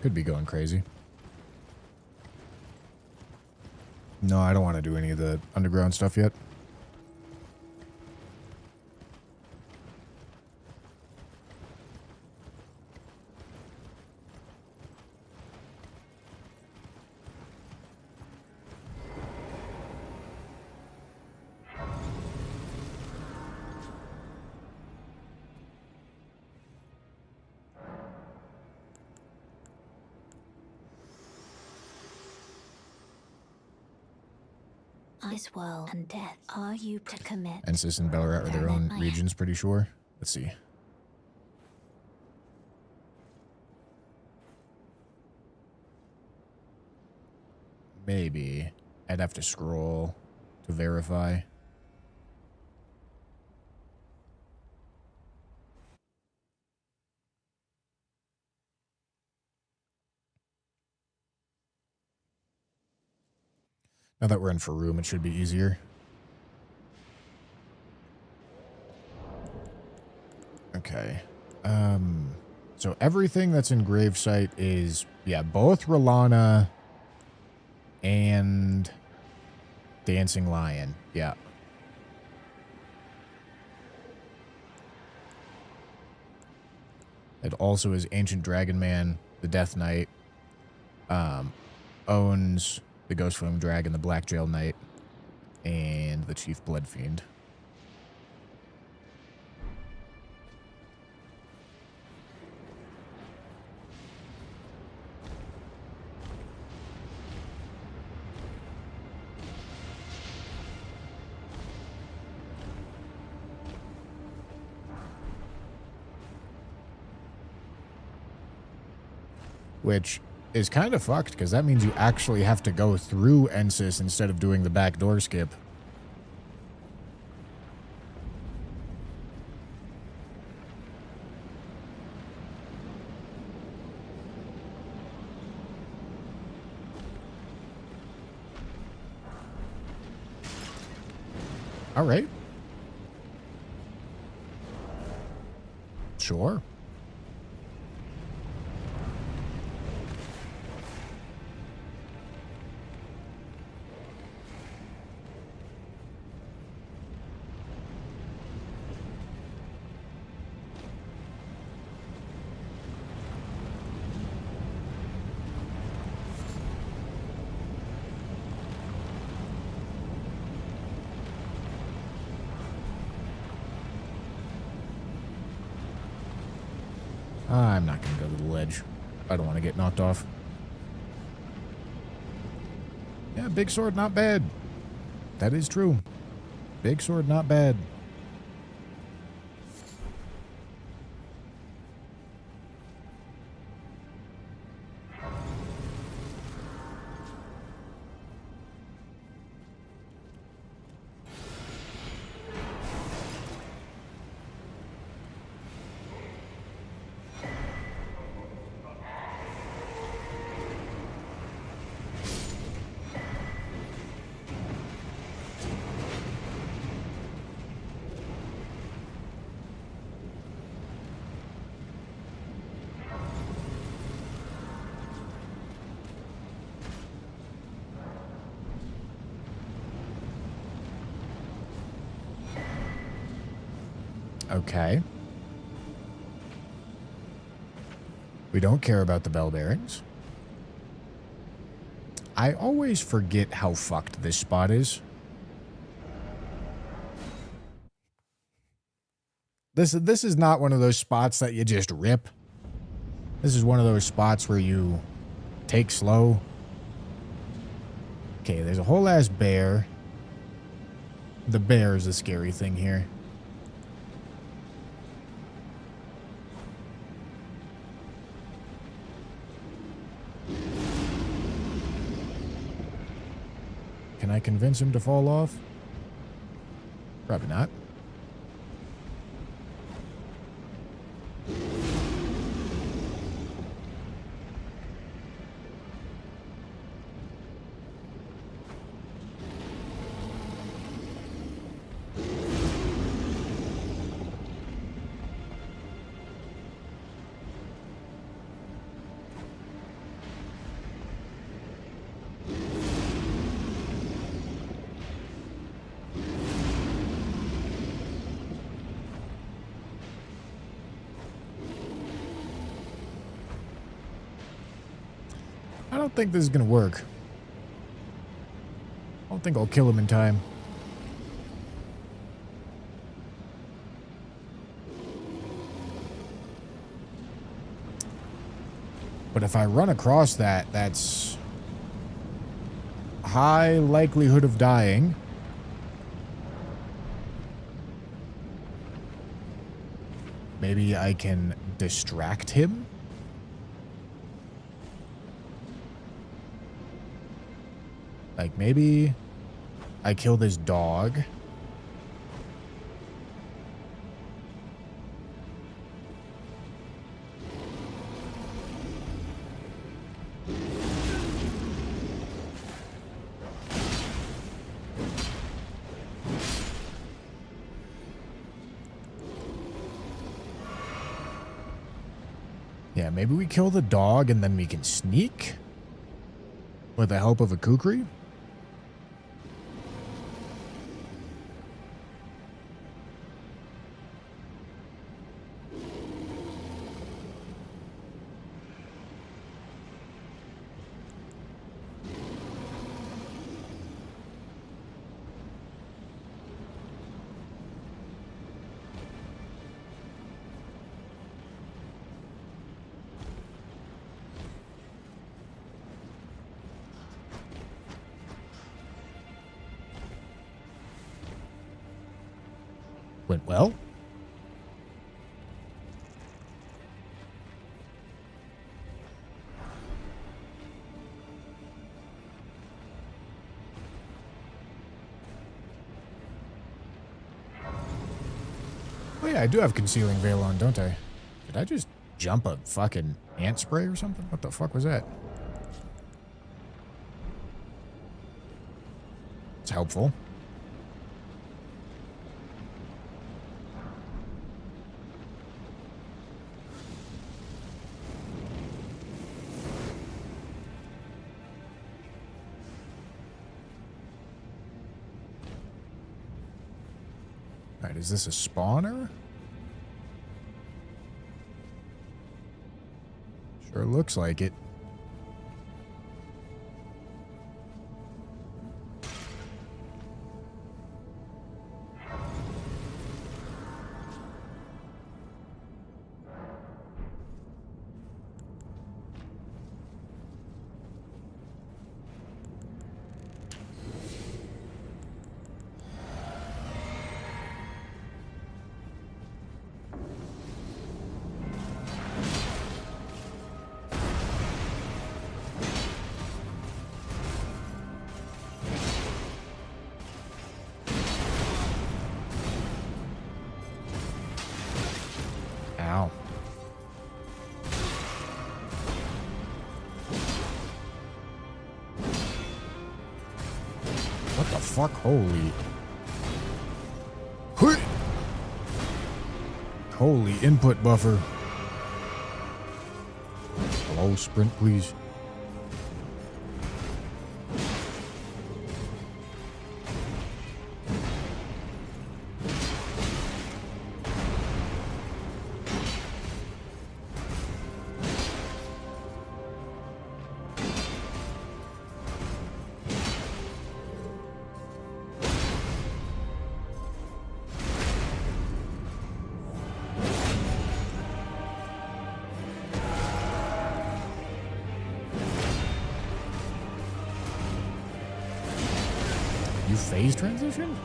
Could be going crazy. No, I don't want to do any of the underground stuff yet. This world and death. Are you to commit? Ensis and Ballarat are their own regions, pretty sure. Let's see. Maybe. I'd have to scroll to verify. Now that we're in Faroum, it should be easier. Okay. So everything that's in Gravesite is, yeah, both Rolana and Dancing Lion. Yeah. It also is Ancient Dragon Man, the Death Knight, owns the Ghost Flame Dragon, the Black Jail Knight, and the Chief Blood Fiend. Which is kind of fucked, because that means you actually have to go through Ensis instead of doing the backdoor skip. All right. Sure. I'm not going to go to the ledge. I don't want to get knocked off. Yeah, big sword, not bad. That is true. Big sword, not bad. Okay. We don't care about the bell bearings. I always forget how fucked this spot is. This is not one of those spots that you just rip. This is one of those spots where you take slow. Okay, there's a whole ass bear. The bear is the scary thing here. Can I convince him to fall off? Probably not. I don't think this is gonna work. I don't think I'll kill him in time. But if I run across that, that's high likelihood of dying. Maybe I can distract him? Like, maybe I kill this dog. Yeah, maybe we kill the dog and then we can sneak with the help of a kukri. Went well. Oh yeah, I do have Concealing Veil on, don't I? Did I just jump a fucking ant spray or something? What the fuck was that? It's helpful. Alright, is this a spawner? Sure looks like it. Ow. What the fuck? Holy. Hui! Holy input buffer. Hello, sprint, please. You phase transition?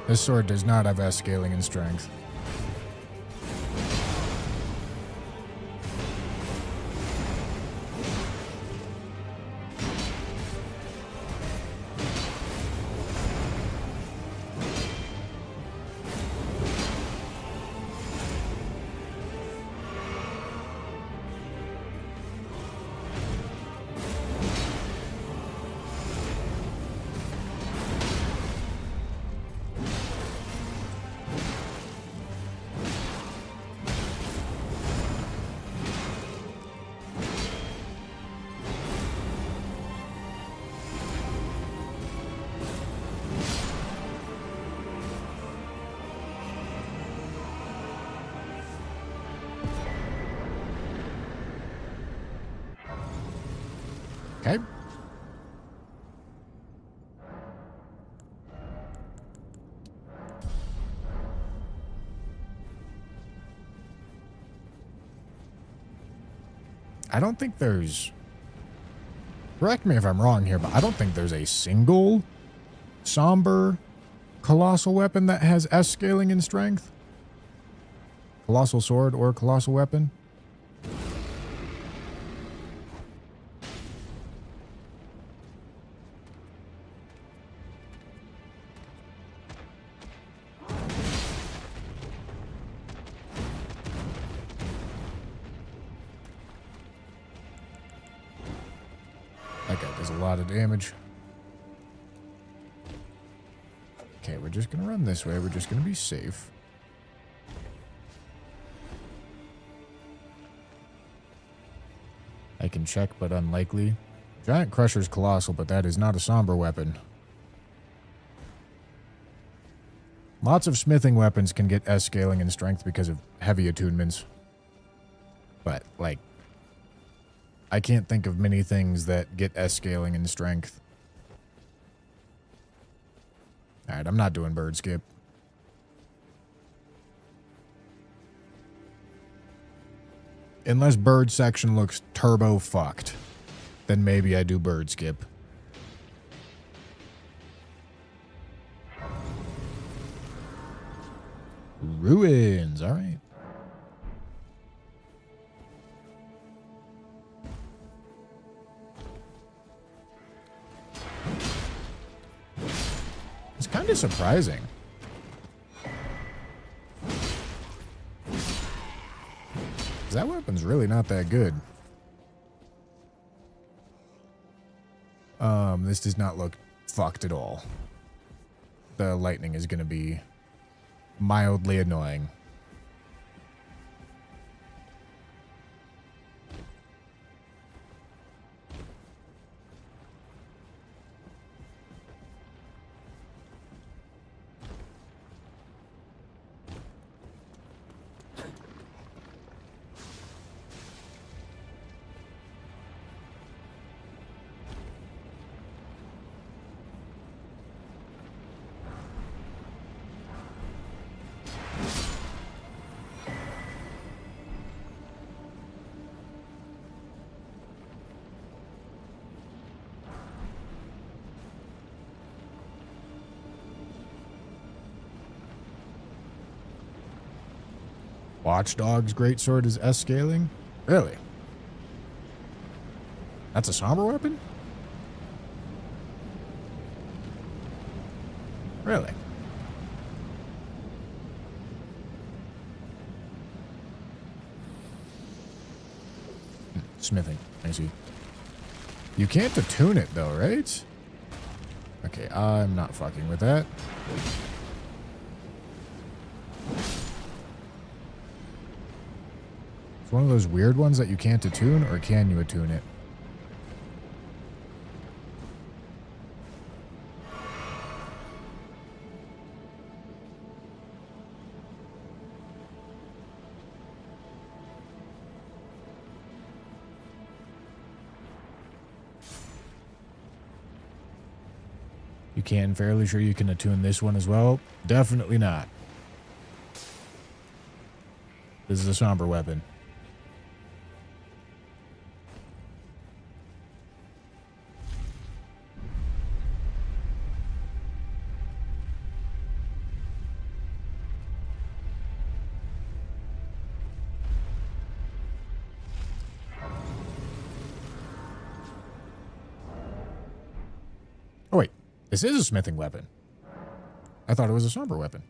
This sword does not have S scaling in strength. Okay. I don't think there's... Correct me if I'm wrong here, but I don't think there's a single somber colossal weapon that has S scaling in strength. Colossal sword or colossal weapon. That guy does a lot of damage. Okay, we're just gonna run this way. We're just gonna be safe. I can check, but unlikely. Giant Crusher's colossal, but that is not a somber weapon. Lots of smithing weapons can get S scaling in strength because of heavy attunements. But, like, I can't think of many things that get S scaling in strength. Alright, I'm not doing bird skip. Unless bird section looks turbo fucked, then maybe I do bird skip. Ruins, alright. It's kind of surprising. That weapon's really not that good. This does not look fucked at all. The lightning is going to be mildly annoying. Watchdog's greatsword is S scaling? Really? That's a somber weapon? Really? Smithing. I see. You can't attune it though, right? Okay, I'm not fucking with that. It's one of those weird ones that you can't attune, or can you attune it? You can, fairly sure you can attune this one as well? Definitely not. This is a somber weapon. This is a smithing weapon. I thought it was a somber weapon.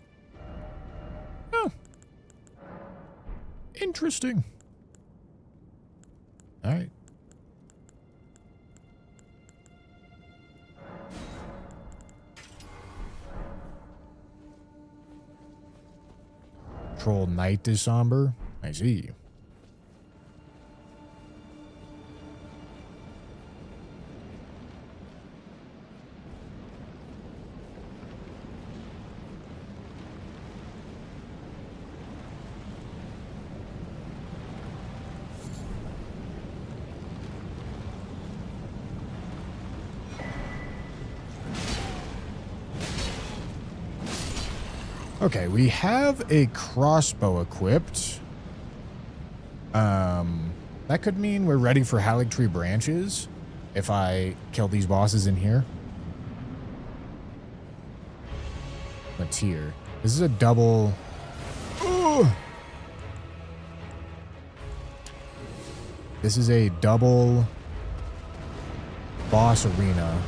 Oh. Interesting. All right. Troll Knight is somber. I see. Okay, we have a crossbow equipped. That could mean we're ready for Haligtree branches if I kill these bosses in here. Mateer. This is a double... Ugh. This is a double boss arena.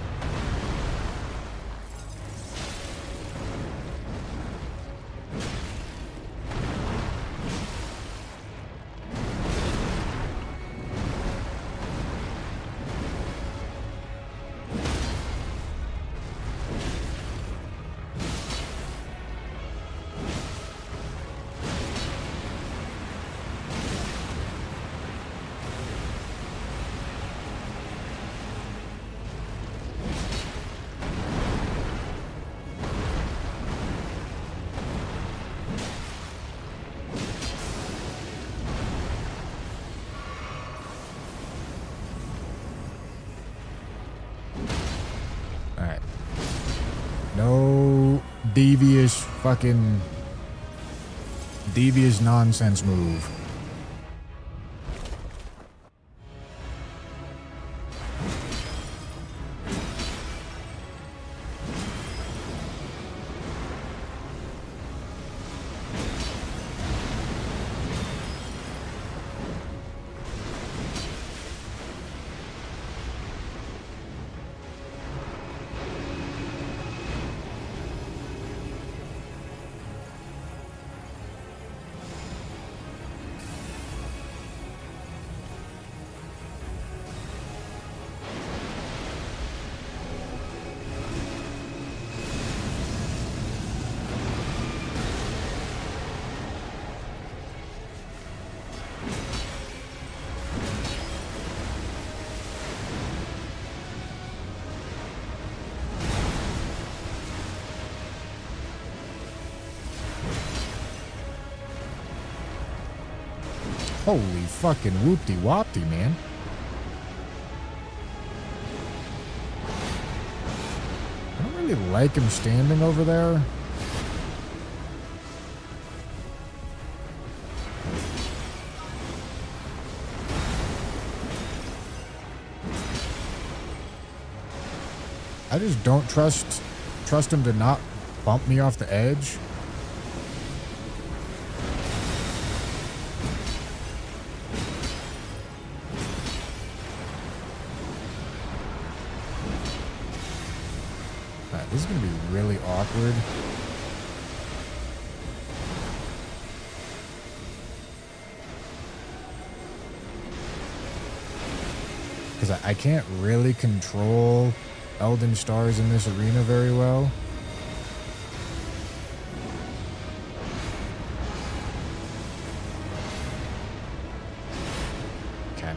No devious fucking devious nonsense move. Holy fucking whoopty-whoopty, man. I don't really like him standing over there. I just don't trust him to not bump me off the edge. This is going to be really awkward. Because I can't really control Elden Stars in this arena very well. Okay.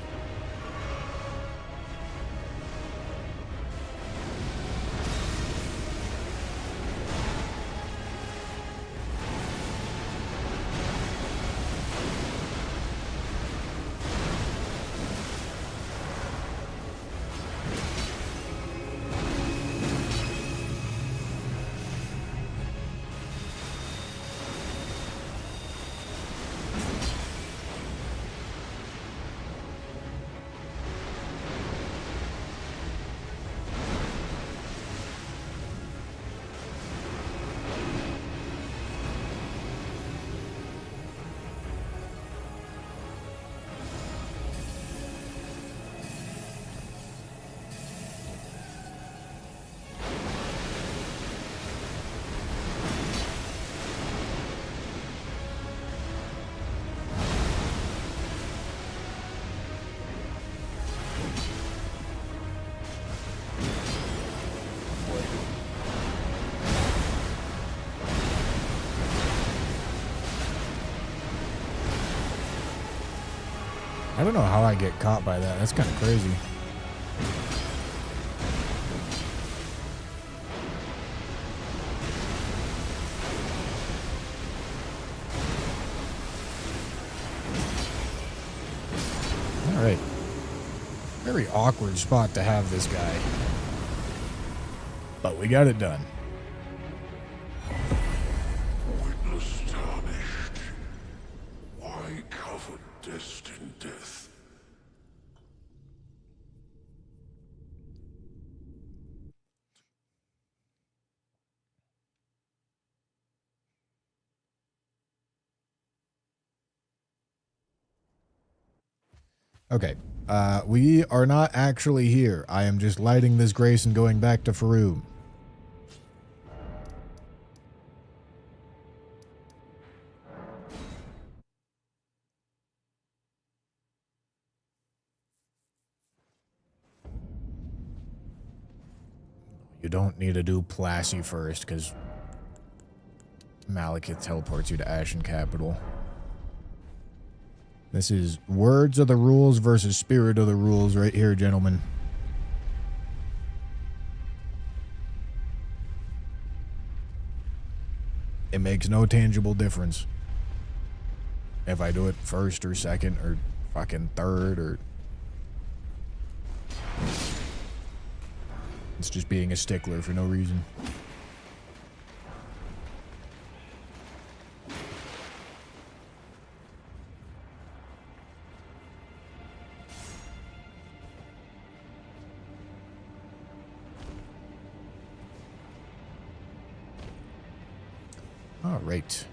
I don't know how I get caught by that. That's kind of crazy. All right. Very awkward spot to have this guy. But we got it done. Witness tarnished. Why cover destined death? Okay. We are not actually here. I am just lighting this grace and going back to Faroum. You don't need to do Plassey first, because Malekith teleports you to Ashen Capital. This is words of the rules versus spirit of the rules right here, gentlemen. It makes no tangible difference if I do it first or second or fucking third or... It's just being a stickler for no reason. All right.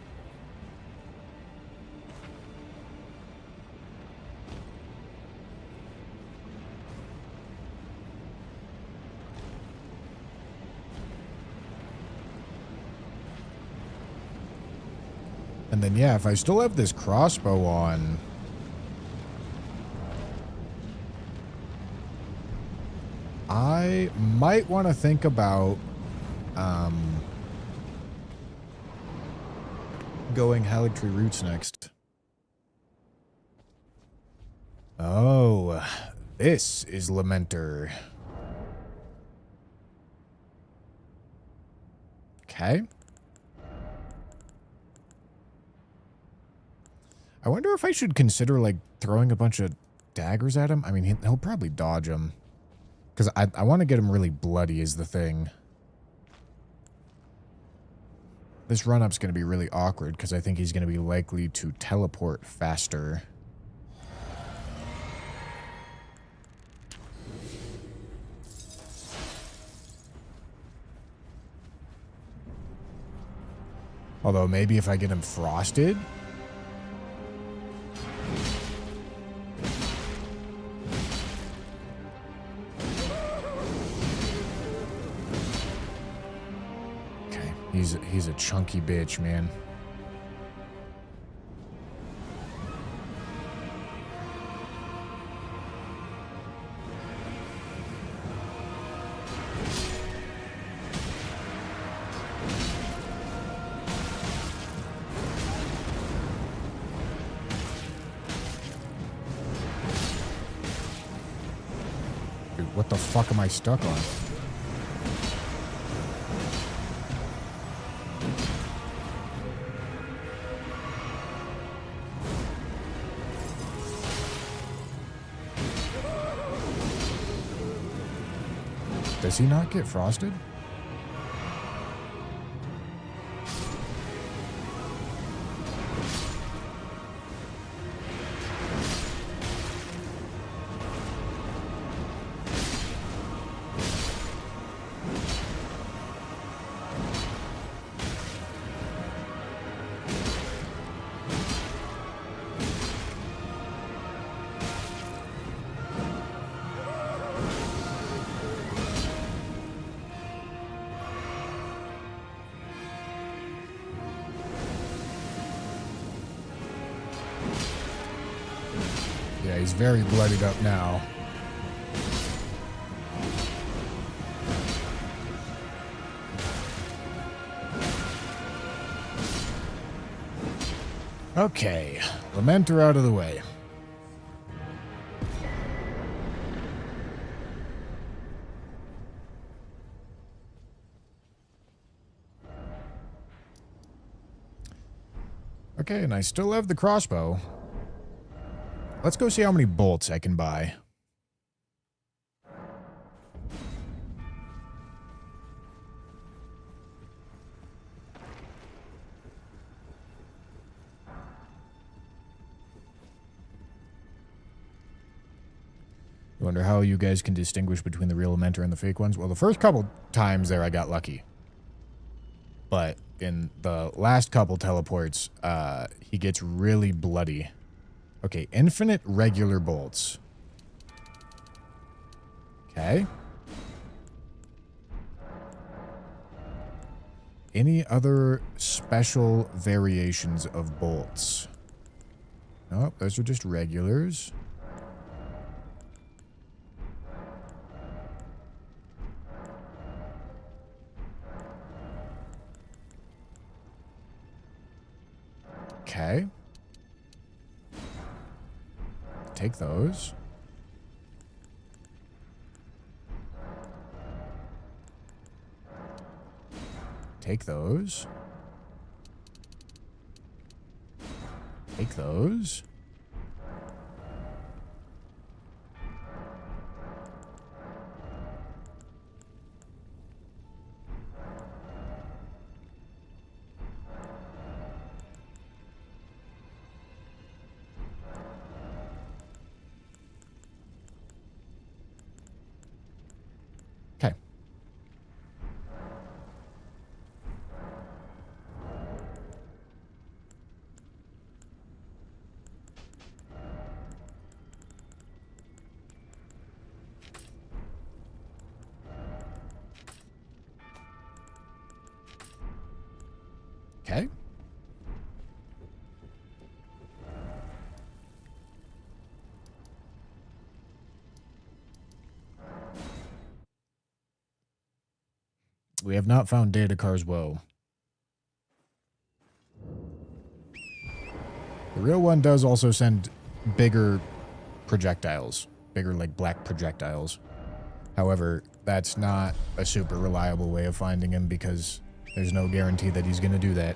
And then, yeah, if I still have this crossbow on... I might want to think about... going Haligtree Roots next. Oh, this is Lamenter. Okay. I wonder if I should consider, like, throwing a bunch of daggers at him. I mean, he'll probably dodge them. Because I want to get him really bloody is the thing. This run-up's going to be really awkward because I think he's going to be likely to teleport faster. Although maybe if I get him frosted... He's a chunky bitch, man. Dude, what the fuck am I stuck on? Does he not get frosted? Yeah, he's very bloodied up now. Okay, Lamenter out of the way. Okay, and I still have the crossbow. Let's go see how many bolts I can buy. I wonder how you guys can distinguish between the real Mentor and the fake ones. Well, the first couple times there I got lucky. But in the last couple teleports, he gets really bloody. Okay, infinite regular bolts. Okay. Any other special variations of bolts? Nope, those are just regulars. Okay. Take those. Take those. Take those. Okay. Okay. We have not found Daedakar's woe. The real one does also send bigger projectiles. Bigger, like, black projectiles. However, that's not a super reliable way of finding him because there's no guarantee that he's going to do that.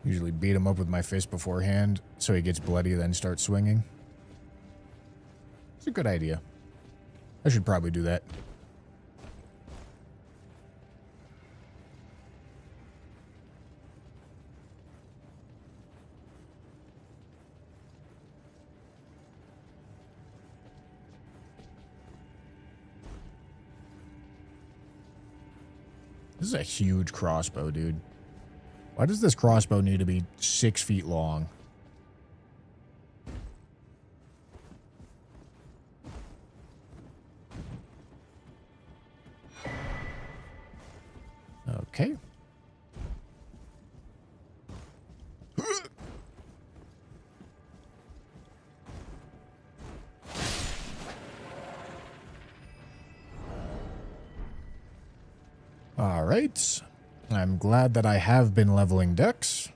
Usually beat him up with my fist beforehand so he gets bloody, then start swinging. It's a good idea. I should probably do that. This is a huge crossbow, dude. Why does this crossbow need to be 6 feet long? Okay. All right. I'm glad that I have been leveling Dex.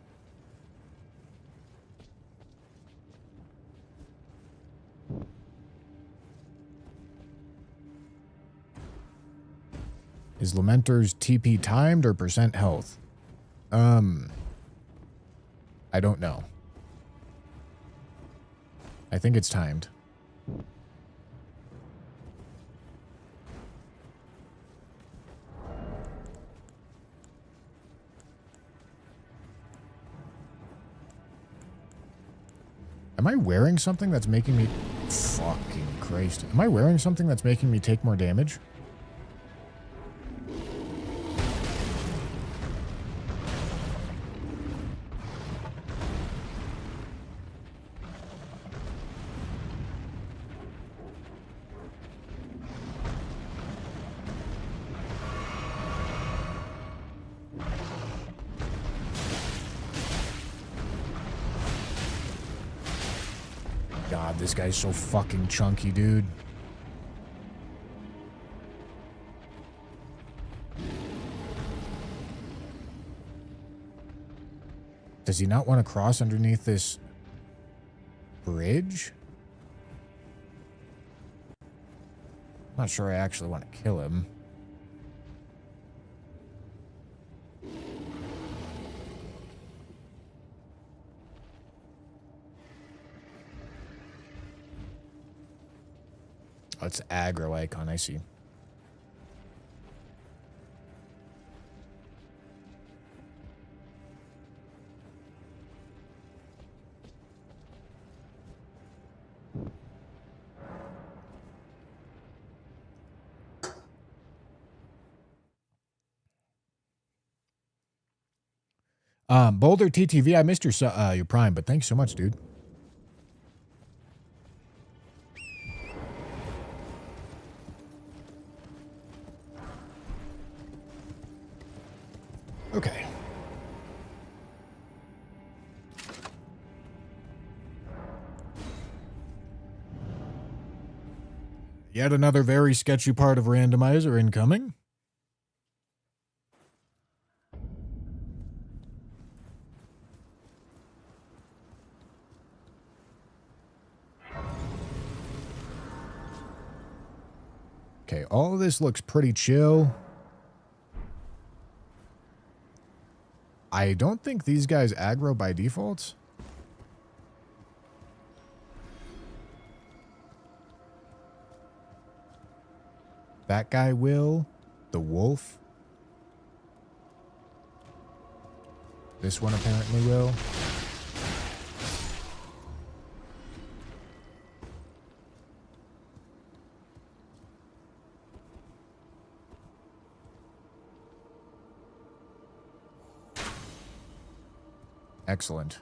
Is Lamentor's TP timed or percent health? I don't know. I think it's timed. Am I wearing something that's making me... Fucking Christ. Am I wearing something that's making me take more damage? God, this guy's so fucking chunky, dude. Does he not want to cross underneath this bridge? I'm not sure I actually want to kill him. Oh, it's aggro icon, I see. Boulder TTV, I missed your Prime, but thanks so much, dude. Okay. Yet another very sketchy part of randomizer incoming. Okay, all of this looks pretty chill. I don't think these guys aggro by default. That guy will. The wolf. This one apparently will. Excellent.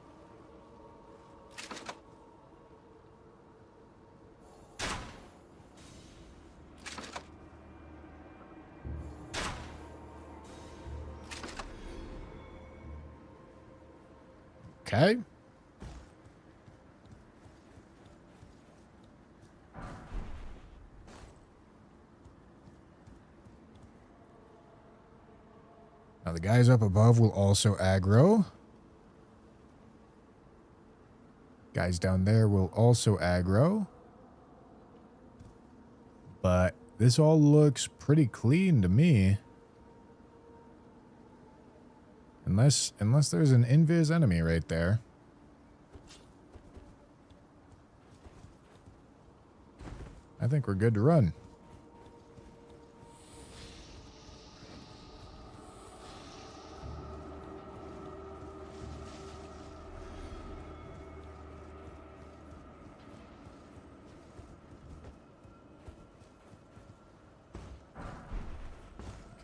Okay. Now the guys up above will also aggro. Guys down there will also aggro. But this all looks pretty clean to me. Unless there's an invis enemy right there. I think we're good to run.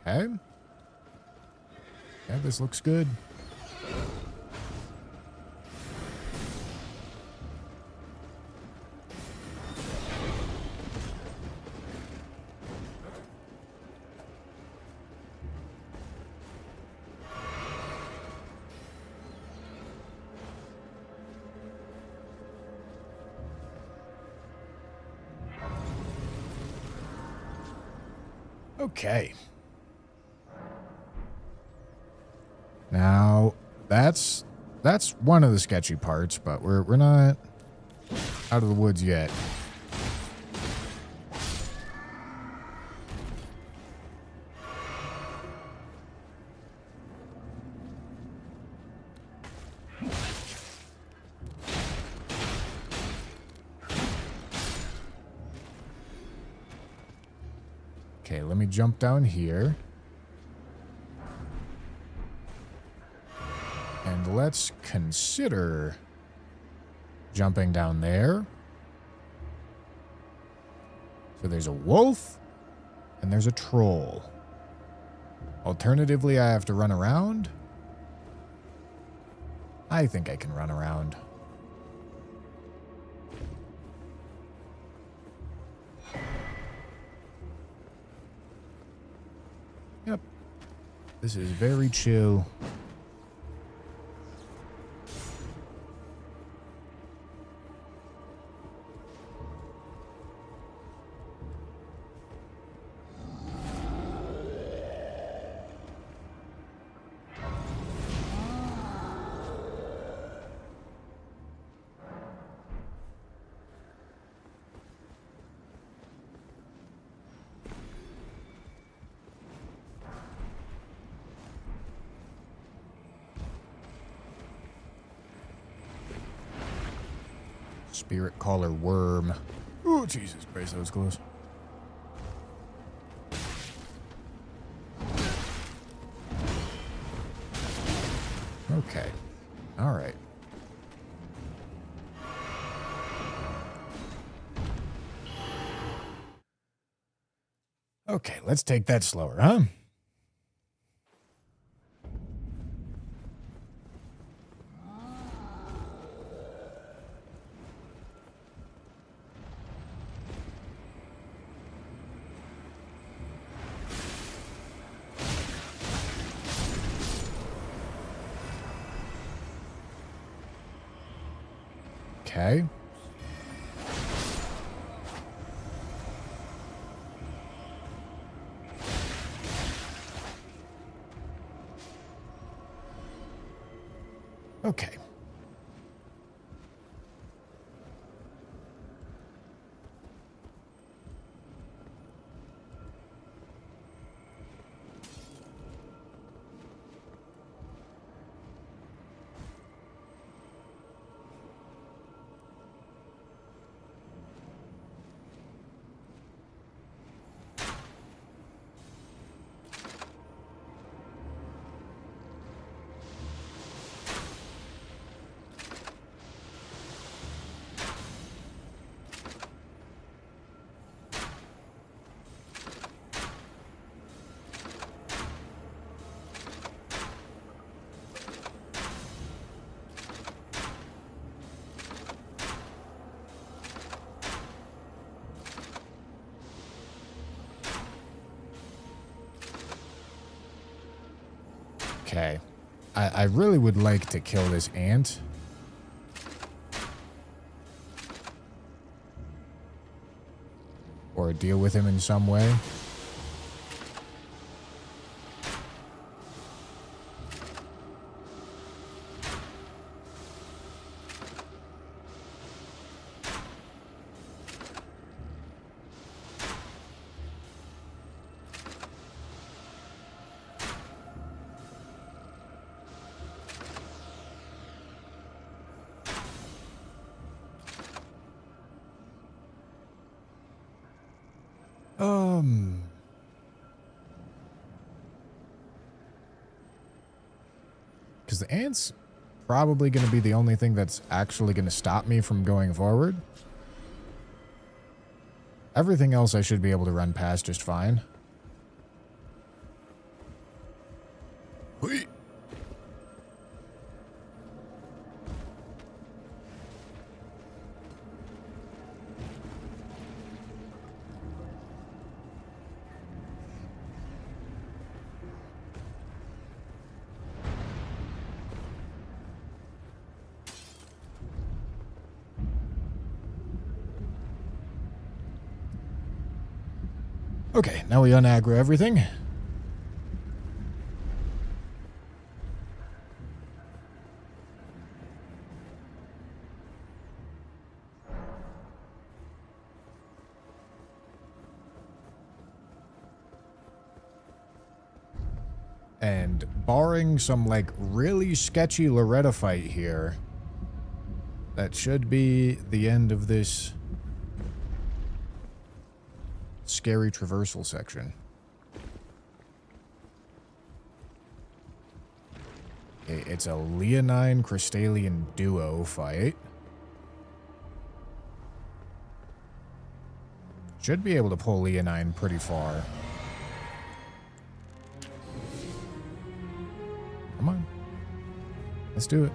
Okay. Yeah, this looks good. Okay. Now, that's one of the sketchy parts, but we're not out of the woods yet. Okay, let me jump down here. And let's consider jumping down there. So there's a wolf and there's a troll. Alternatively, I have to run around. I think I can run around. Yep. This is very chill. Spirit Caller Worm. Oh, Jesus Christ, that was close. Okay. All right. Okay, let's take that slower, huh? Okay. Okay. Okay. I really would like to kill this ant. Or deal with him in some way. Because the ant's probably going to be the only thing that's actually going to stop me from going forward. Everything else I should be able to run past just fine. Whee! Okay, now we unaggro everything. And barring some, like, really sketchy Loretta fight here, that should be the end of this scary traversal section. Okay, it's a Leonine Crystalian duo fight. Should be able to pull Leonine pretty far. Come on. Let's do it.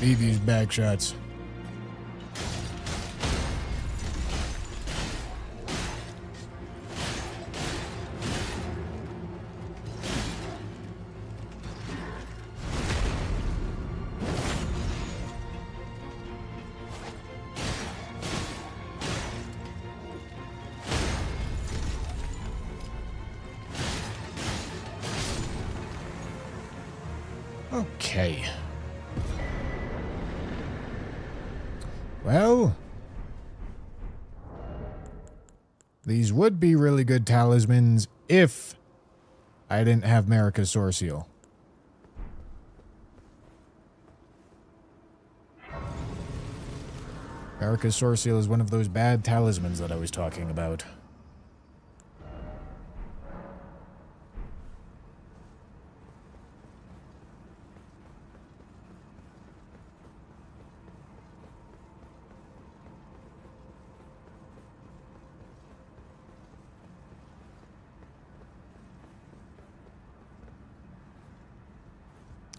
Need these back shots. Okay. Well, these would be really good talismans if I didn't have Marika's Soreseal. Marika's Soreseal is one of those bad talismans that I was talking about.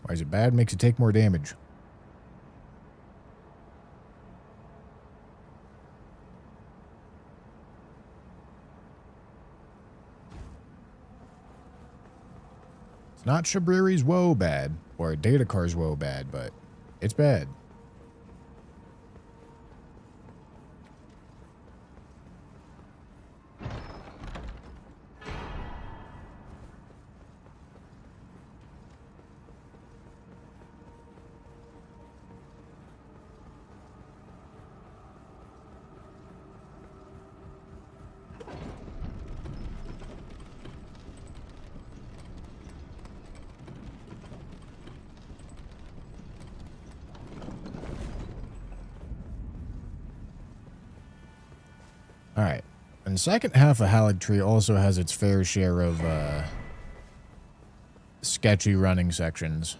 Why is it bad? Makes you take more damage. It's not Shabriri's woe bad, or Datakar's woe bad, but it's bad. Alright. And the second half of Haligtree also has its fair share of sketchy running sections.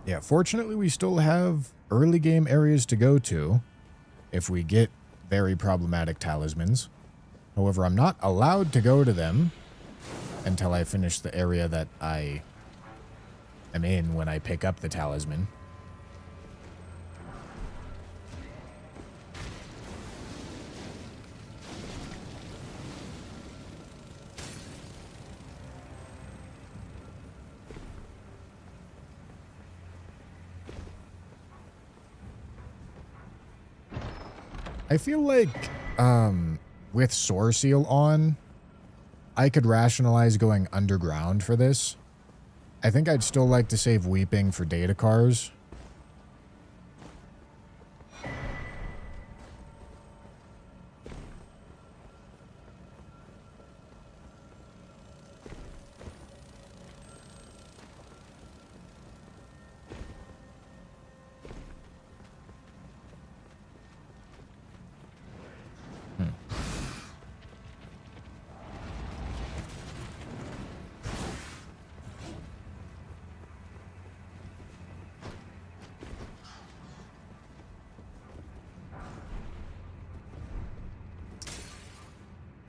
Yeah, fortunately we still have early game areas to go to if we get very problematic talismans. However, I'm not allowed to go to them until I finish the area that I am in when I pick up the talisman. I feel like with Soreseal on, I could rationalize going underground for this. I think I'd still like to save Weeping for Datakars.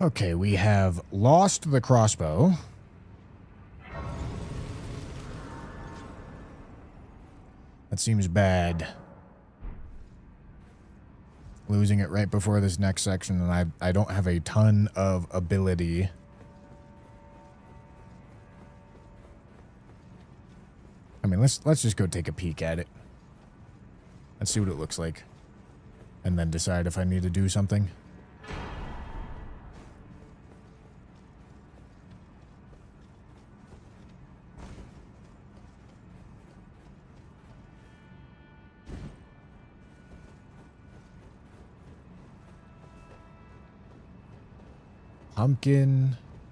Okay, we have lost the crossbow. That seems bad. Losing it right before this next section, and I don't have a ton of ability. I mean, let's just go take a peek at it. Let's see what it looks like. And then decide if I need to do something.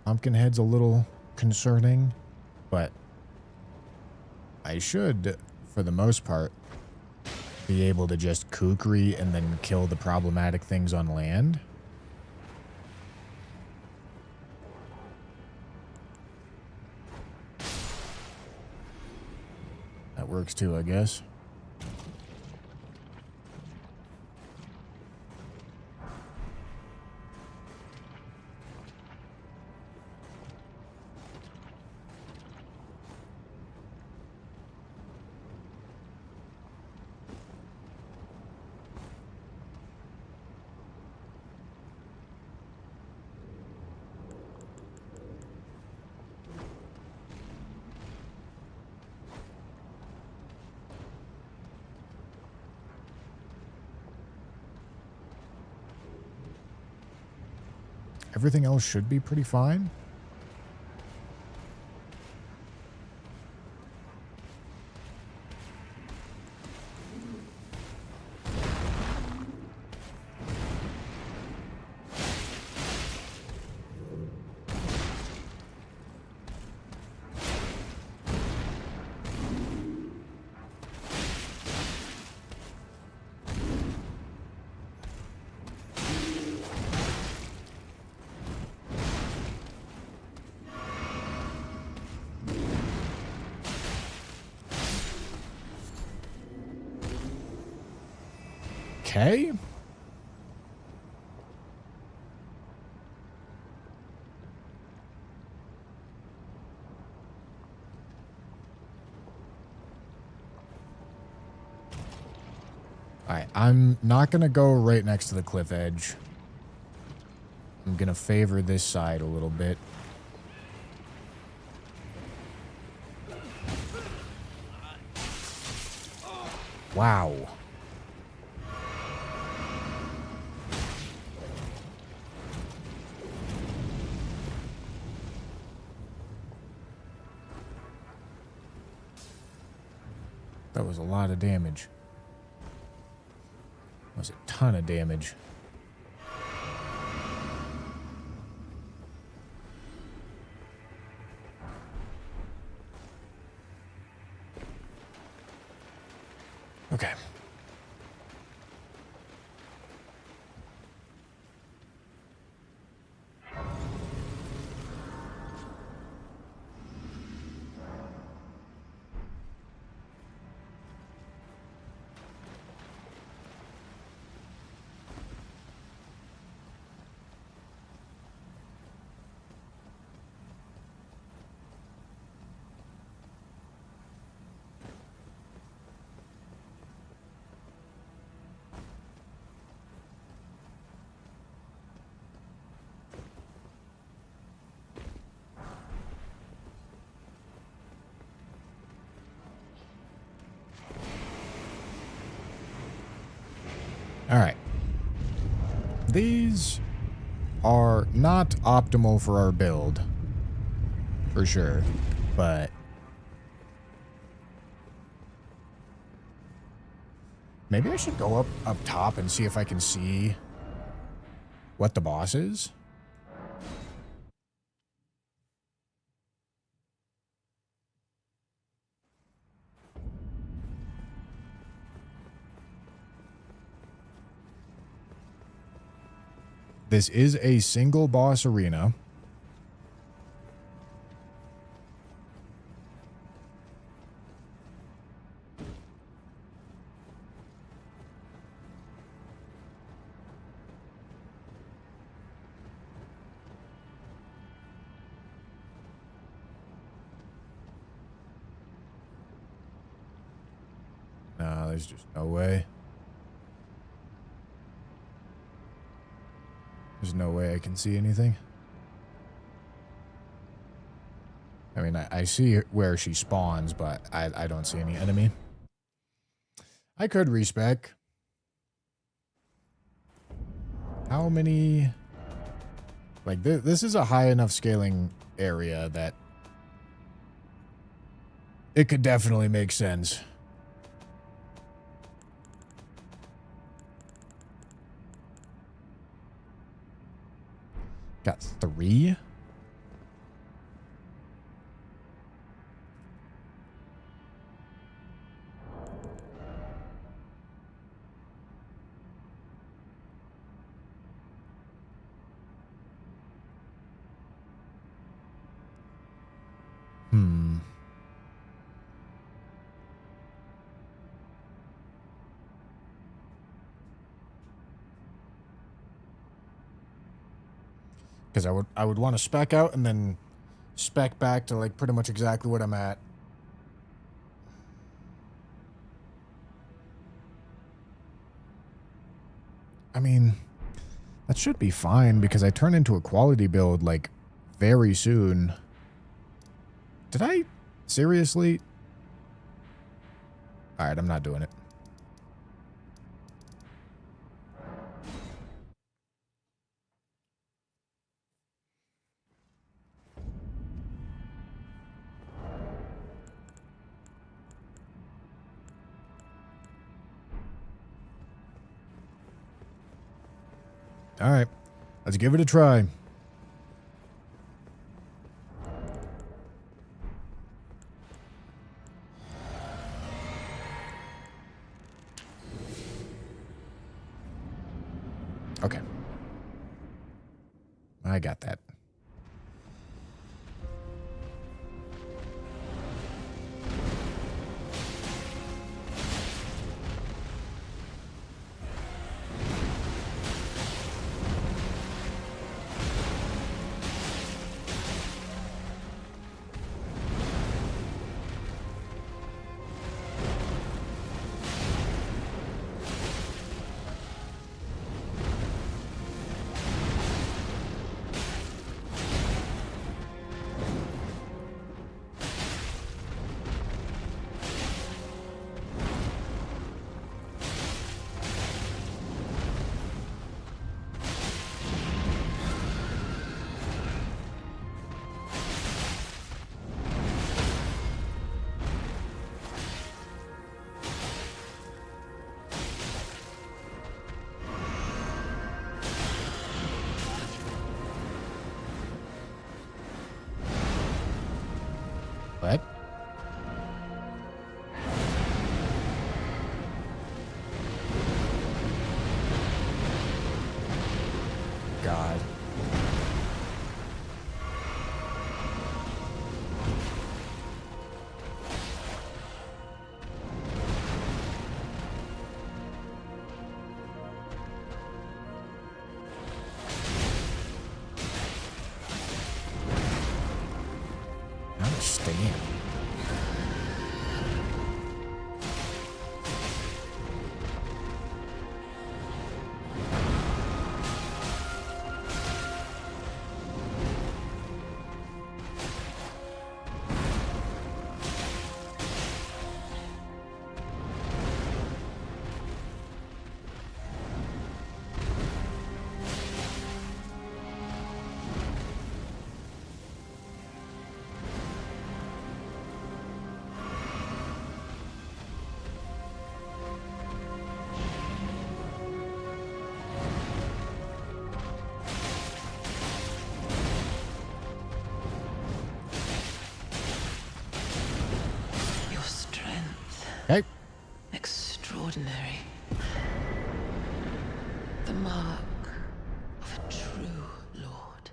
Pumpkinhead's a little concerning, but I should, for the most part, be able to just kukri and then kill the problematic things on land. That works too, I guess. everything else should be pretty fine. Okay. Alright, I'm not going to go right next to the cliff edge. I'm going to favor this side a little bit. Wow. That was a lot of damage. That was a ton of damage. Okay. All right. These are not optimal for our build, for sure, but maybe I should go up top and see if I can see what the boss is. This is a single boss arena. No, there's just no way. There's no way I can see anything. I mean, I see where she spawns, but I don't see any enemy. I could respec. How many... Like, this is a high enough scaling area that it could definitely make sense. Got 3? Because I would want to spec out and then spec back to like pretty much exactly what I'm at. I mean, that should be fine because I turn into a quality build like very soon. Did I? Seriously? Alright, I'm not doing it. All right. Let's give it a try. Okay. I got that. What? God. I understand. Your strength. Hey. Extraordinary. The mark of a true lord.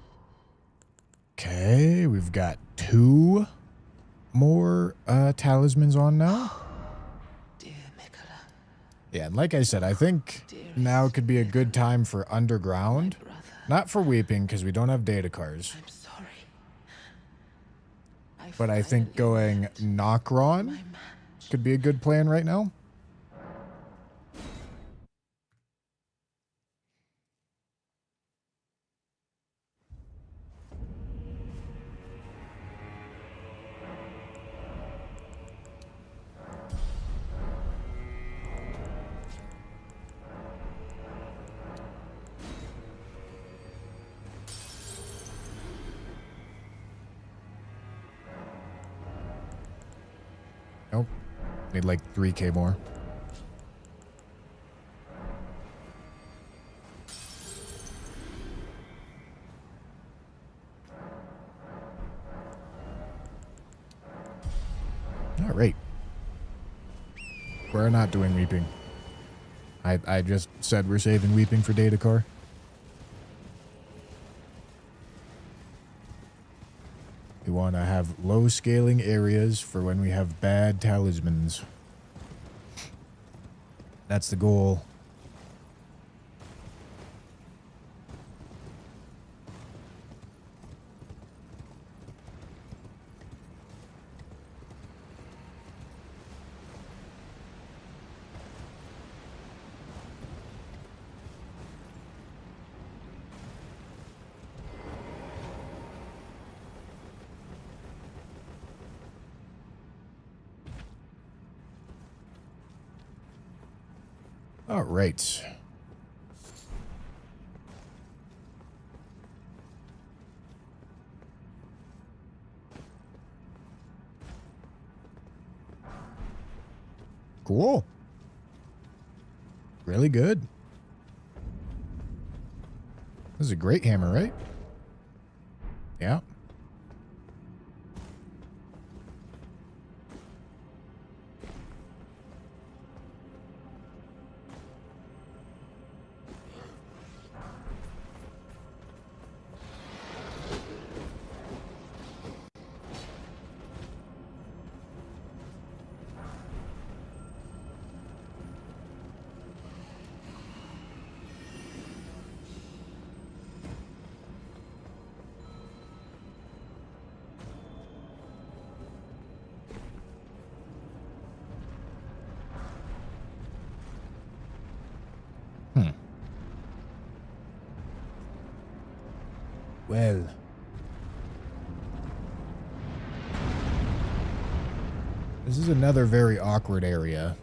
Okay, we've got 2 more talismans on now. Dear Mikola, Yeah, and like I said, I think now could be a good time for underground. brother, Not for weeping, because we don't have data cars. I'm sorry. But I think going Nokron could be a good plan right now. Nope. Need like 3K more. All right. We're not doing weeping. I just said we're saving weeping for data car. We want to have low scaling areas for when we have bad talismans. That's the goal. All right. Cool. Really good. This is a great hammer, right? Yeah. Well. This is another very awkward area.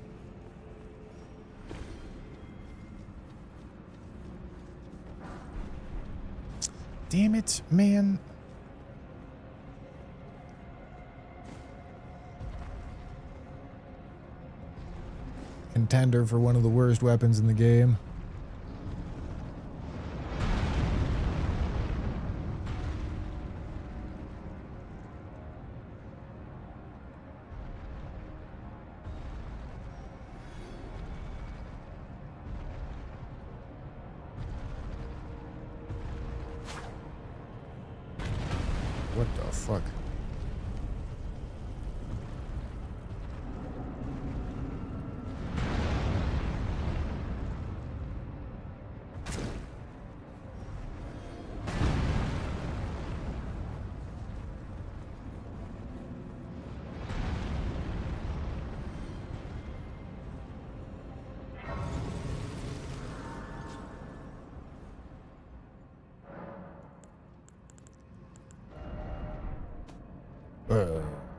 Damn it, man. Contender for one of the worst weapons in the game. What the fuck?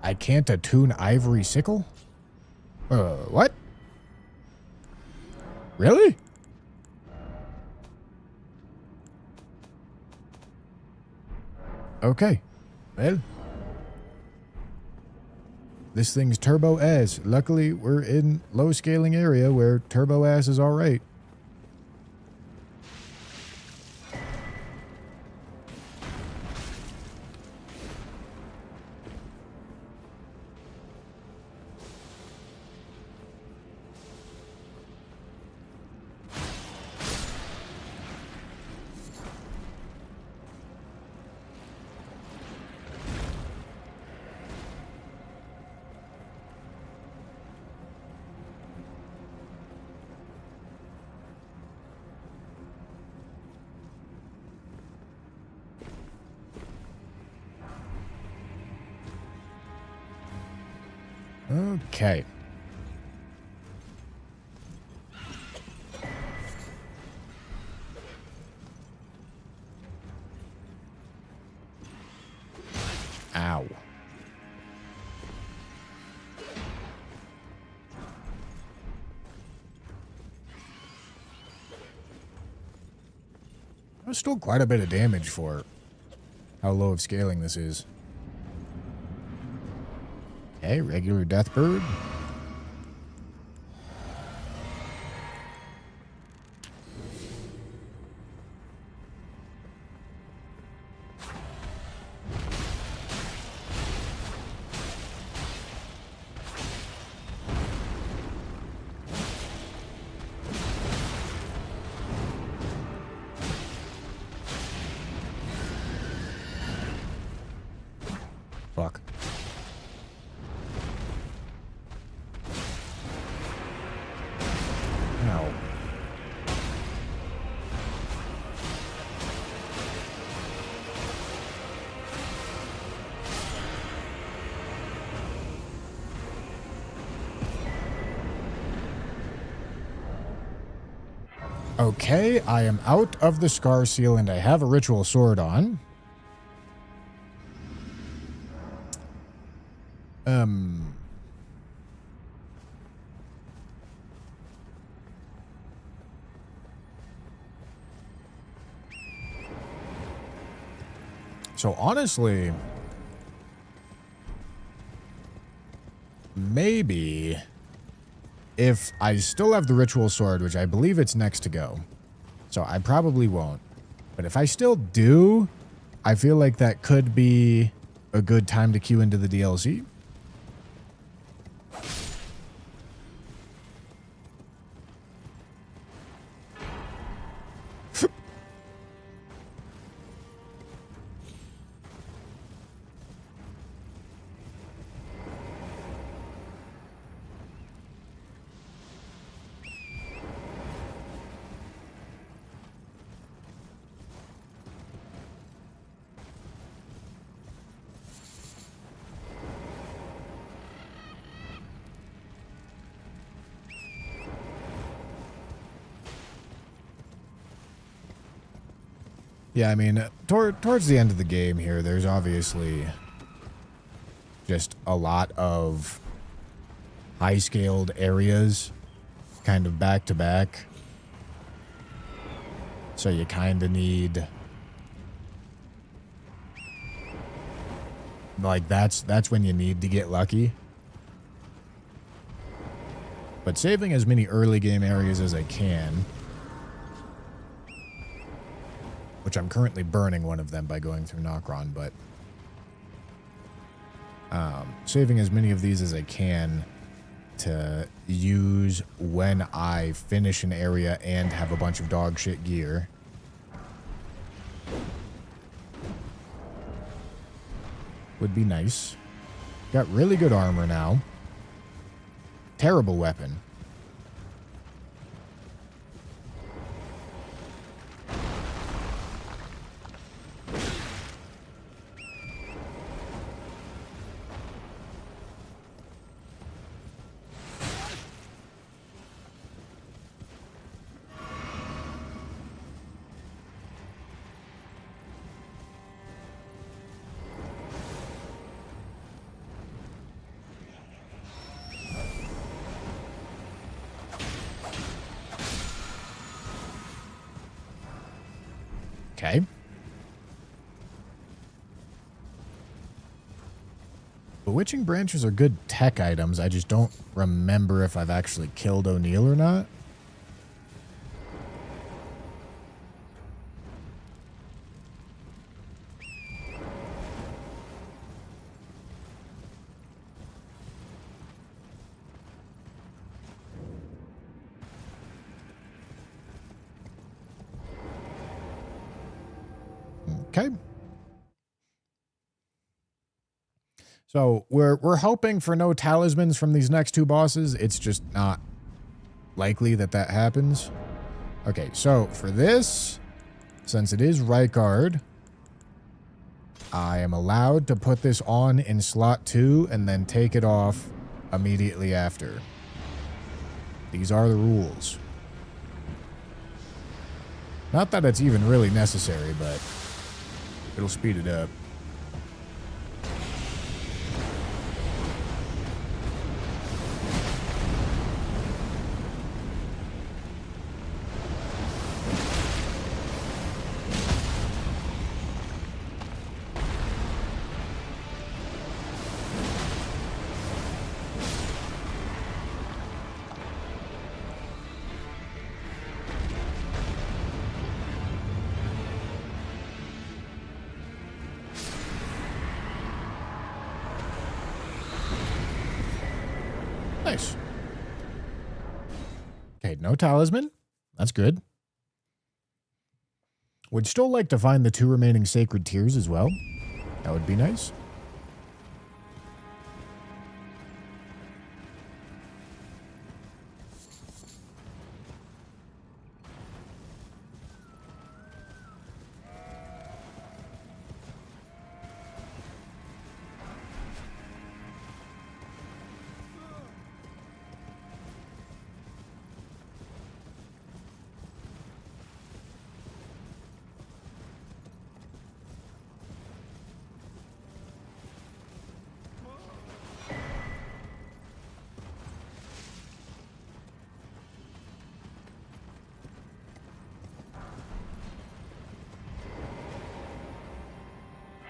I can't attune ivory sickle? What? Really? Okay. Well. This thing's turbo ass. Luckily, we're in low scaling area where turbo ass is alright. Okay. Ow. There's still quite a bit of damage for how low of scaling this is. Okay, regular Deathbird. Fuck. Ow. Okay, I am out of the Scar Seal and I have a Ritual Sword on. So honestly, maybe if I still have the Ritual Sword, which I believe it's next to go, so I probably won't. But if I still do, I feel like that could be a good time to queue into the DLC. Yeah, I mean, towards the end of the game here, there's obviously just a lot of high-scaled areas kind of back-to-back. So you kind of need... Like, that's when you need to get lucky. But saving as many early game areas as I can... Which I'm currently burning one of them by going through Nokron, but saving as many of these as I can to use when I finish an area and have a bunch of dog shit gear. Would be nice. Got really good armor now. Terrible weapon. Okay. Bewitching branches are good tech items. I just don't remember if I've actually killed O'Neill or not. Okay. So we're hoping for no talismans from these next two bosses. It's just not likely that that happens. Okay, so for this, since it is Rykard, I am allowed to put this on in slot 2 and then take it off immediately after. These are the rules. Not that it's even really necessary, but it'll speed it up. Nice. Okay, no talisman. That's good. Would still like to find the 2 remaining sacred tears as well. That would be nice.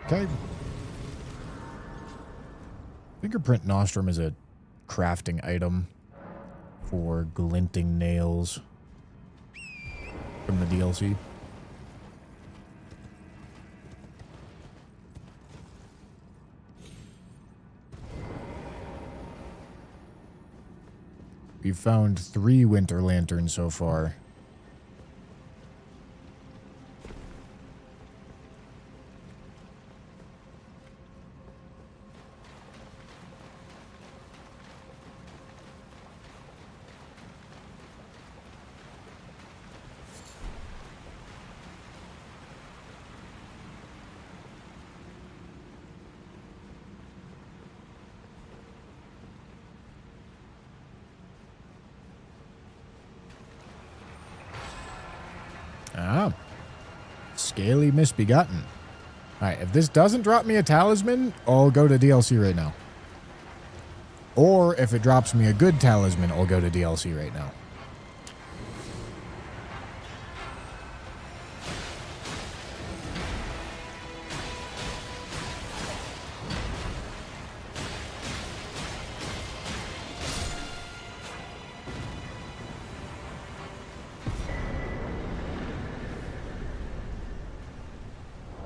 Okay. Fingerprint Nostrum is a crafting item for glinting nails from the DLC. We've found 3 winter lanterns so far. Ah. Scaly Misbegotten. Alright, if this doesn't drop me a talisman, I'll go to DLC right now. Or if it drops me a good talisman, I'll go to DLC right now.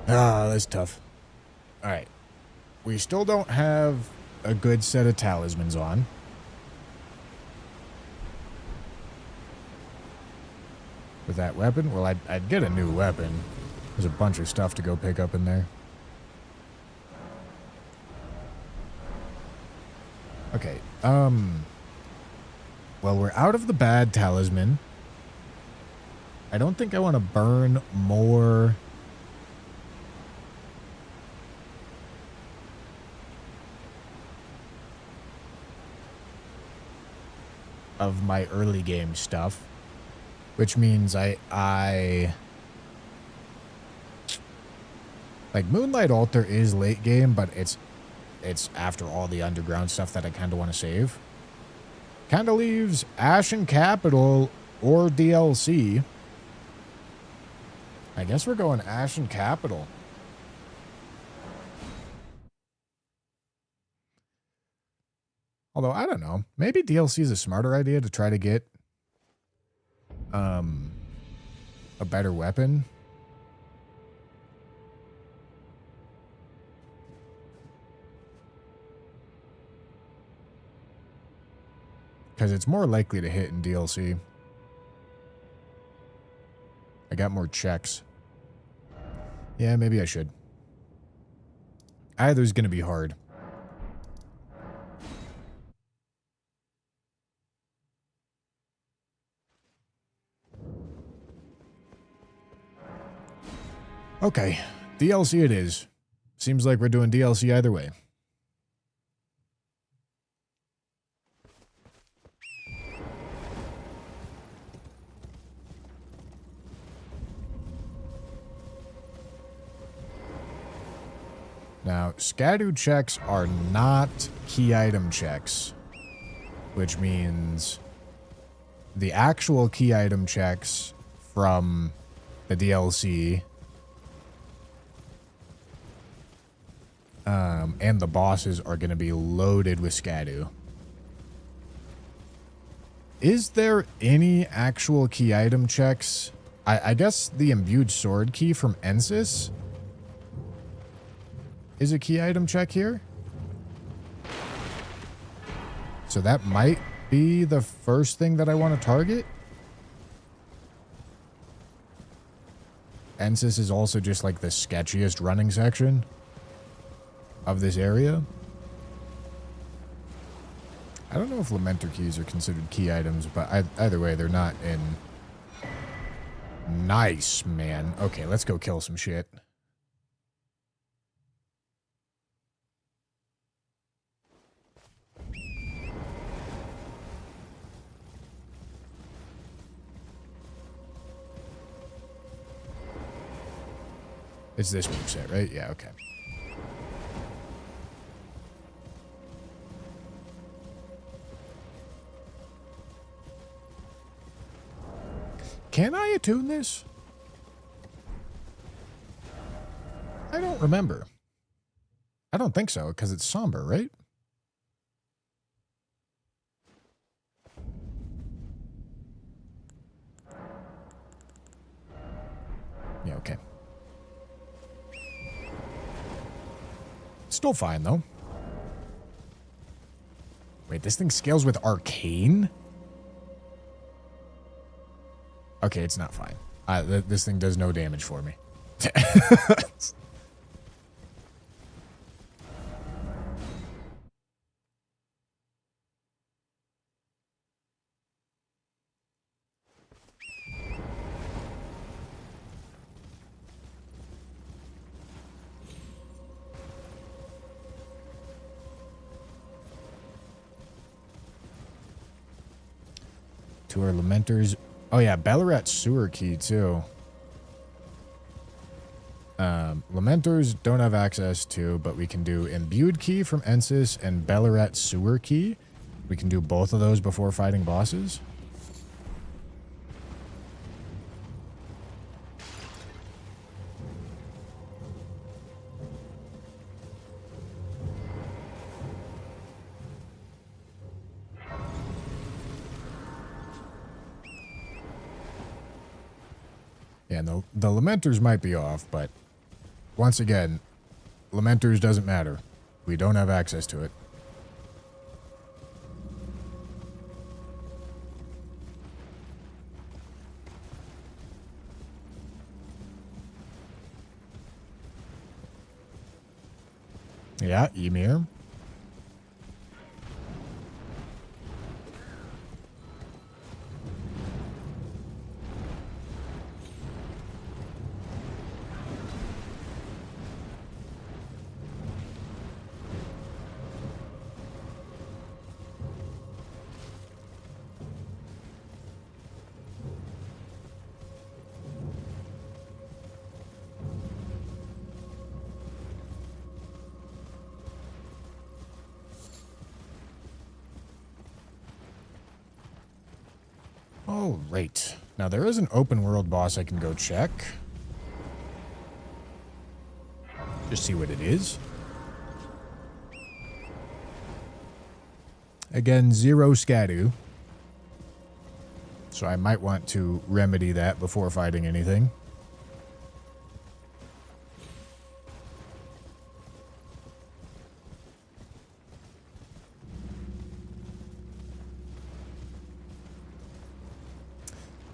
Ah, that's tough. Alright. We still don't have a good set of talismans on. With that weapon? Well, I'd get a new weapon. There's a bunch of stuff to go pick up in there. Okay, well, we're out of the bad talisman. I don't think I want to burn more... of my early game stuff, which means I like Moonlight Altar is late game, but it's after all the underground stuff that I kind of want to save. Kind of leaves Ashen Capital or DLC. I guess we're going Ashen Capital. Although, I don't know. Maybe DLC is a smarter idea to try to get a better weapon. Because it's more likely to hit in DLC. I got more checks. Yeah, maybe I should. Either's going to be hard. Okay, DLC it is. Seems like we're doing DLC either way. Now, Scadu checks are not key item checks, which means the actual key item checks from the DLC and the bosses are going to be loaded with Scadu. Is there any actual key item checks? I guess the imbued sword key from Ensis is a key item check here. So that might be the first thing that I want to target. Ensis is also just like the sketchiest running section of this area. I don't know if Lamenter keys are considered key items, but either way, they're not in. Nice, man. Okay, let's go kill some shit. It's this moveset, right? Yeah, okay. Can I attune this? I don't remember. I don't think so, because it's somber, right? Yeah, okay. Still fine, though. Wait, this thing scales with Arcane? Okay, it's not fine. This thing does no damage for me. To our Lamenters. Oh yeah, Ballarat Sewer Key too. Lamenters don't have access to, but we can do Imbued Key from Ensis and Ballarat Sewer Key. We can do both of those before fighting bosses. Yeah, and the Lamenters might be off, but once again, Lamenters doesn't matter. We don't have access to it. Yeah, Ymir. Oh, right. Now, there is an open world boss I can go check. Just see what it is. Again, 0 Scadu. So I might want to remedy that before fighting anything.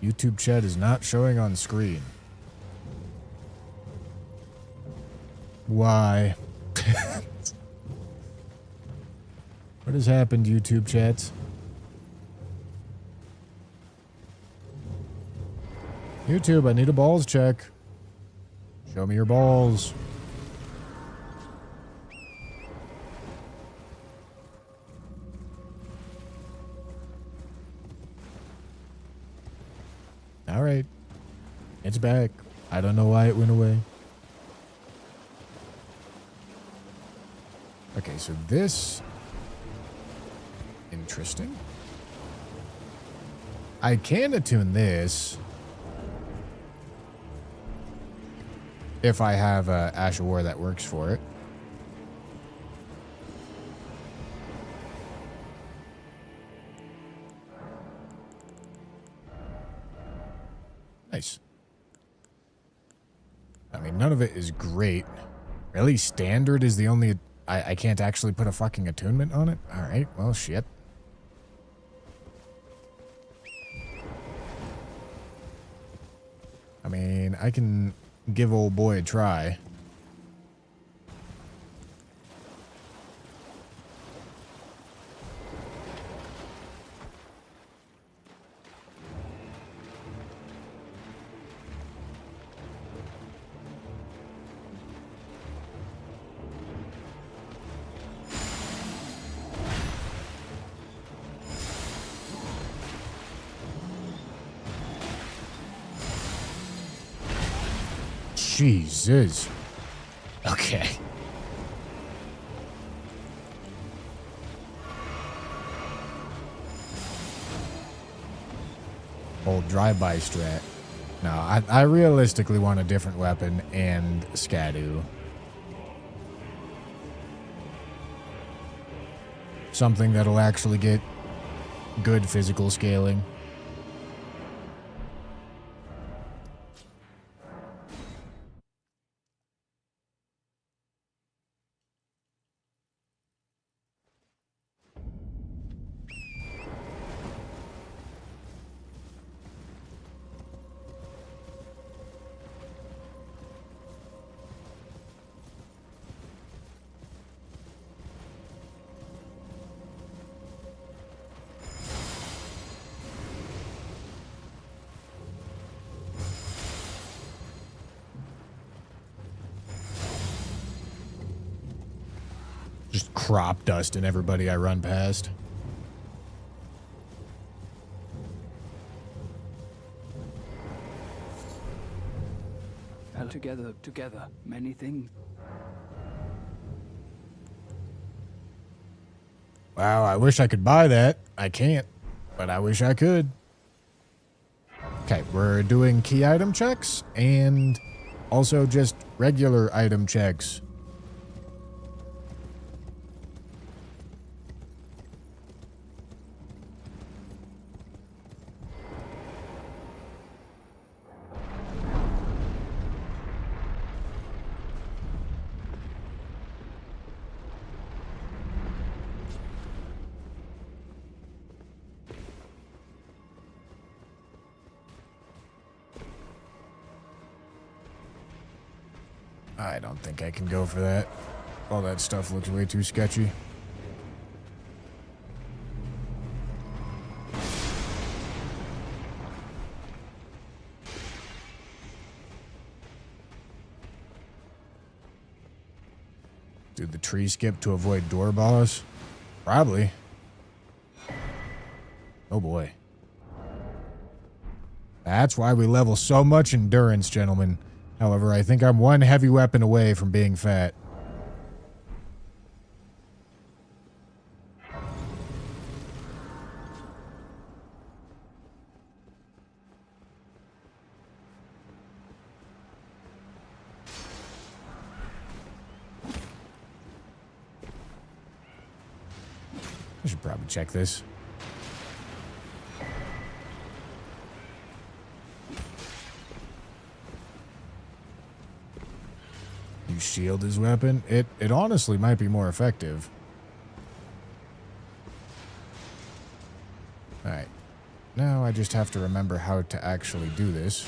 YouTube chat is not showing on screen. Why? What has happened, YouTube chats? YouTube, I need a balls check. Show me your balls. All right. It's back. I don't know why it went away. Okay, so this... Interesting. I can attune this if I have Ash of War that works for it. Nice. I mean, none of it is great. Really, standard is the only... I can't actually put a fucking attunement on it? Alright, well, shit. I mean, I can give old boy a try. Jesus. Okay. Old drive-by strat. No, I realistically want a different weapon and Scadu. Something that'll actually get good physical scaling. Just crop dust in everybody I run past. Together, many things. Wow, I wish I could buy that. I can't, but I wish I could. Okay, we're doing key item checks and also just regular item checks. I don't think I can go for that. All that stuff looks way too sketchy. Do the tree skip to avoid door boss? Probably. Oh boy. That's why we level so much endurance, gentlemen. However, I think I'm one heavy weapon away from being fat. I should probably check this. You shield his weapon? It honestly might be more effective. Alright. Now I just have to remember how to actually do this.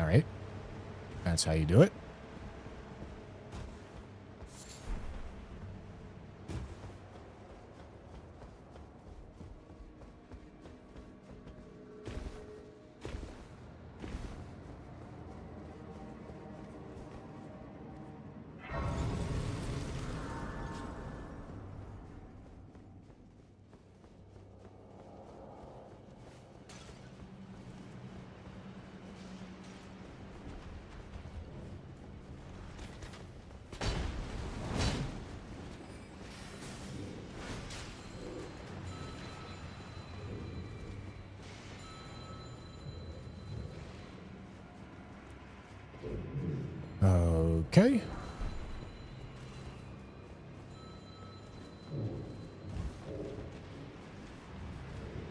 Alright. That's how you do it. Okay.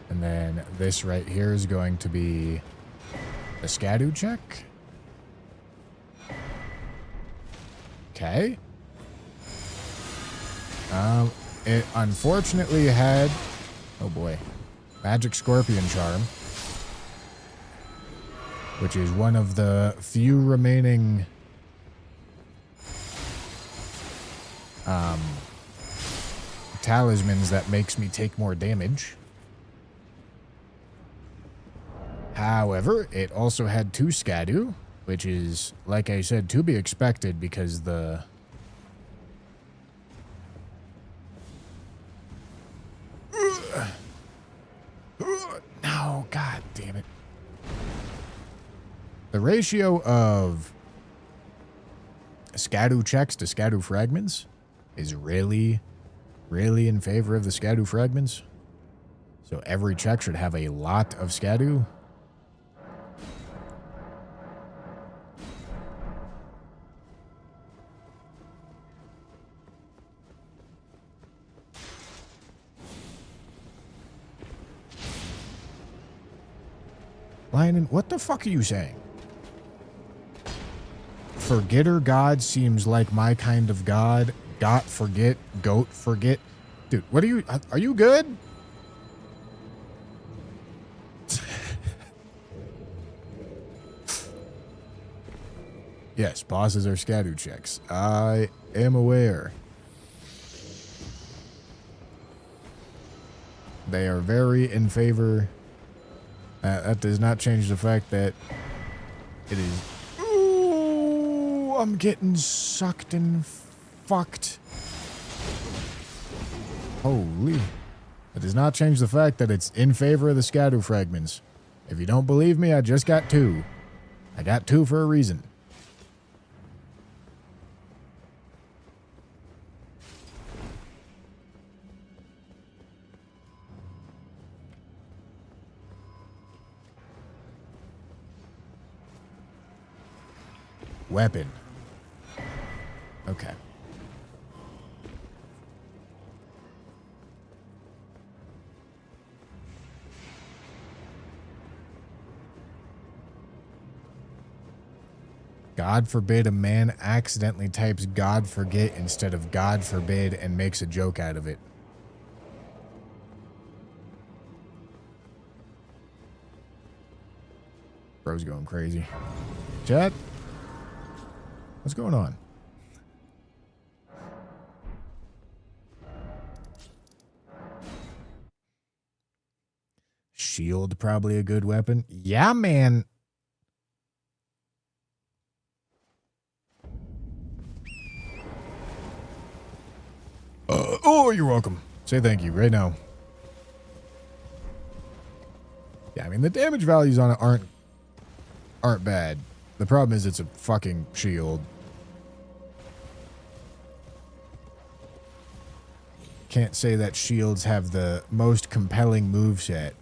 And then this right here is going to be a Scadu check. Okay. It unfortunately had, oh boy, Magic Scorpion Charm, which is one of the few remaining talismans that makes me take more damage. However, it also had 2 Scadu, which is, like I said, to be expected because the no, god damn it. The ratio of Scadu checks to Scadu fragments is really in favor of the Scadu fragments. So every check should have a lot of Scadu. Lionel, what the fuck are you saying? Forgetter God seems like my kind of god. Got forget, goat forget. Dude, what are you good? Yes, bosses are Scadu checks. I am aware. They are very in favor. That does not change the fact that it is... Ooh, I'm getting sucked and fucked. Holy. That does not change the fact that it's in favor of the Scadu fragments. If you don't believe me, I just got 2. I got 2 for a reason. Weapon. Okay. God forbid a man accidentally types God forget instead of God forbid and makes a joke out of it. Bro's going crazy. Chat? What's going on? Shield, probably a good weapon. Yeah, man. Oh, you're welcome. Say thank you right now. Yeah, I mean, the damage values on it aren't bad. The problem is it's a fucking shield. Can't say that shields have the most compelling moveset.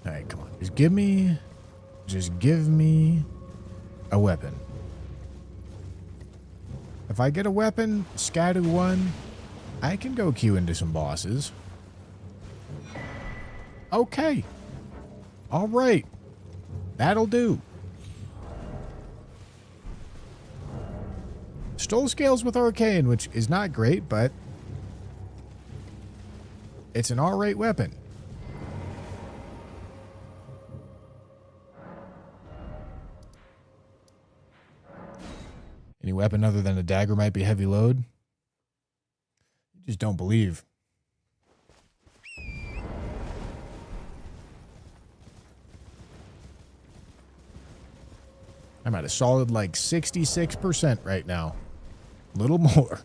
Alright, come on. Just give me a weapon. If I get a weapon, Scadu 1, I can go queue into some bosses. Okay. Alright. That'll do. Stole scales with Arcane, which is not great, but it's an alright weapon. Any weapon other than a dagger might be heavy load. You just don't believe. I'm at a solid like 66% right now. A little more.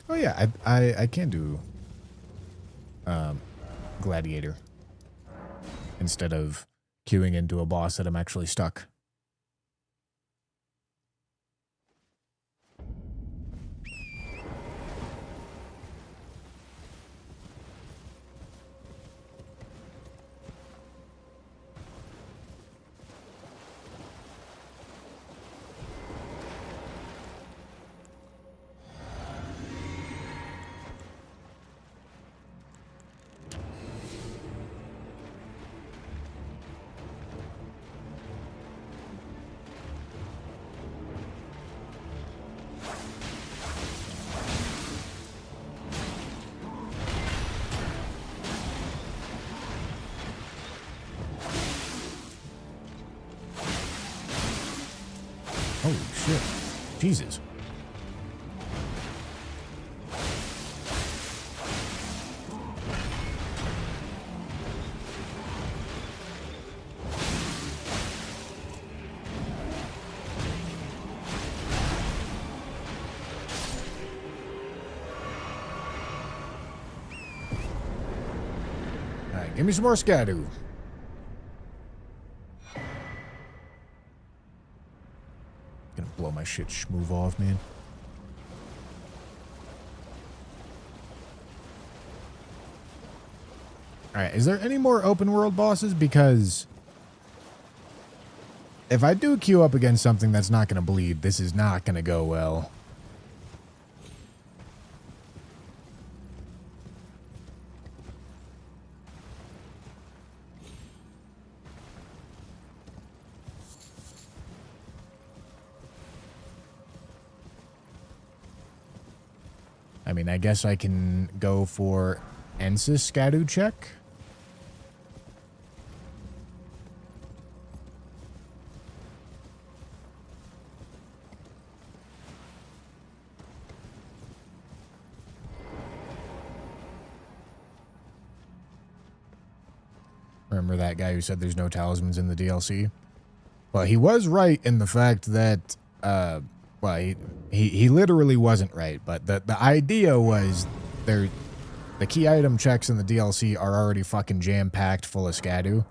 Oh yeah, I can do Gladiator instead of queuing into a boss that I'm actually stuck. Holy shit. Jesus. All right, give me some more Scadu. Gonna blow my shit schmoove off, man. All right, is there any more open world bosses? Because if I do queue up against something that's not going to bleed, this is not going to go well. I mean, I guess I can go for Ensis Scadu check. Remember that guy who said there's no talismans in the DLC? Well, he was right in the fact that, well, he literally wasn't right, but the idea was the key item checks in the DLC are already fucking jam-packed full of Scadu.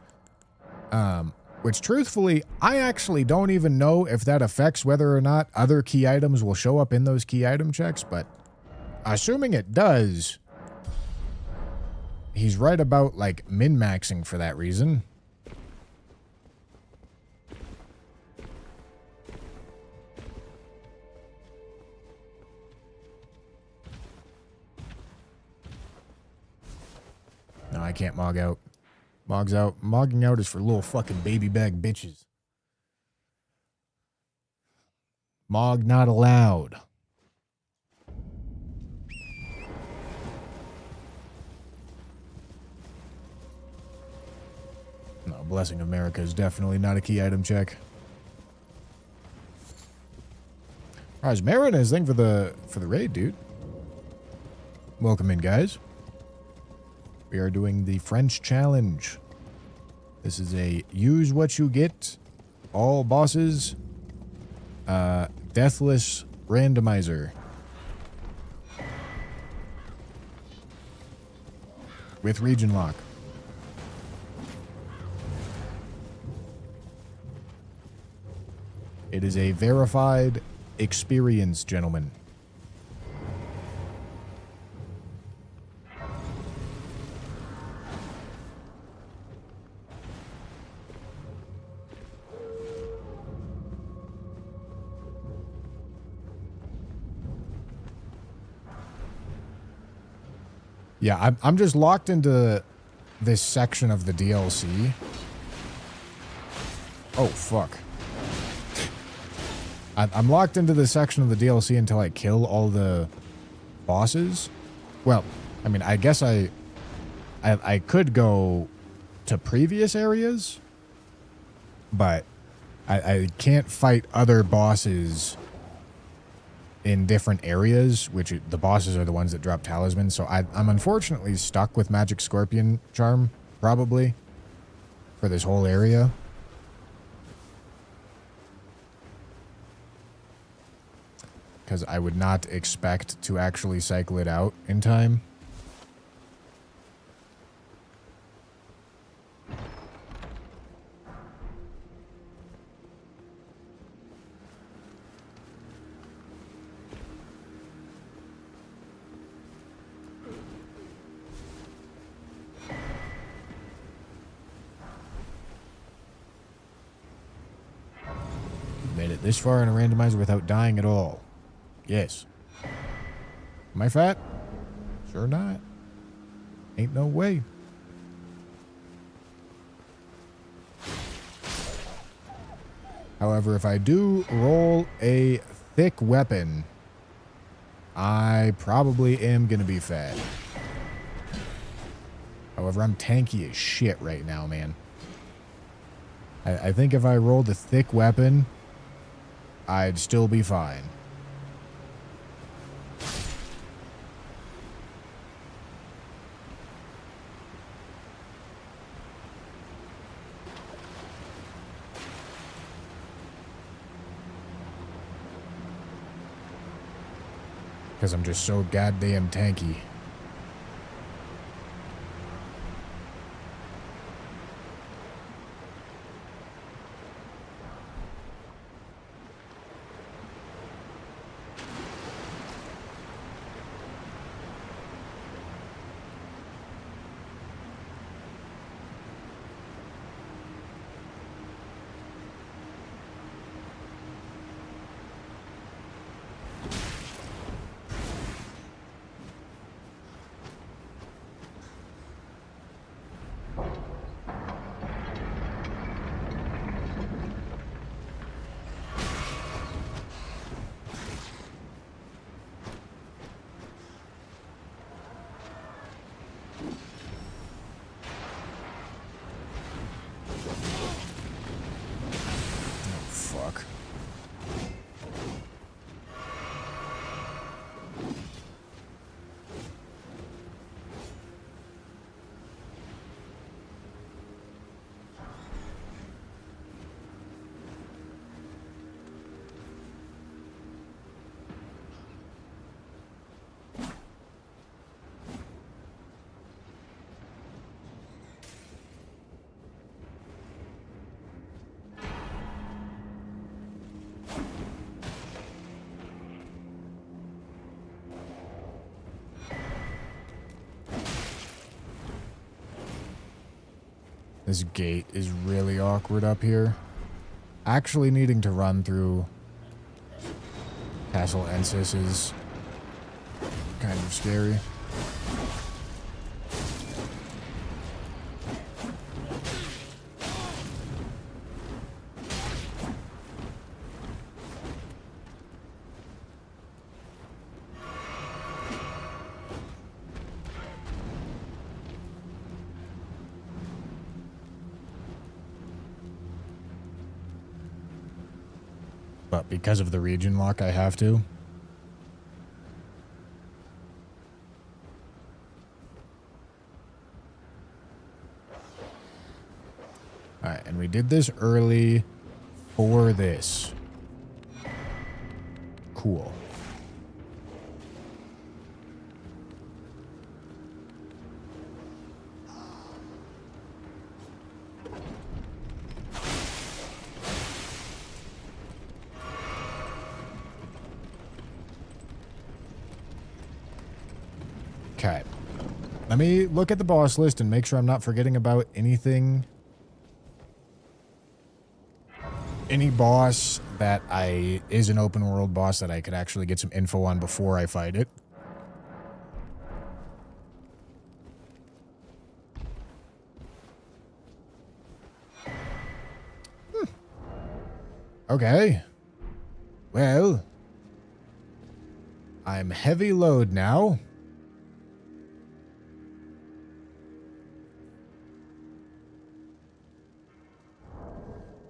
Which, truthfully, I actually don't even know if that affects whether or not other key items will show up in those key item checks, but assuming it does, he's right about, like, min-maxing for that reason. No, I can't mog out. Mog's out. Mogging out is for little fucking baby bag bitches. Mog not allowed. No, Blessing of America is definitely not a key item check. All right, is Marin his thing for the raid, dude? Welcome in, guys. We are doing the French challenge. This is a use what you get, all bosses, deathless randomizer. With region lock. It is a verified experience, gentlemen. Yeah, I'm just locked into this section of the DLC. Oh, fuck. I'm locked into this section of the DLC until I kill all the bosses. Well, I mean, I guess I could go to previous areas, but I can't fight other bosses in different areas, which the bosses are the ones that drop talismans. So I'm unfortunately stuck with Magic Scorpion Charm, probably, for this whole area. Because I would not expect to actually cycle it out in time. Made it this far in a randomizer without dying at all. Yes. Am I fat? Sure not. Ain't no way. However, if I do roll a thick weapon, I probably am going to be fat. However, I'm tanky as shit right now, man. I think if I rolled a thick weapon, I'd still be fine. Because I'm just so goddamn tanky. This gate is really awkward up here. Actually needing to run through Castle Ensis is kind of scary. But because of the region lock, I have to. Alright, and we did this early for this. Cool. Okay. Let me look at the boss list and make sure I'm not forgetting about anything. Any boss that is an open world boss that I could actually get some info on before I fight it. Okay. Well, I'm heavy load now.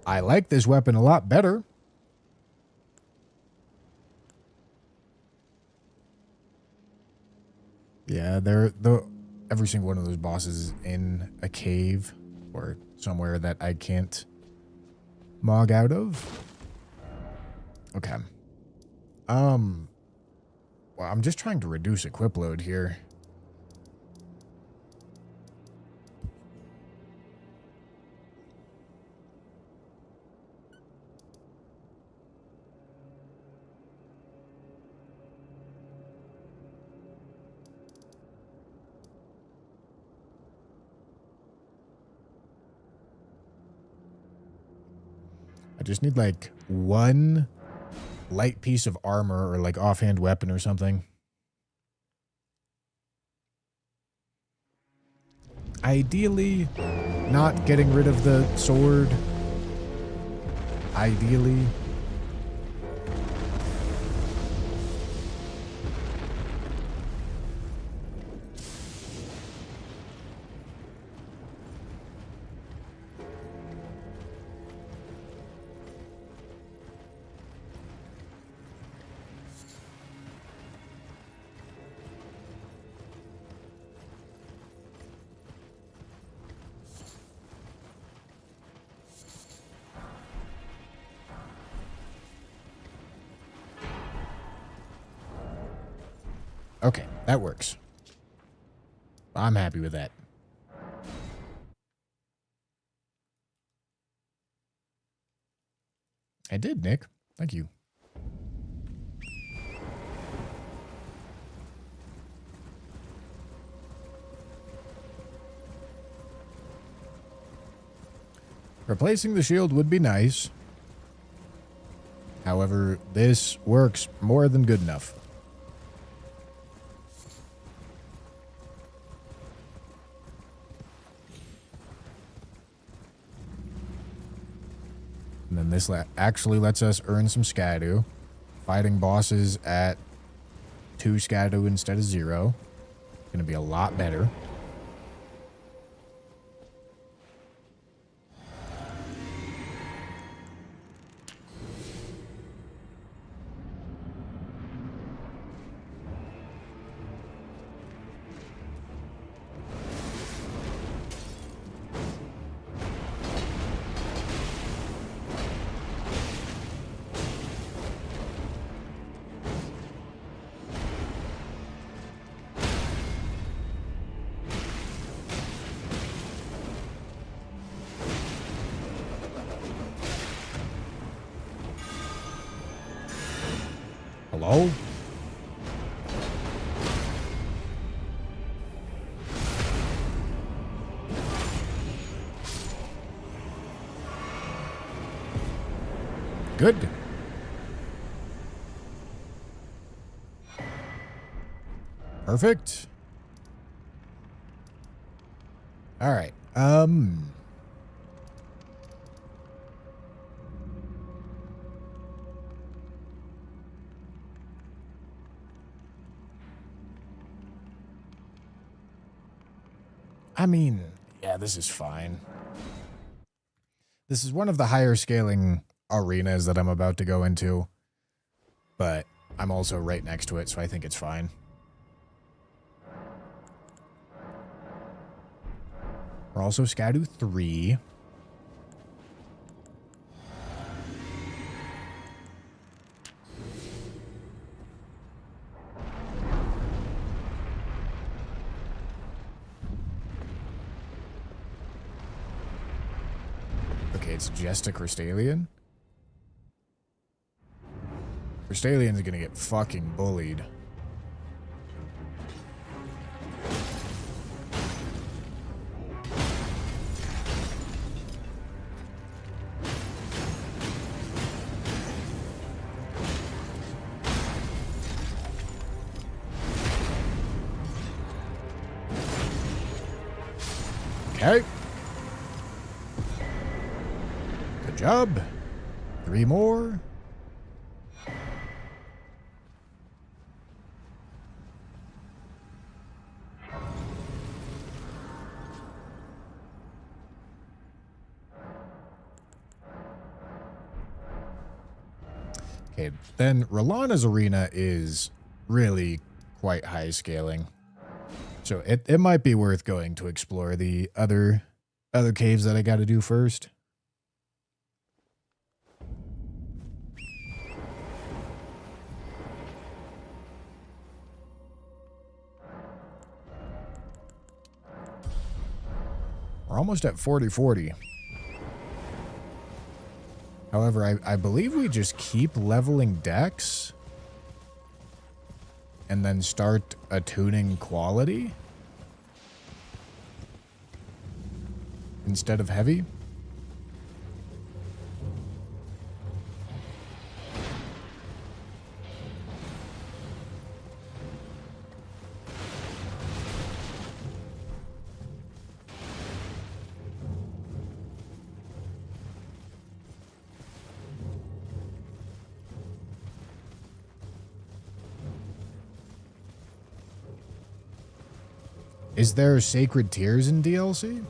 I like this weapon a lot better. Yeah, every single one of those bosses is in a cave or somewhere that I can't mog out of. Okay. Well, I'm just trying to reduce equip load here. I just need like one light piece of armor or like offhand weapon or something. Ideally, not getting rid of the sword. Ideally. Okay, that works. I'm happy with that. I did, Nick. Thank you. Replacing the shield would be nice. However, this works more than good enough. And then this actually lets us earn some Scadu. Fighting bosses at 2 Scadu instead of 0. Gonna be a lot better. Hello? good. Perfect. All right. I mean, yeah, this is fine. This is one of the higher scaling arenas that I'm about to go into, but I'm also right next to it, so I think it's fine. We're also Scadu 3. Okay, it's just a Crystalian. Crystalian's gonna get fucking bullied. Okay. Good job. 3 more. Okay, then Rolana's arena is really quite high scaling. So it might be worth going to explore the other caves that I got to do first. We're almost at 40-40. However, I believe we just keep leveling decks and then start attuning quality instead of heavy. Is there sacred tears in DLC?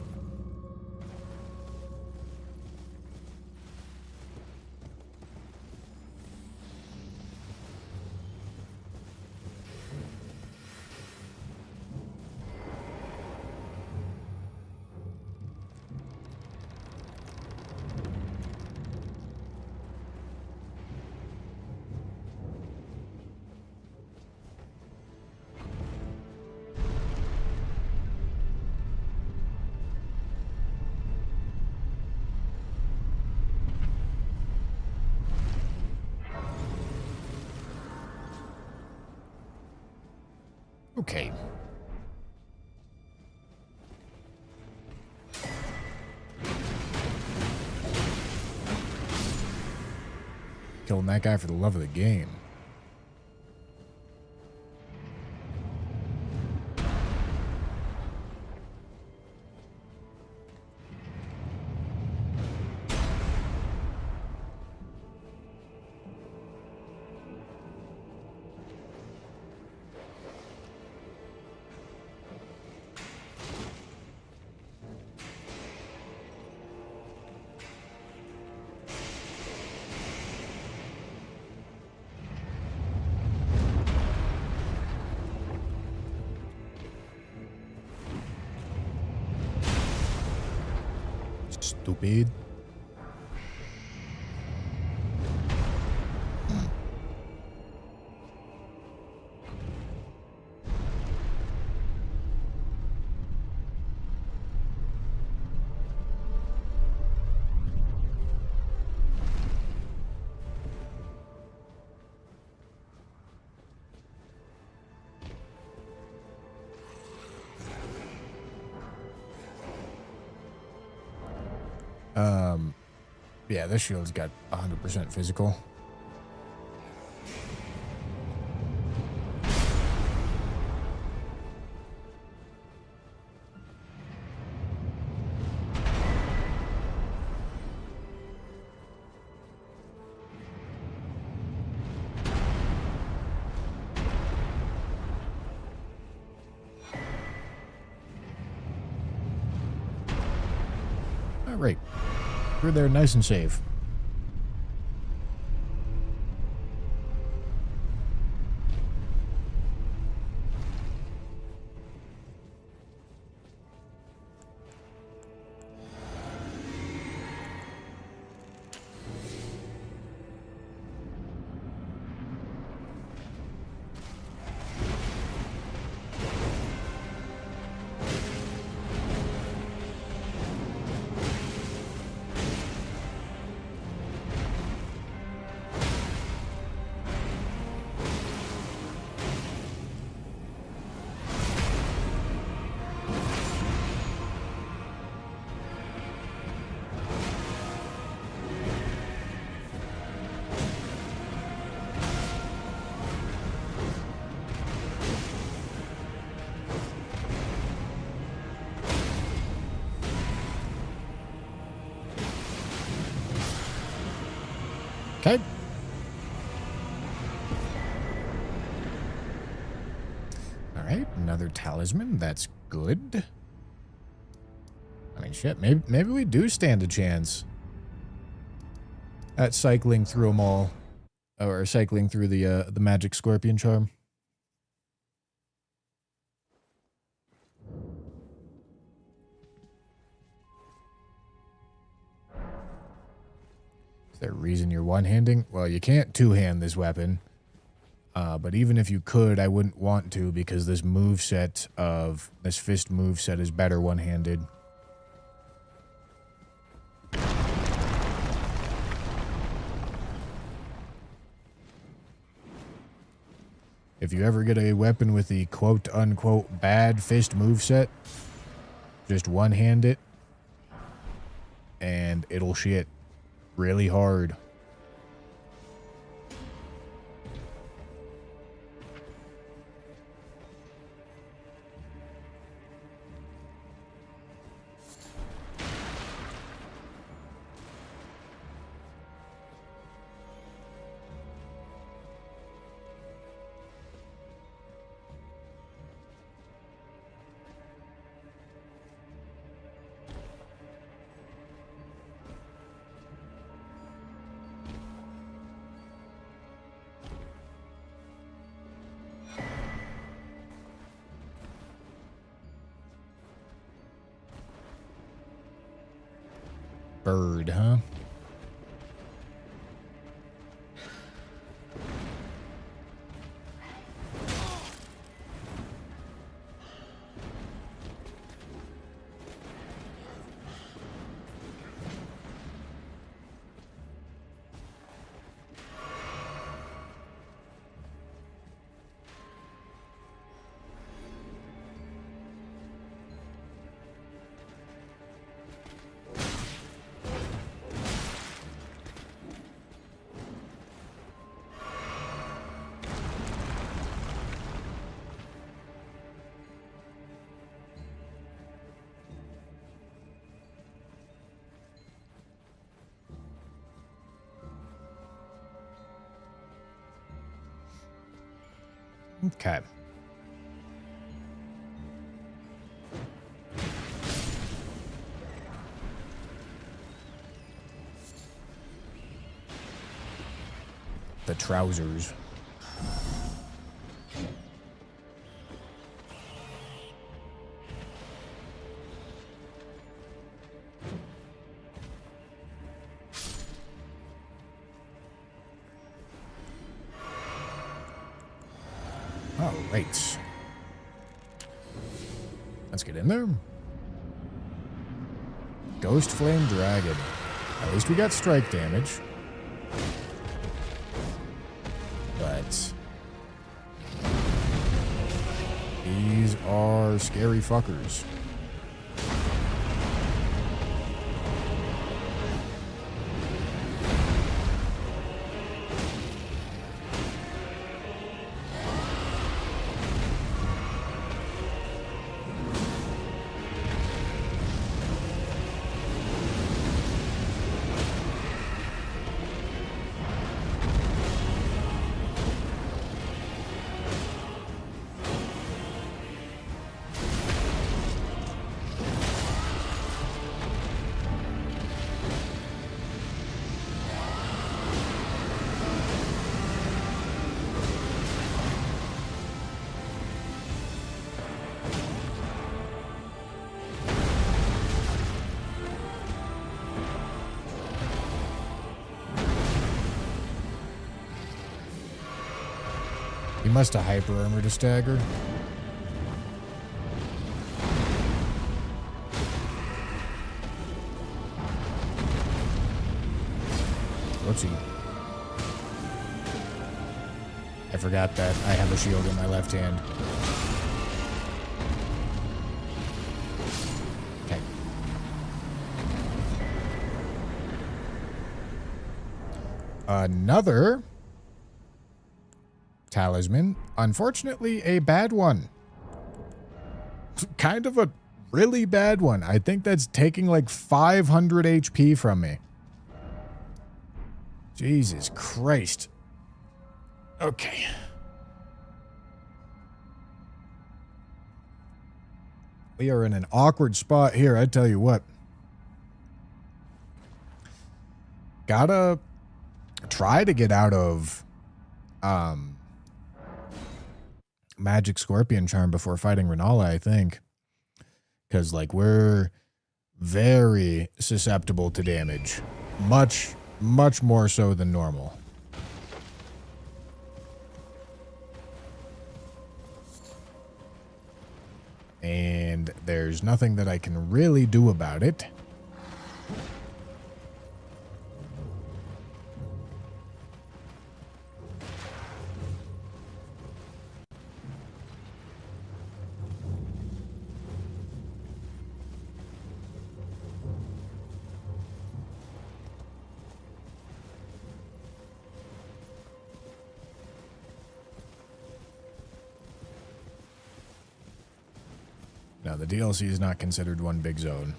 Okay. Killing that guy for the love of the game. Stupid. Yeah, this shield's got 100% physical. All right. We're there nice and safe. Okay. All right, another talisman. That's good. I mean, shit. Maybe we do stand a chance at cycling through them all, or cycling through the magic scorpion charm. Is there a reason you're one-handing? Well, you can't two-hand this weapon. But even if you could, I wouldn't want to because this fist moveset is better one-handed. If you ever get a weapon with the quote-unquote bad fist moveset, just one-hand it, and it'll shit really hard. Bird, huh? Okay. The trousers. All right. Let's get in there. Ghost Flame Dragon. At least we got strike damage. But these are scary fuckers. must have hyper armored a stagger. Whoopsie. I forgot that I have a shield in my left hand. Okay. Another talisman. Unfortunately, a bad one. Kind of a really bad one. I think that's taking like 500 HP from me. Jesus Christ. Okay. We are in an awkward spot here, I tell you what. Gotta try to get out of Magic Scorpion Charm before fighting Renala, I think. Because, like, we're very susceptible to damage. Much more so than normal. And there's nothing that I can really do about it. Now, the DLC is not considered one big zone.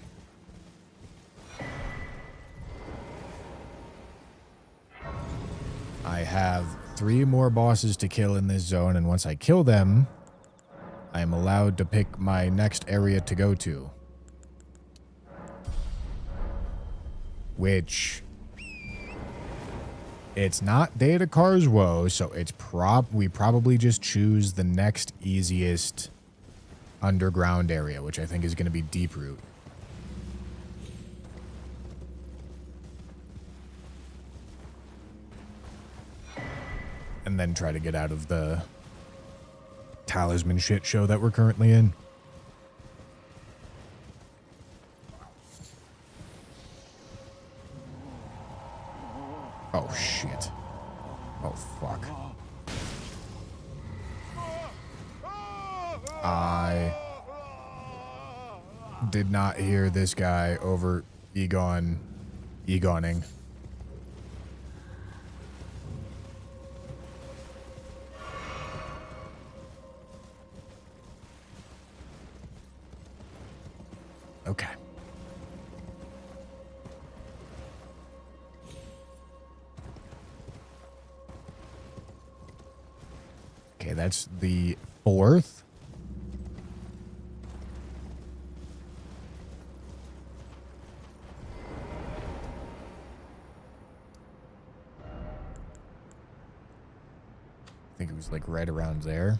I have 3 more bosses to kill in this zone, and once I kill them, I am allowed to pick my next area to go to. Which... it's not Data Carswoe, so it's we probably just choose the next easiest underground area, which I think is going to be Deeproot. And then try to get out of the talisman shit show that we're currently in. Oh, shit. Oh, fuck. I did not hear this guy over Egoning. Okay. Okay, that's the 4th. I think it was like right around there.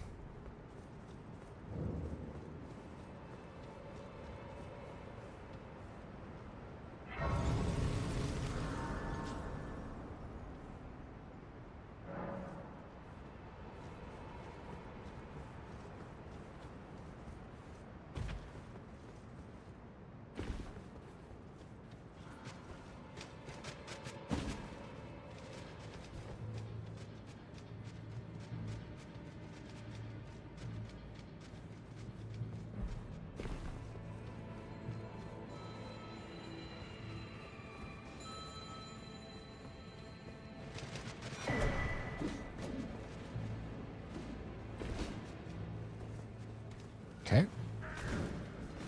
Okay.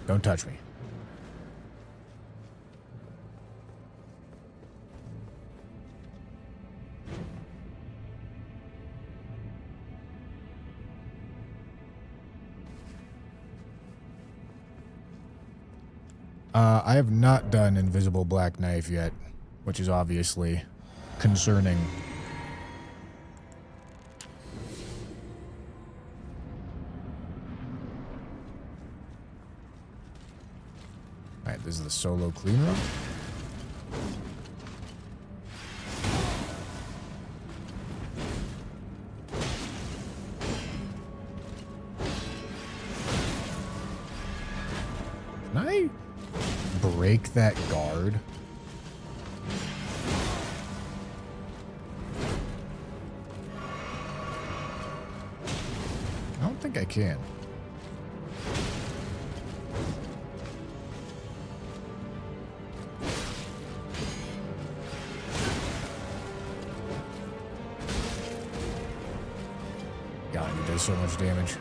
Don't touch me. I have not done Invisible Black Knife yet, which is obviously concerning. Alright, this is the solo clean room. Can I break that guard? I don't think I can. God, he does so much damage.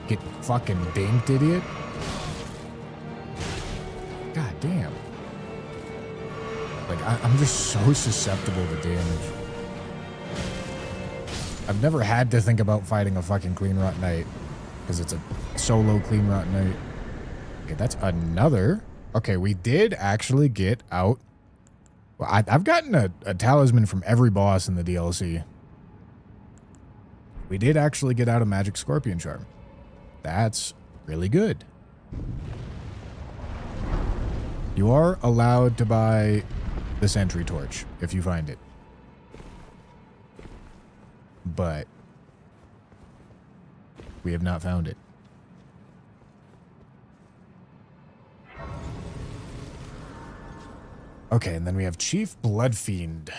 Get fucking dinked, idiot. God damn. Like, I'm just so susceptible to damage. I've never had to think about fighting a fucking Clean Rot Knight because it's a solo Clean Rot Knight. Okay, that's another. Okay, we did actually get out. Well, I've gotten a talisman from every boss in the DLC. We did actually get out a Magic Scorpion Charm. That's really good. You are allowed to buy the Sentry Torch if you find it. But we have not found it. Okay, and then we have Chief Bloodfiend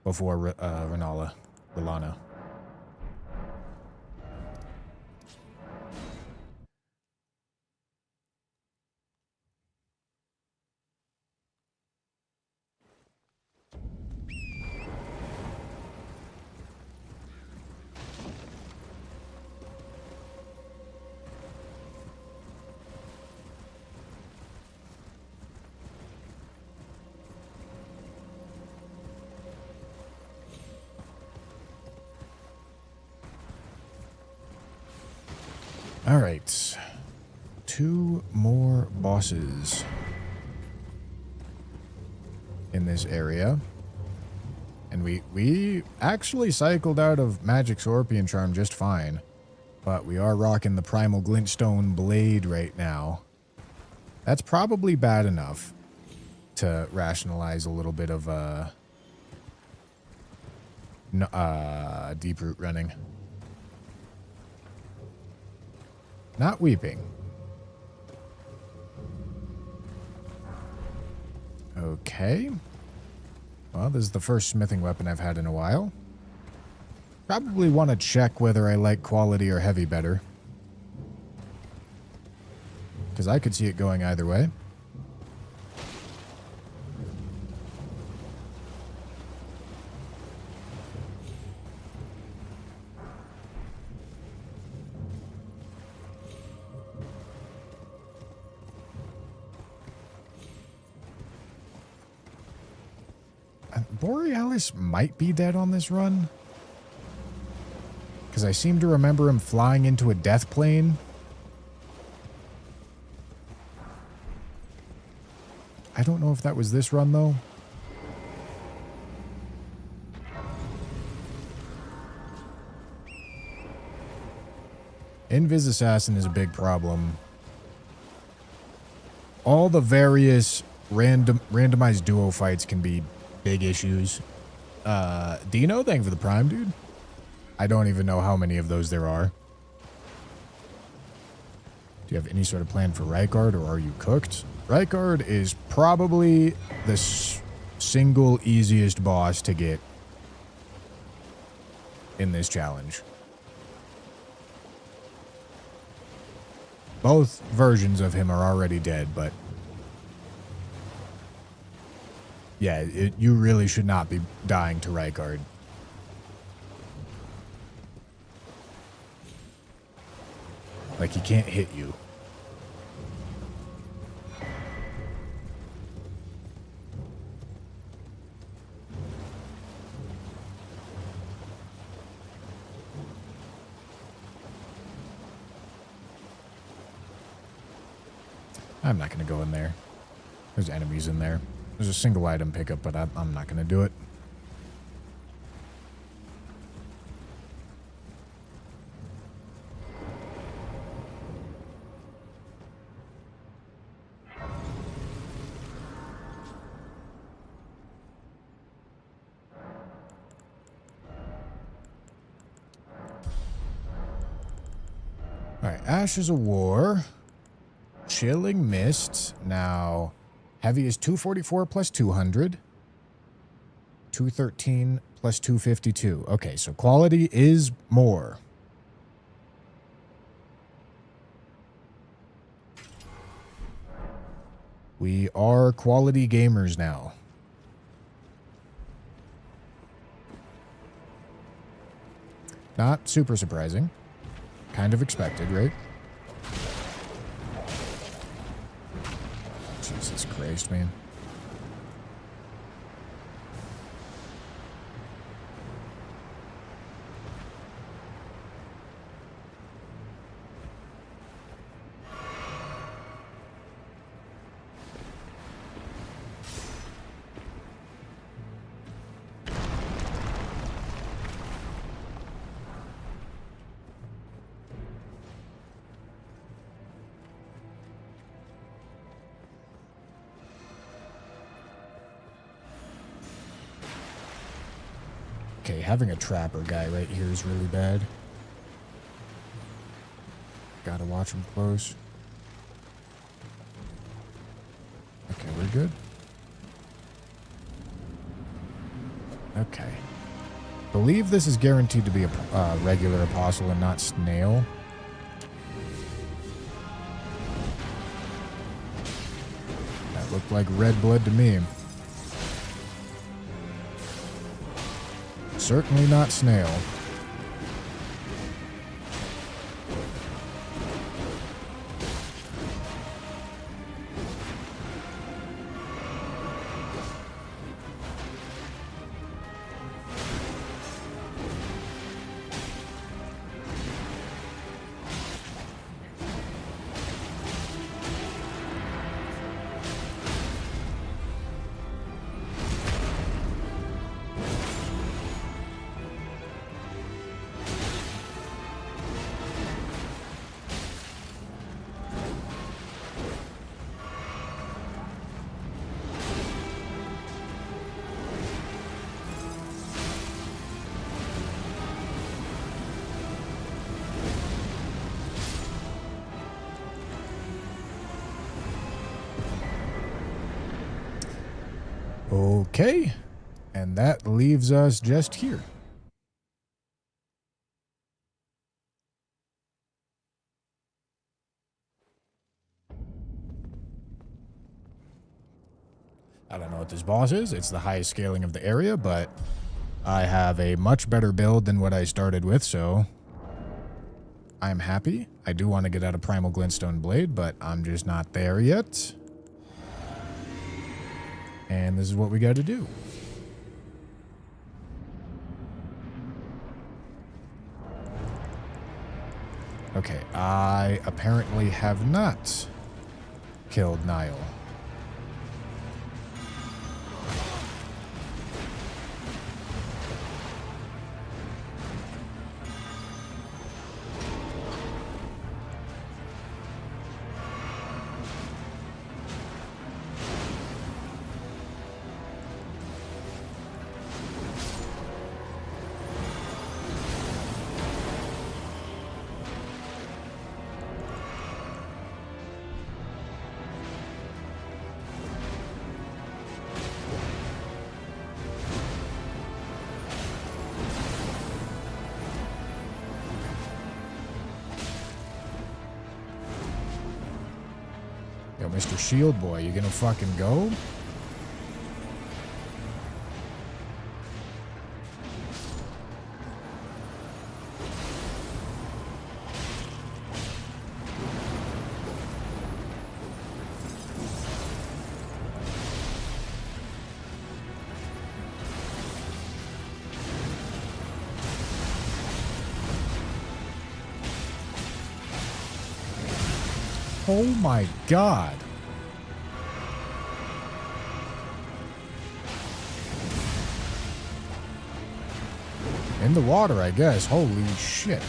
before R'nala. All right. 2 more bosses in this area. And we actually cycled out of Magic Scorpion Charm just fine. But we are rocking the Primal Glintstone Blade right now. That's probably bad enough to rationalize a little bit of deep root running. Not weeping. Okay. Well, this is the first smithing weapon I've had in a while. Probably want to check whether I like quality or heavy better. Because I could see it going either way. Borealis might be dead on this run. Because I seem to remember him flying into a death plane. I don't know if that was this run, though. Invis Assassin is a big problem. All the various randomized duo fights can be big issues. Dino, thank you for the Prime, dude. I don't even know how many of those there are. Do you have any sort of plan for Rykard, or are you cooked? Rykard is probably the single easiest boss to get in this challenge. Both versions of him are already dead, but yeah, you really should not be dying to Rykard. Like, he can't hit you. I'm not going to go in there. There's enemies in there. There's a single item pickup, but I'm not going to do it. Alright, Ashes of War. Chilling Mist. Now, heavy is 244 plus 200. 213 plus 252. Okay, so quality is more. We are quality gamers now. Not super surprising. Kind of expected, right? Jesus Christ, man. Okay, having a trapper guy right here is really bad. Gotta watch him close. Okay, we're good. Okay. Believe this is guaranteed to be a regular apostle and not snail. That looked like red blood to me. Certainly not snail. Okay, and that leaves us just here. I don't know what this boss is. It's the highest scaling of the area, but I have a much better build than what I started with, so I'm happy. I do want to get out a Primal Glintstone Blade, but I'm just not there yet. And this is what we got to do. Okay, I apparently have not killed Niall. Yo, Mr. Shield Boy, you gonna fucking go? Oh my god. In the water, I guess. Holy shit.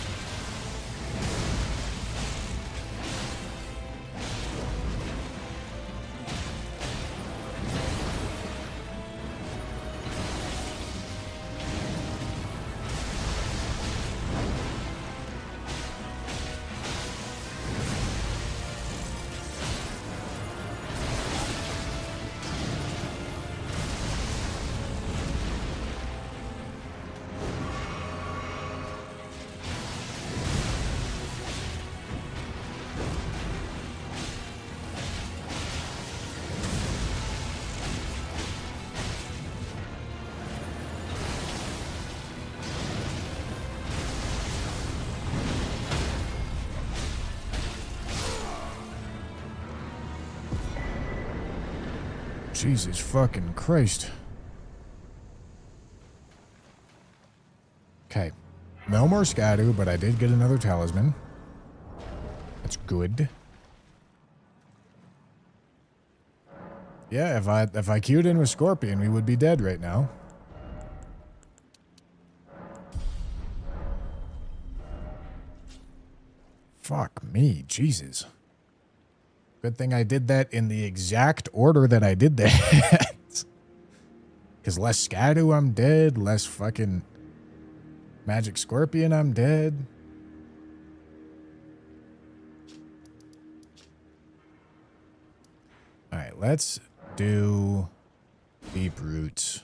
Jesus fucking Christ. Okay. No more Scadu, but I did get another talisman. That's good. Yeah, if I queued in with Scorpion, we would be dead right now. Fuck me, Jesus. Good thing I did that in the exact order that I did that. Because less Scadu, I'm dead. Less fucking Magic Scorpion, I'm dead. Alright, let's do Deep Roots.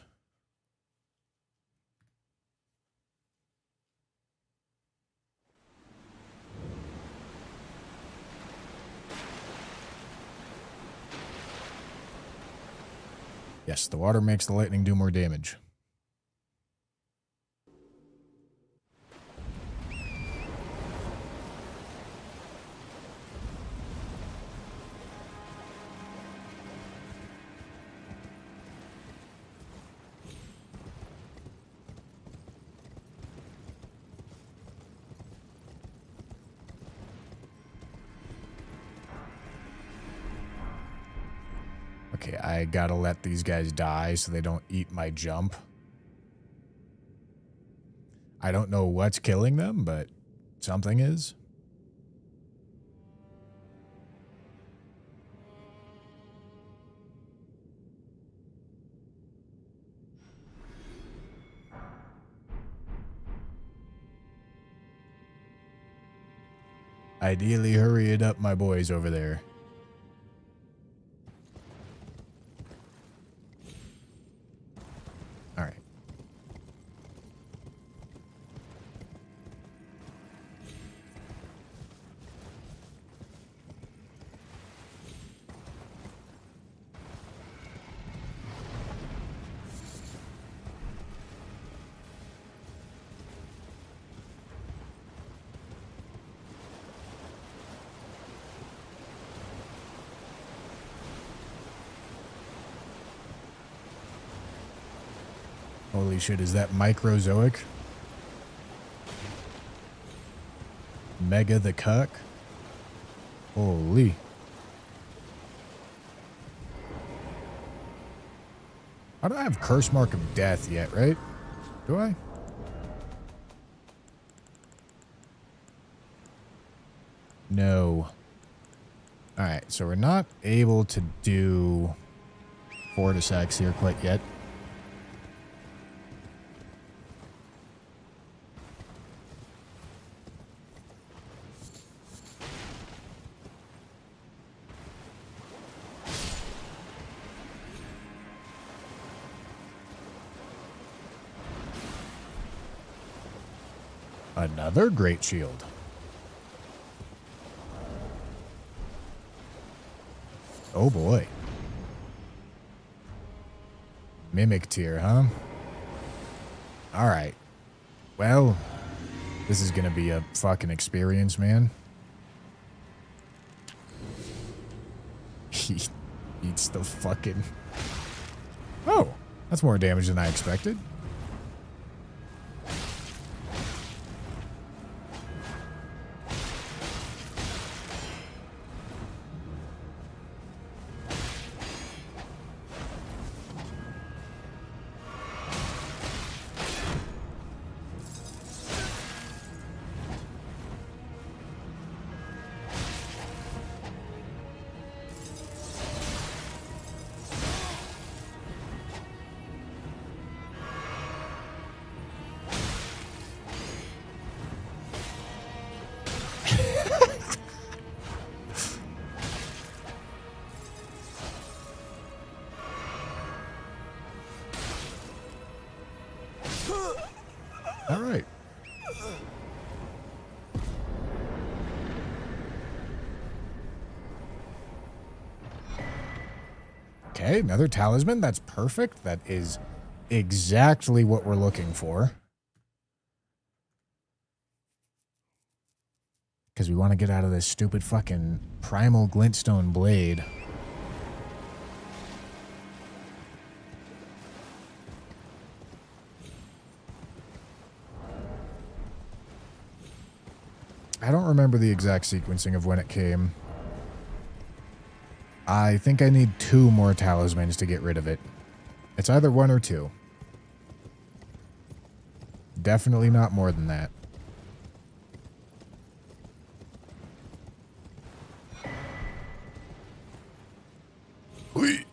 Yes, the water makes the lightning do more damage. Okay, I gotta let these guys die so they don't eat my jump. I don't know what's killing them, but something is. Ideally, hurry it up, my boys over there. All right. Holy shit, is that Microzoic? Mega the Cuck? Holy. I don't have Curse Mark of Death yet, right? Do I? No. Alright, so we're not able to do Fortisex here quite yet. Another Great Shield. Oh boy. Mimic tier, huh? Alright. Well, this is gonna be a fucking experience, man. He eats the fucking... Oh, that's more damage than I expected. All right. Okay, another talisman. That's perfect. That is exactly what we're looking for. Because we want to get out of this stupid fucking primal glintstone blade. I don't remember the exact sequencing of when it came. I think I need 2 more talismans to get rid of it. It's either 1 or 2. Definitely not more than that. Whee!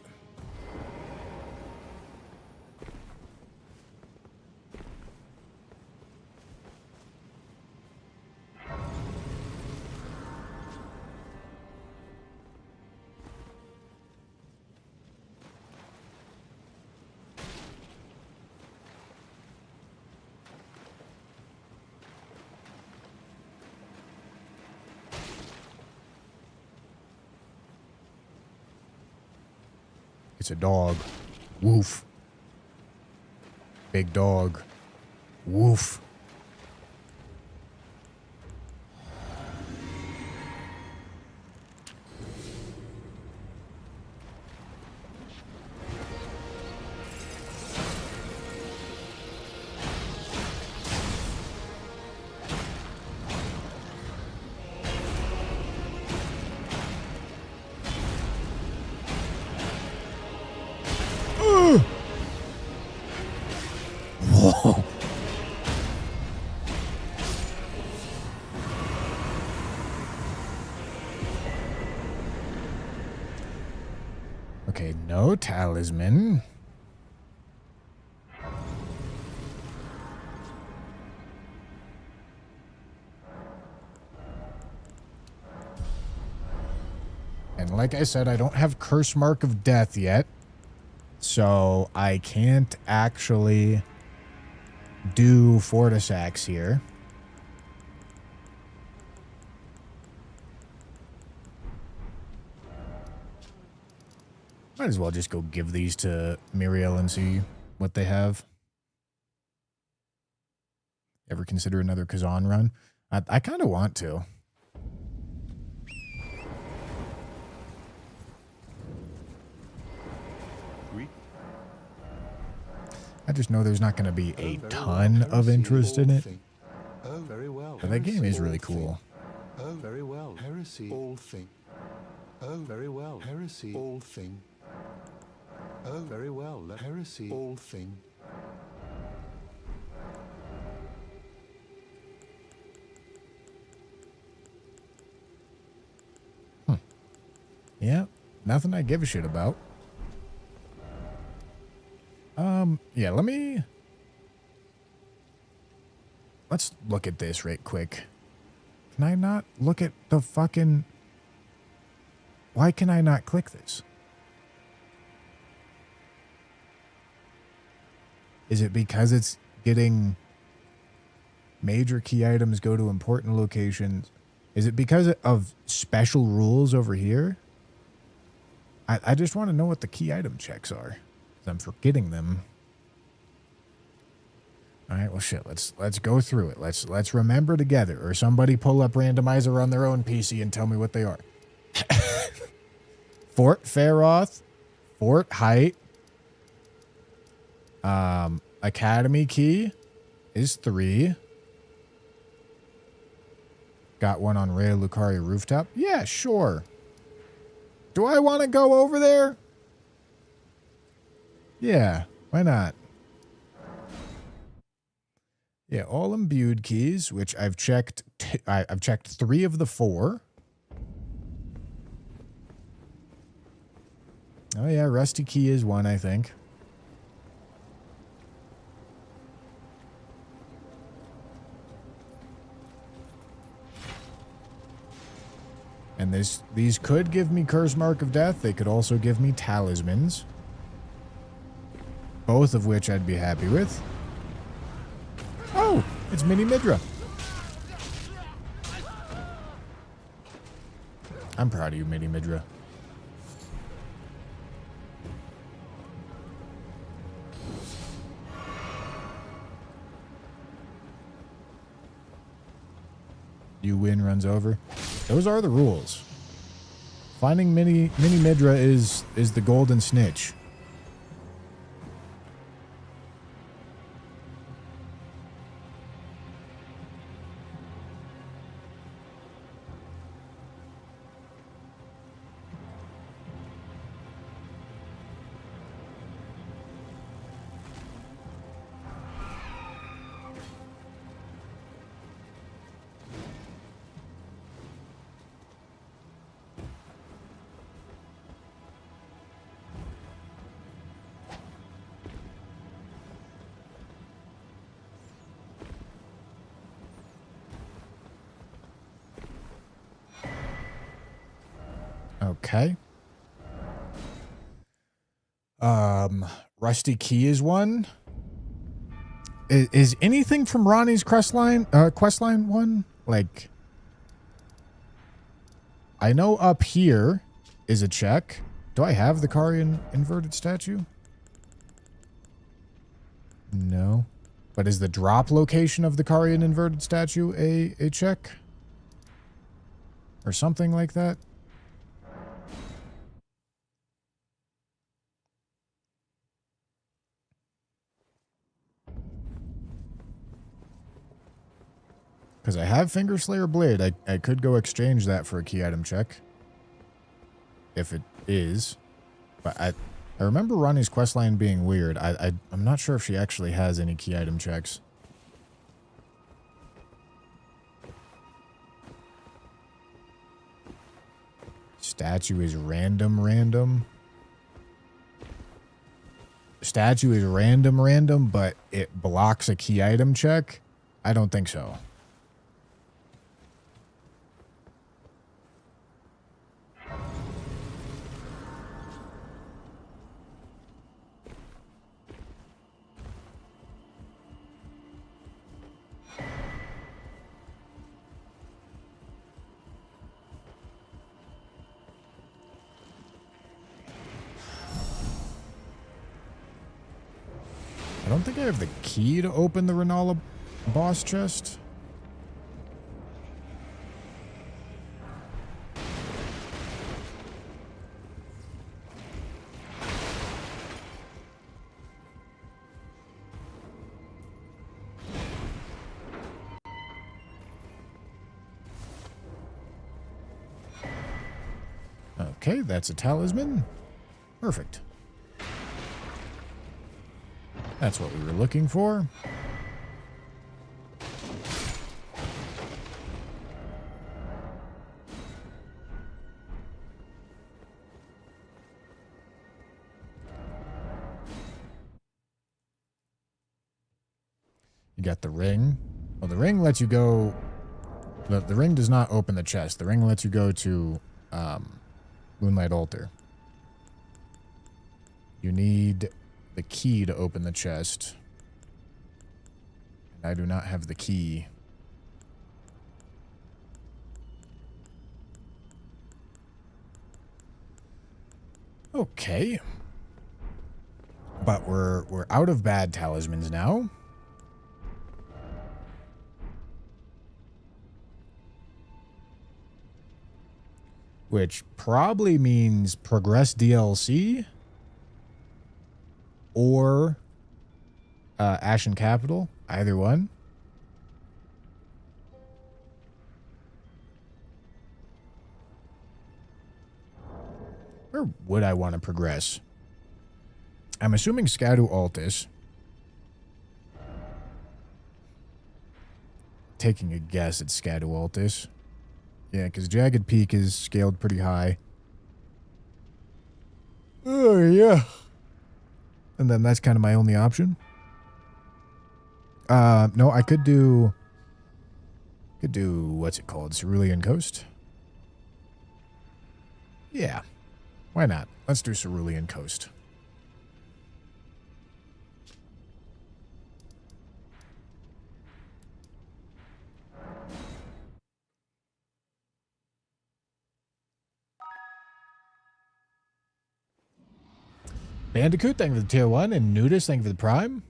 It's a dog. Woof. Big dog. Woof. Whoa. Okay, no talisman. And like I said, I don't have Curse Mark of Death yet. So I can't actually do Fortisax here. Might as well just go give these to Miriel and see what they have. Ever consider another Kazan run? I kind of want to. I just know there's not going to be a ton of interest in it. Oh, very well. But that game is really cool. Oh, very well. Heresy, all thing. Oh, very well. Heresy, all thing. Oh, very well. Heresy, all thing. Yeah, nothing I give a shit about. Yeah, let's look at this right quick. Can I not look at the fucking... Why can I not click this? Is it because it's getting major key items go to important locations? Is it because of special rules over here? I just want to know what the key item checks are. I'm forgetting them. All right, well, shit. Let's go through it. Let's remember together, or somebody pull up randomizer on their own PC and tell me what they are. Fort Faroth, Fort Height, Academy key is 3. Got one on Rhea Lucaria rooftop. Yeah, sure. Do I want to go over there? Yeah, why not? Yeah, all imbued keys, which I've checked. I've checked 3 of the 4. Oh yeah, Rusty Key is 1, I think. And these could give me Curse Mark of Death. They could also give me talismans. Both of which I'd be happy with. Oh, it's Mini Midra. I'm proud of you, Mini Midra. You win, runs over. Those are the rules. Finding Mini Midra is the golden snitch. Okay. Rusty Key is one. Is anything from Ronnie's quest line one? Like, I know up here is a check. Do I have the Carian inverted statue? No. But is the drop location of the Carian inverted statue a check? Or something like that? Because I have Finger Slayer Blade. I could go exchange that for a key item check. If it is. But I remember Ronnie's questline being weird. I'm not sure if she actually has any key item checks. Statue is random. Statue is random, but it blocks a key item check? I don't think so. I don't think I have the key to open the Renala boss chest. Okay, that's a talisman. Perfect. That's what we were looking for. You got the ring. Well, the ring lets you go... The ring does not open the chest. The ring lets you go to Moonlight Altar. You need the key to open the chest. And I do not have the key. Okay. But we're out of bad talismans now. Which probably means progress DLC or Ashen Capital, either one. Where would I want to progress? I'm assuming Scadu Altus. Taking a guess at Scadu Altus. Yeah, because Jagged Peak is scaled pretty high. Oh, yeah. And then that's kind of my only option. No, I could do... what's it called? Cerulean Coast? Yeah. Why not? Let's do Cerulean Coast. Bandicoot, thank you for the tier 1, and Nudist, thank you for the prime.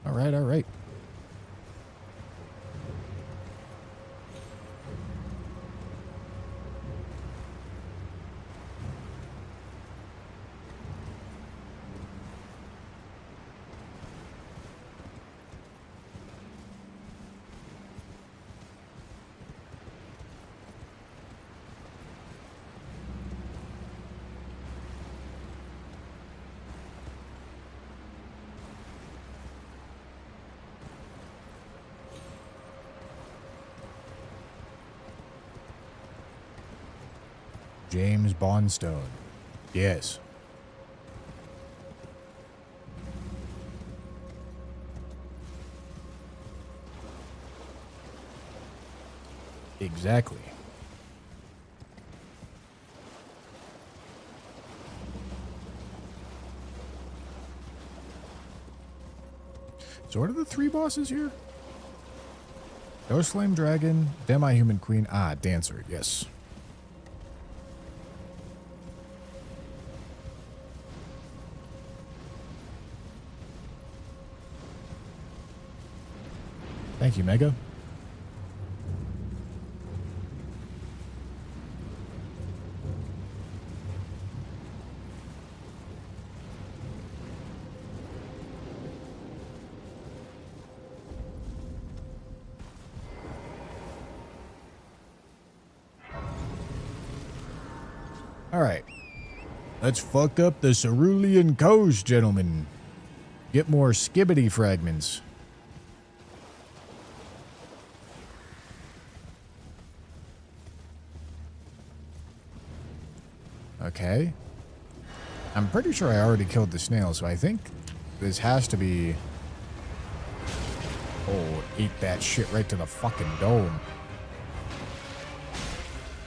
All right. James Bondstone. Yes. Exactly. So what are the 3 bosses here? Ghost Flame Dragon, Demi-Human Queen, Dancer, yes. Thank you, Mega. Alright. Let's fuck up the Cerulean Coast, gentlemen. Get more skibbity fragments. Okay. I'm pretty sure I already killed the snail, so I think this has to be... Oh, eat that shit right to the fucking dome.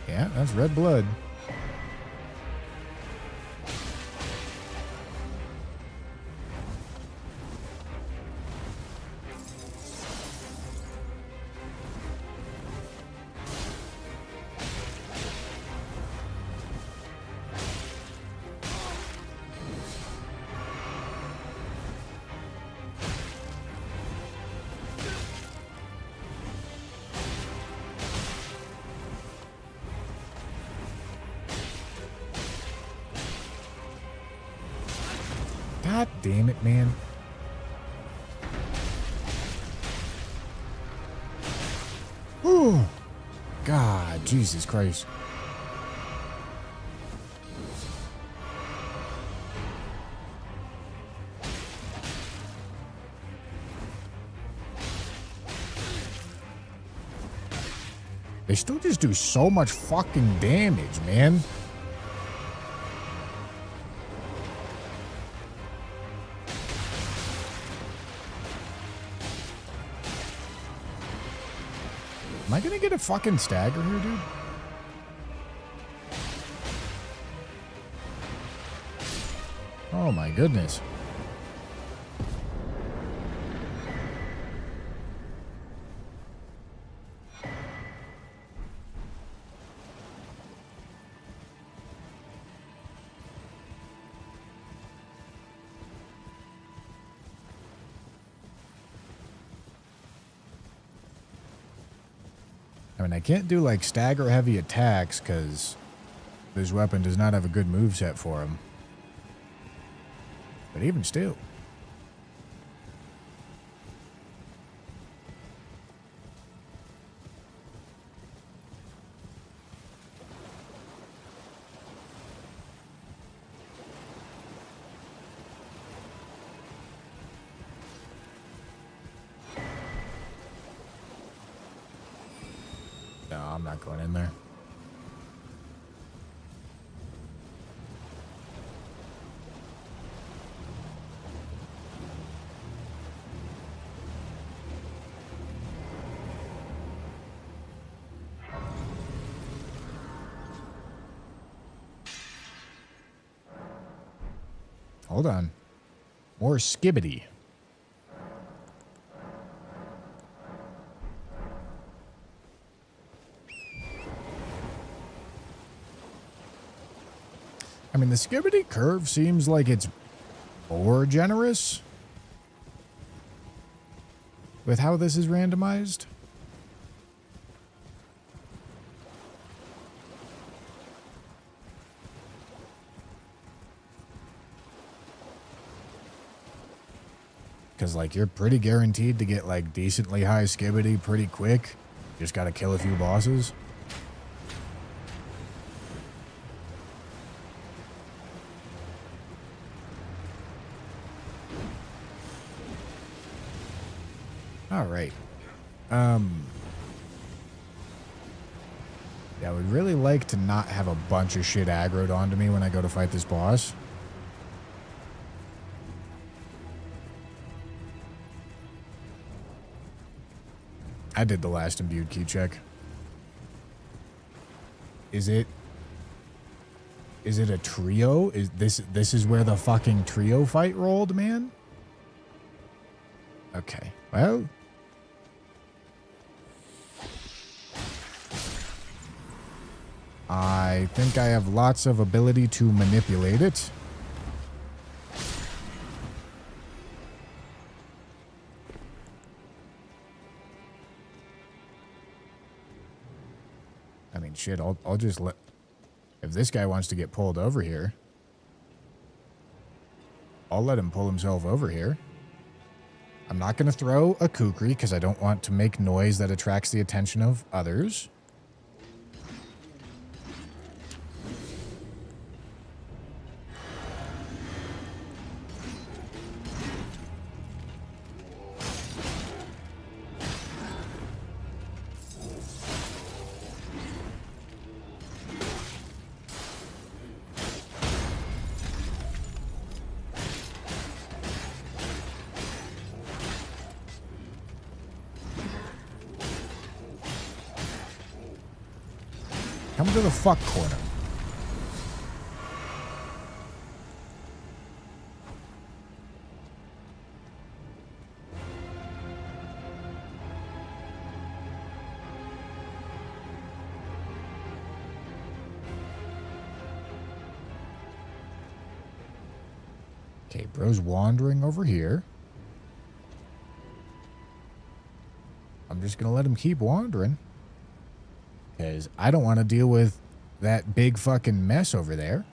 Yeah, that's red blood. God damn it, man. Whew. God, Jesus Christ. They still just do so much fucking damage, man. Am I gonna get a fucking stagger here, dude? Oh my goodness. I mean, I can't do like stagger heavy attacks because this weapon does not have a good moveset for him. But even still. No, I'm not going in there. Hold on. More skibbity. I mean, the skibbity curve seems like it's more generous with how this is randomized. Because, like, you're pretty guaranteed to get, like, decently high skibbity pretty quick. Just gotta kill a few bosses. All right. Yeah, I would really like to not have a bunch of shit aggroed onto me when I go to fight this boss. I did the last imbued key check. Is it a trio? Is this is where the fucking trio fight rolled, man? Okay. Well, I think I have lots of ability to manipulate it. I mean, shit, I'll just let... If this guy wants to get pulled over here, I'll let him pull himself over here. I'm not going to throw a kukri because I don't want to make noise that attracts the attention of others. Come to the fuck corner. Okay, bro's wandering over here. I'm just gonna let him keep wandering. Because I don't want to deal with that big fucking mess over there.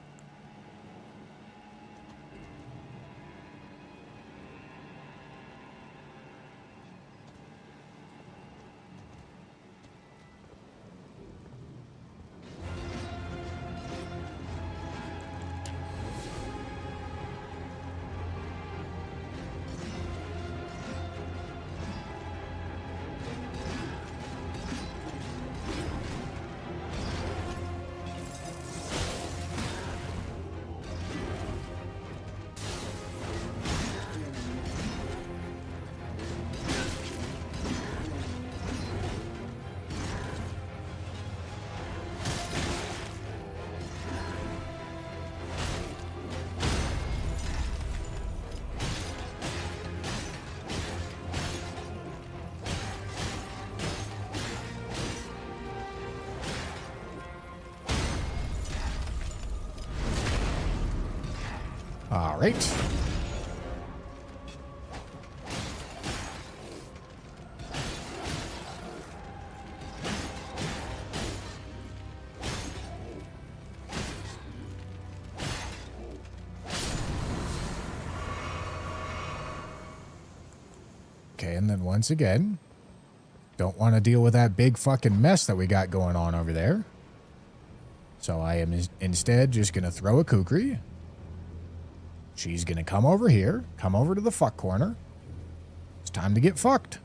All right. Okay, and then once again, don't want to deal with that big fucking mess that we got going on over there. So I am instead just going to throw a kukri. She's going to come over here, come over to the fuck corner. It's time to get fucked.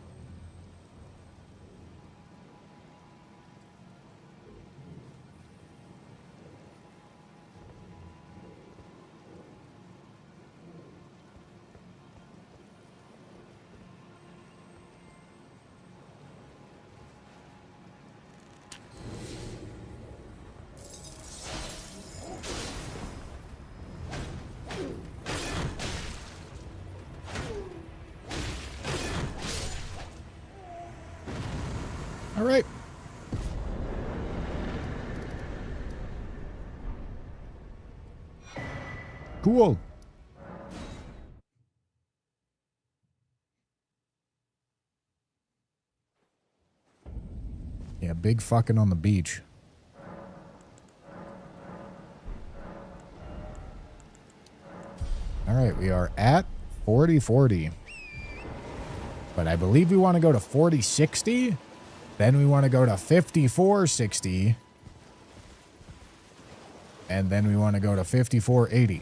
All right. Cool. Yeah, big fucking on the beach. All right, we are at 40-40. But I believe we want to go to 40-60. Then we want to go to 54-60. And then we want to go to 54-80.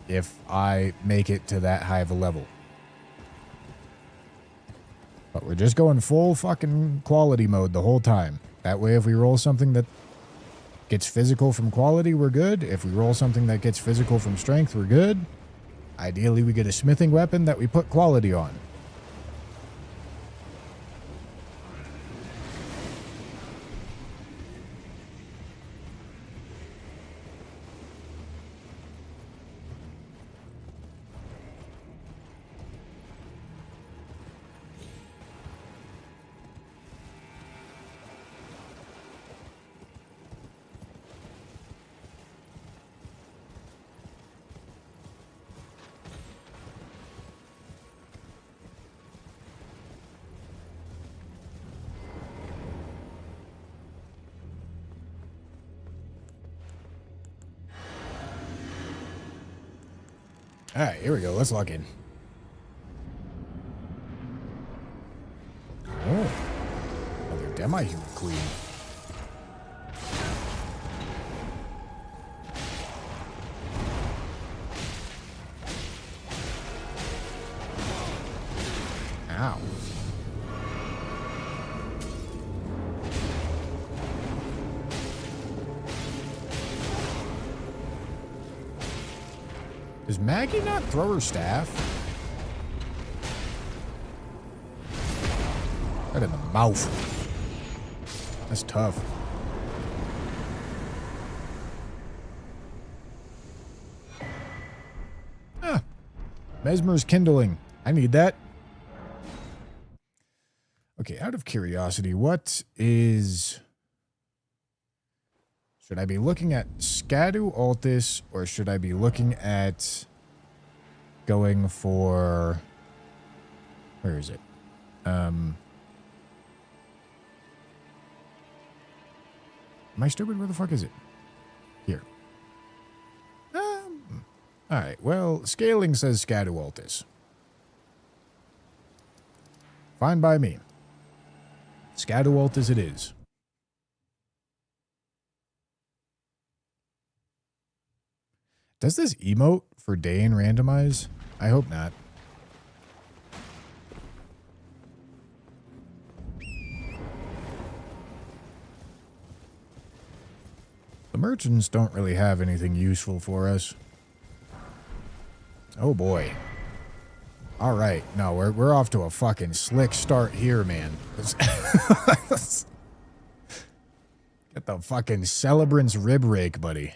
If I make it to that high of a level. But we're just going full fucking quality mode the whole time. That way if we roll something that gets physical from quality, we're good. If we roll something that gets physical from strength, we're good. Ideally, we get a smithing weapon that we put quality on. All right, here we go. Let's log in. Oh, another demi-human queen. Ow. Does Maggie not throw her staff? Right in the mouth. That's tough. Ah. Mesmer's kindling. I need that. Okay, out of curiosity, what is... Should I be looking at Scadu Altis, or should I be looking at going for... Where is it? Am I stupid? Where the fuck is it? Here. Alright, well, scaling says Scadu Altis. Fine by me. Scadu Altis it is. Does this emote for Dane randomize? I hope not. The merchants don't really have anything useful for us. Oh boy. All right, no, we're off to a fucking slick start here, man. Get the fucking Celebrant's rib rake, buddy.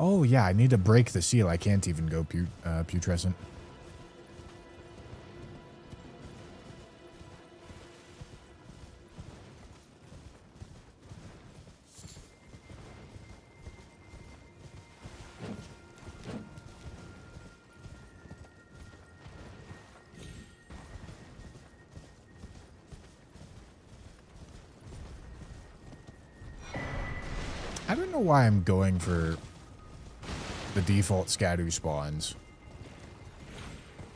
Oh, yeah, I need to break the seal. I can't even go putrescent. I don't know why I'm going for the default Scadu spawns.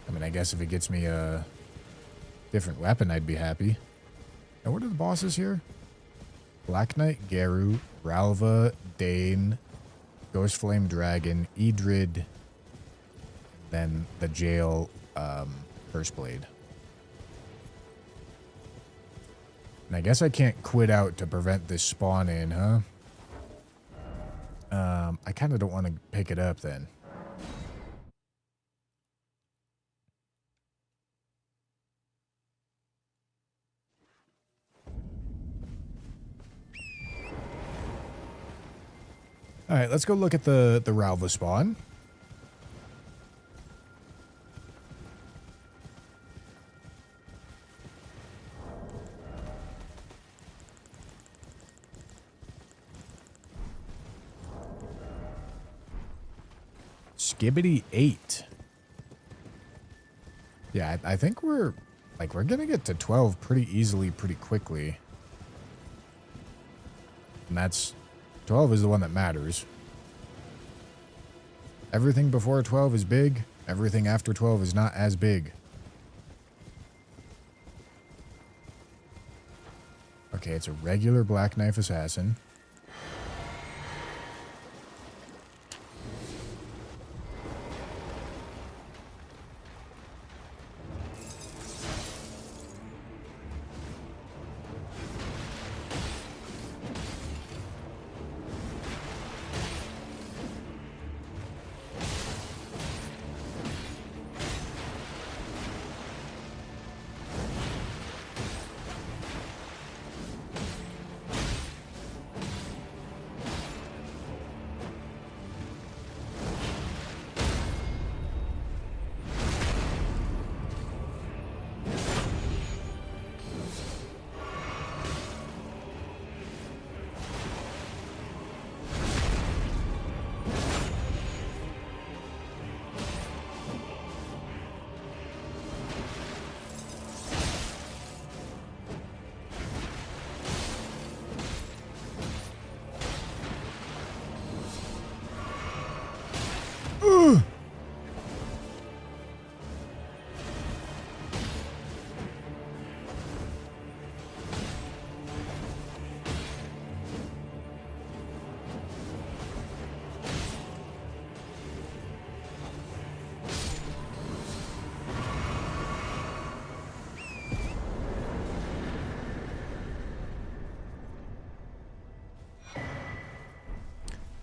I mean, I guess if it gets me a different weapon, I'd be happy. Now, what are the bosses here? Black Knight, Geru, Ralva, Dane, Ghost Flame Dragon, Edrid, then the jail, First Blade. And I guess I can't quit out to prevent this spawn in, huh? I kind of don't want to pick it up then. All right, let's go look at the Ralva spawn. Skibbity 8. Yeah, I think we're gonna get to 12 pretty easily, pretty quickly. And that's 12 is the one that matters. Everything before 12 is big. Everything after 12 is not as big. Okay, it's a regular Black Knife Assassin.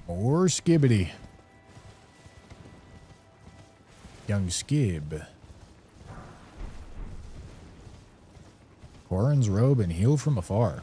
More skibbity. Young Skib. Corin's robe and heal from afar.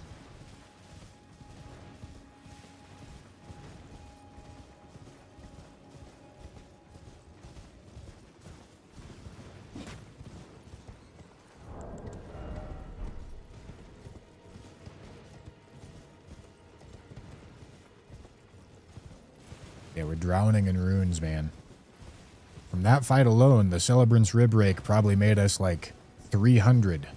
Yeah, we're drowning in runes, man. From that fight alone, the Celebrant's Rib Rake probably made us like 300.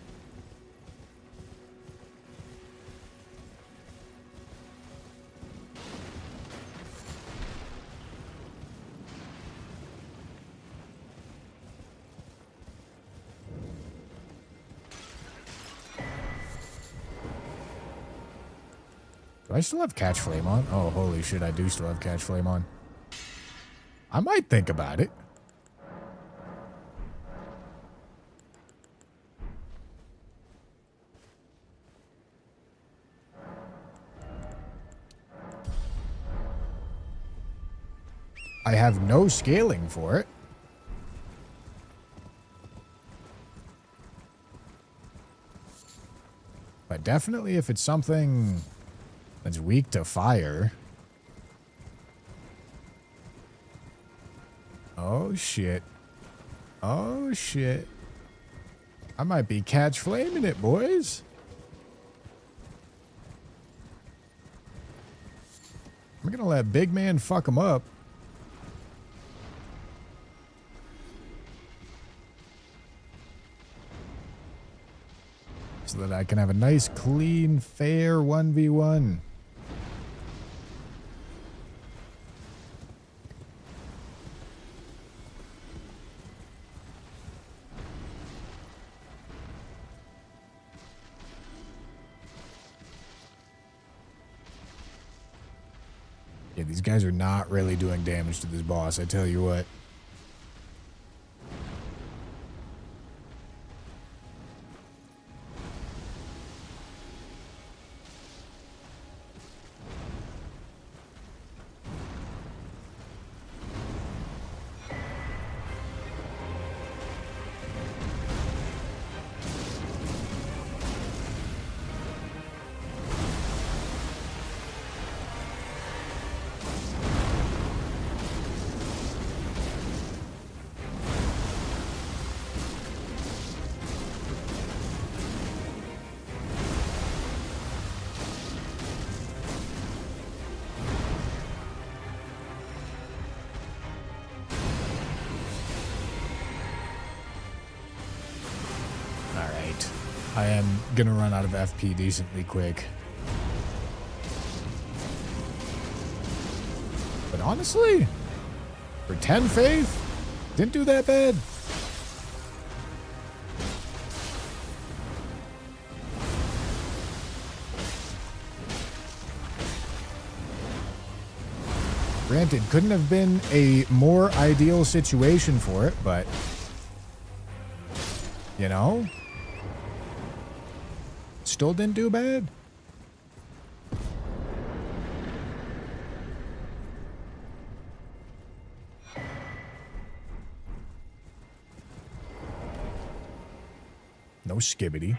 Do I still have Catch Flame on? Oh, holy shit, I do still have Catch Flame on. I might think about it. I have no scaling for it. But definitely if it's something that's weak to fire. Oh, shit. Oh, shit. I might be Catch Flaming it, boys. I'm gonna let Big Man fuck him up. So that I can have a nice, clean, fair 1v1. Yeah, these guys are not really doing damage to this boss, I tell you what. I am gonna run out of FP decently quick. But honestly, for 10 faith, didn't do that bad. Granted, couldn't have been a more ideal situation for it, but you know, still didn't do bad. No skibbity.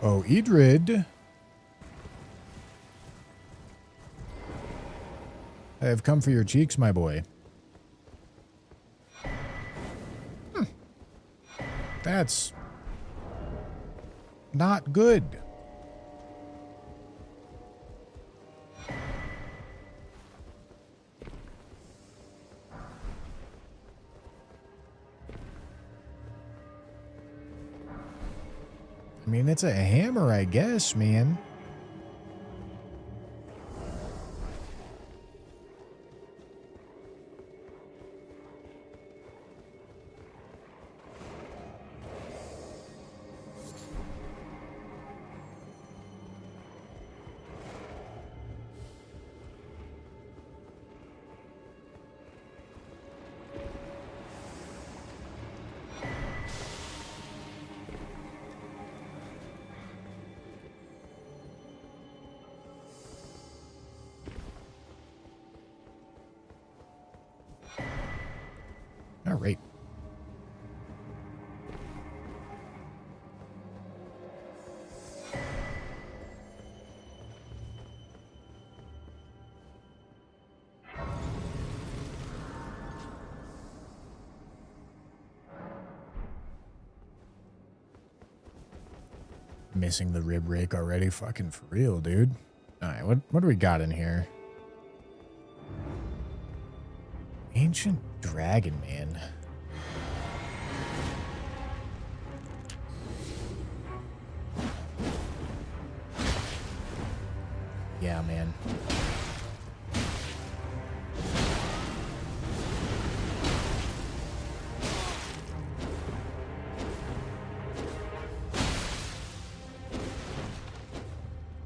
Oh, Edred. I have come for your cheeks, my boy. That's not good. I mean, it's a hammer, I guess, man. All right. Missing the rib rake already? Fucking for real, dude. All right, what do we got in here? Ancient Dragon Man. Yeah, man.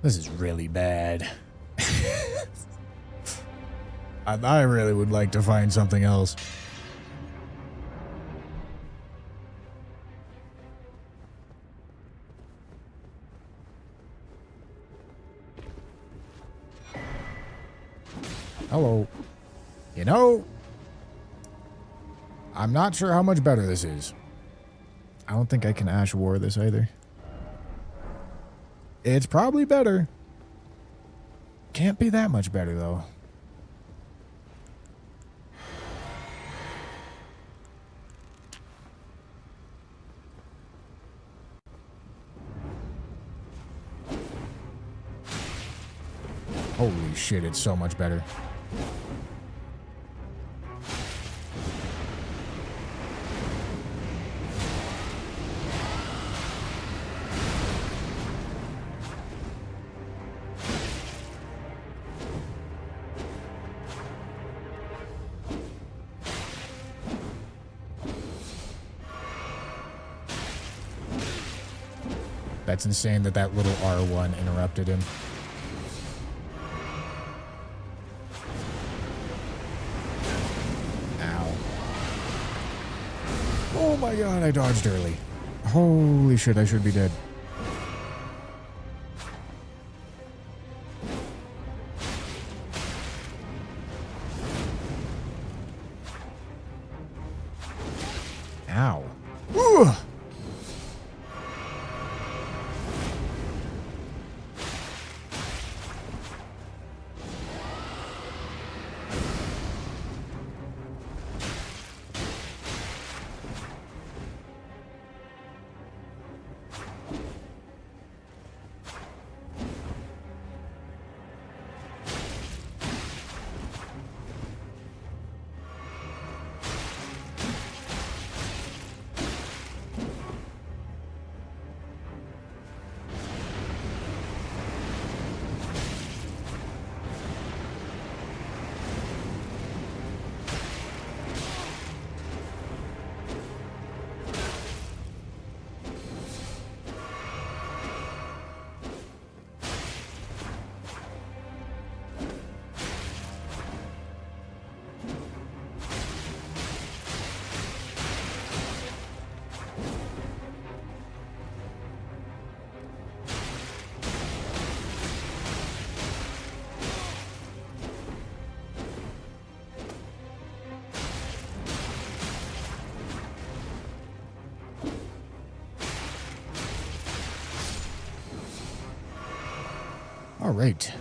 This is really bad. I really would like to find something else. Hello. You know, I'm not sure how much better this is. I don't think I can Ash War this either. It's probably better. Can't be that much better, though. Holy shit, it's so much better. That's insane that that little R1 interrupted him. Ow. Oh my god, I dodged early. Holy shit, I should be dead. Ow. Ooh. All right.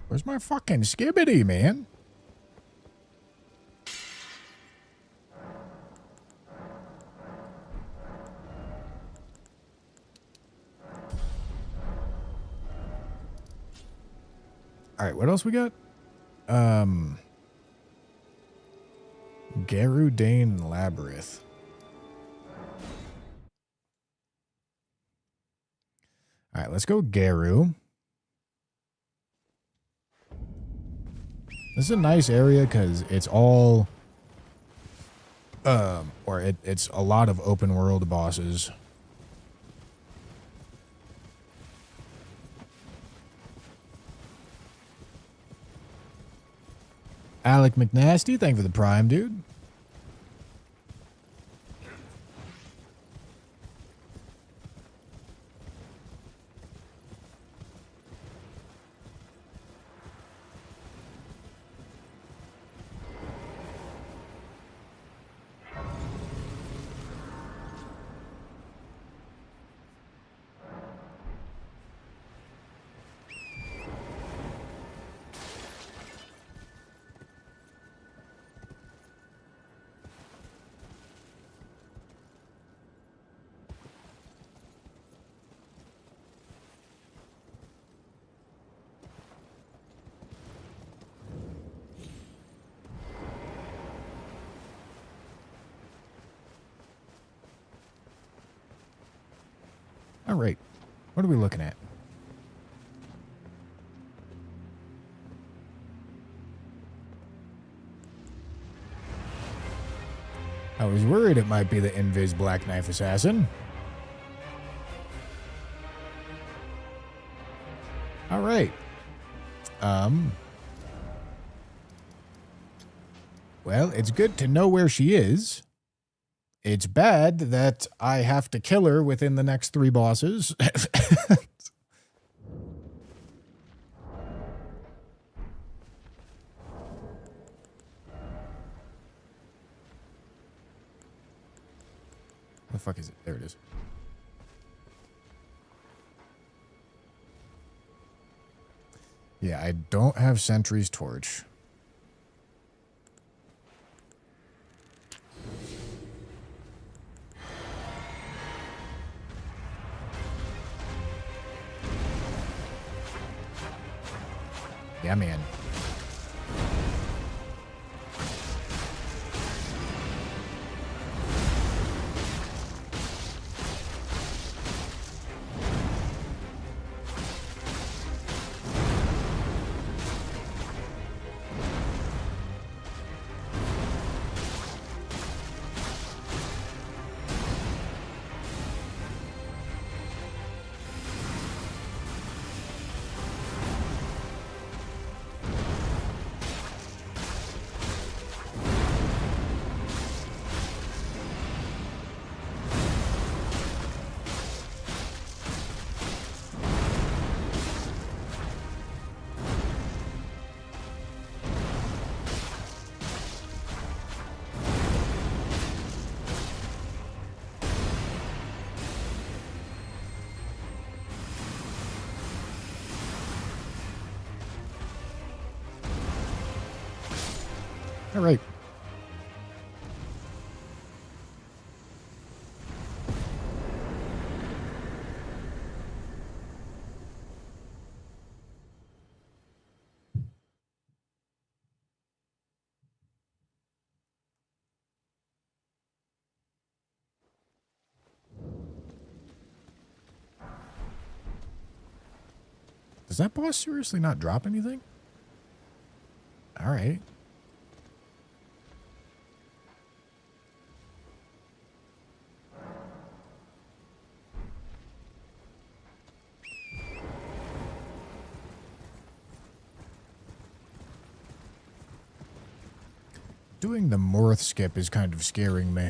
Where's my fucking skibbity, man? All right, what else we got? Garudane Labyrinth. All right, let's go Garu. This is a nice area because it's all, it's a lot of open world bosses. Alec McNasty, thank you for the prime, dude. All right. What are we looking at? I was worried it might be the Invis Black Knife Assassin. All right. Well, it's good to know where she is. It's bad that I have to kill her within the next 3 bosses. The fuck is it? There it is. Yeah, I don't have Sentry's torch. Yeah, man. All right. Does that boss seriously not drop anything? All right. Doing the Morth skip is kind of scaring me.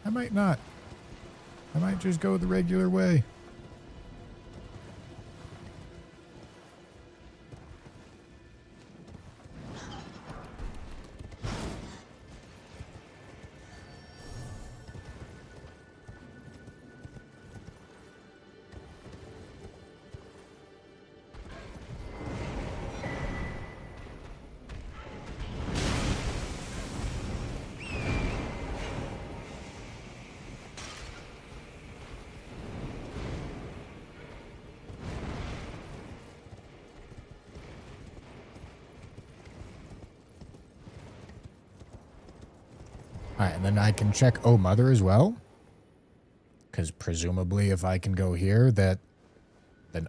I might not. I might just go the regular way. Alright, and then I can check Oh Mother as well. Because presumably if I can go here, then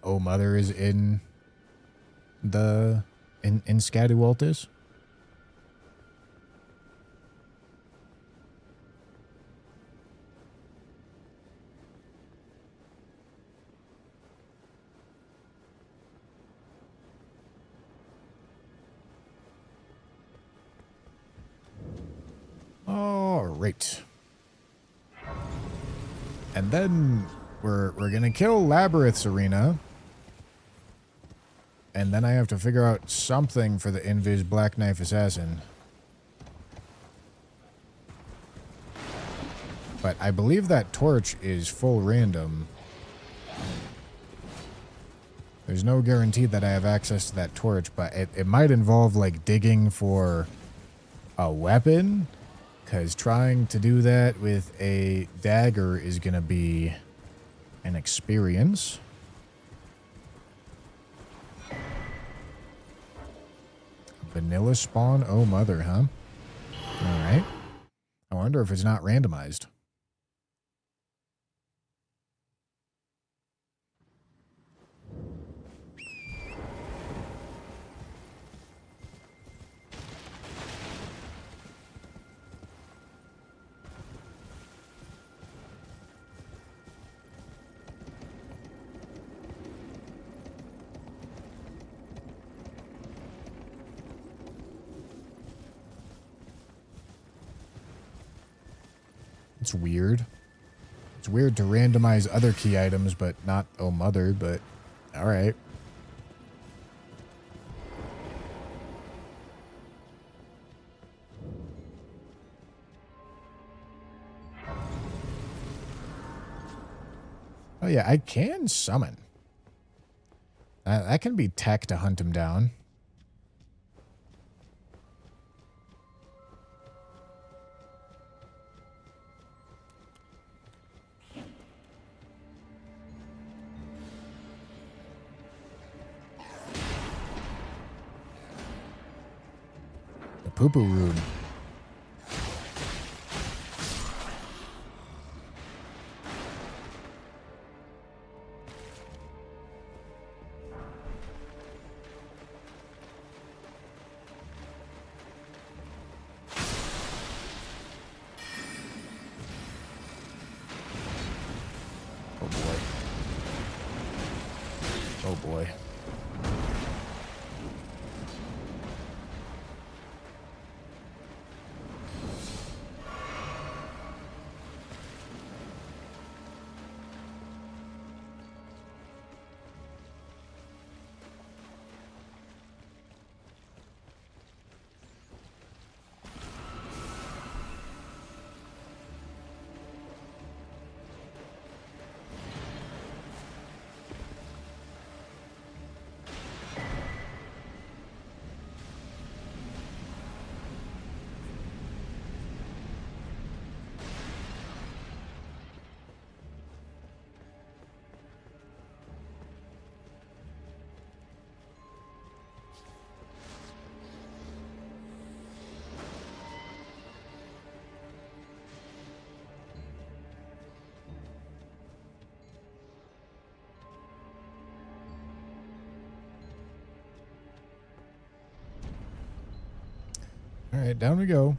Oh Mother is in the in Scatawaltis. All right. And then we're going to kill Labyrinth's Arena. And then I have to figure out something for the Invis Black Knife Assassin. But I believe that torch is full random. There's no guarantee that I have access to that torch, but it might involve like digging for a weapon. Because trying to do that with a dagger is going to be an experience. Vanilla spawn? Oh, mother, huh? Alright. I wonder if it's not randomized. It's weird. It's weird to randomize other key items, but not Oh Mother, but alright. Oh yeah, I can summon. That can be tech to hunt him down. The poo-poo rune. Oh boy. Oh boy. All right, down we go.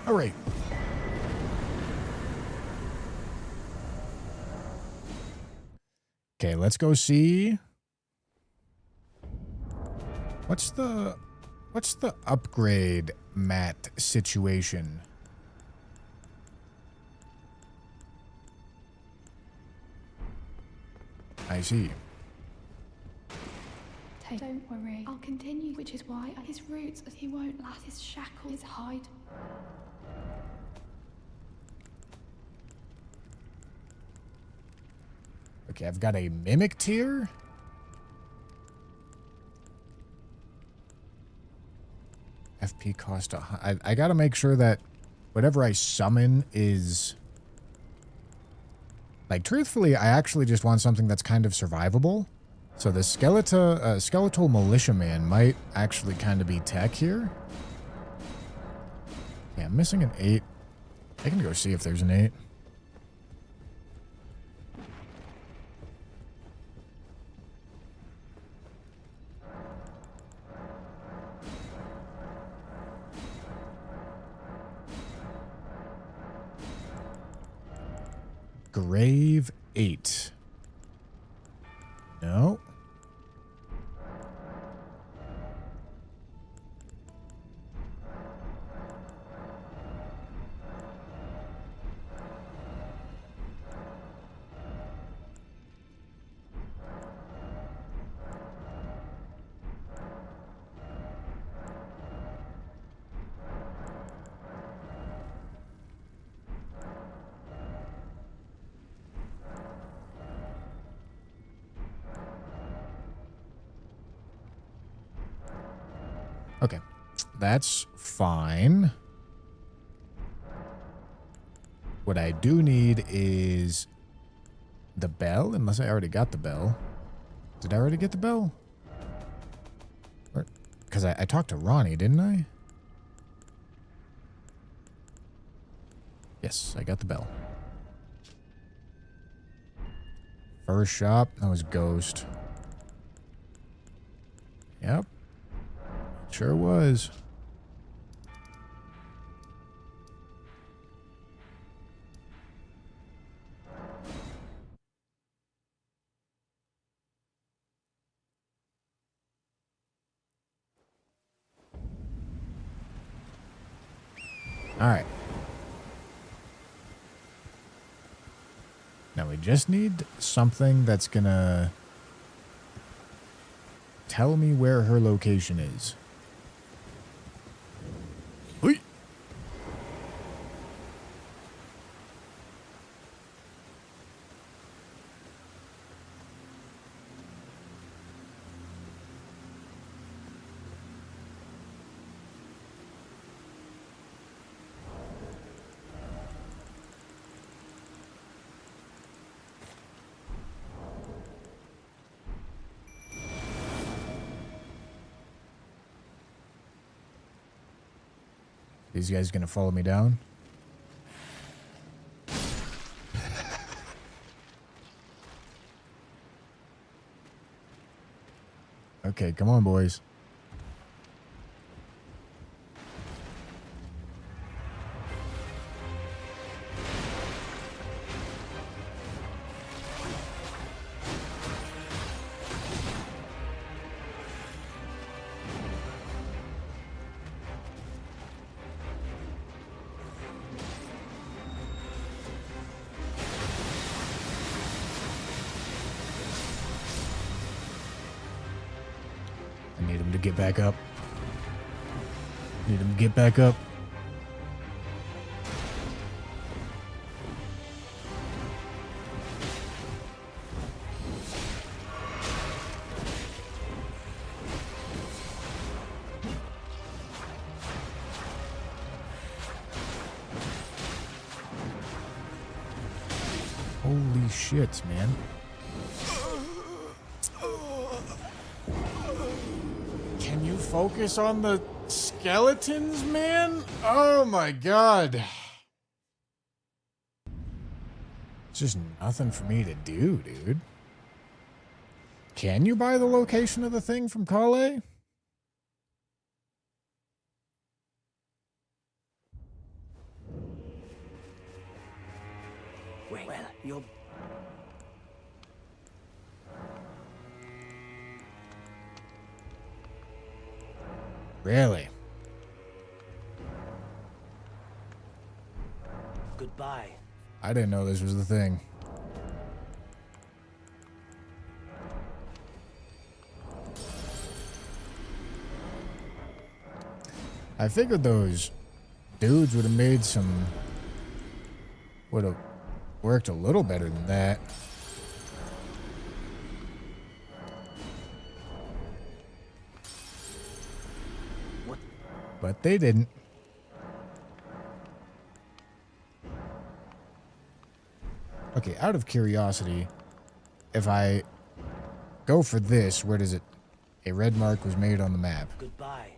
All right. Okay, let's go see. What's the upgrade mat situation? I see. Don't worry, I'll continue, which is why his roots, he won't last his shackle, his hide. Okay, I've got a mimic tier. FP cost I gotta make sure that whatever I summon is like, truthfully, I actually just want something that's kind of survivable. So the skeletal militiaman might actually kind of be tech here. Yeah, I'm missing an 8. I can go see if there's an 8. Grave 8. No. Okay, that's fine. What I do need is the bell, unless I already got the bell. Did I already get the bell? Because I talked to Ronnie, didn't I? Yes, I got the bell. First shop, that was Ghost. Yep. Sure was. All right. Now we just need something that's gonna tell me where her location is. Oi. These guys gonna follow me down? Okay, come on, boys. I need him to get back up. Need him to get back up. Holy shit, man. Can you focus on the skeletons, man? Oh my god. It's just nothing for me to do, dude. Can you buy the location of the thing from Kale? Wait, well, you're... Really? Goodbye. I didn't know this was the thing. I figured those dudes would have made some... would have worked a little better than that. What? But they didn't. Okay, out of curiosity, if I go for this, where does it... A red mark was made on the map. Goodbye.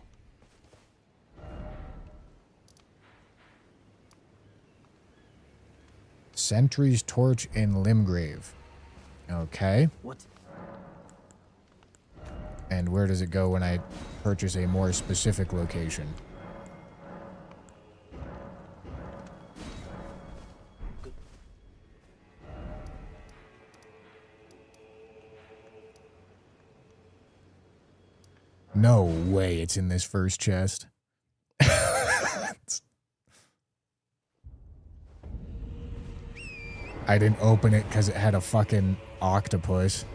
Sentry's Torch in Limgrave. Okay. What? And where does it go when I purchase a more specific location? No way it's in this first chest. I didn't open it because it had a fucking octopus.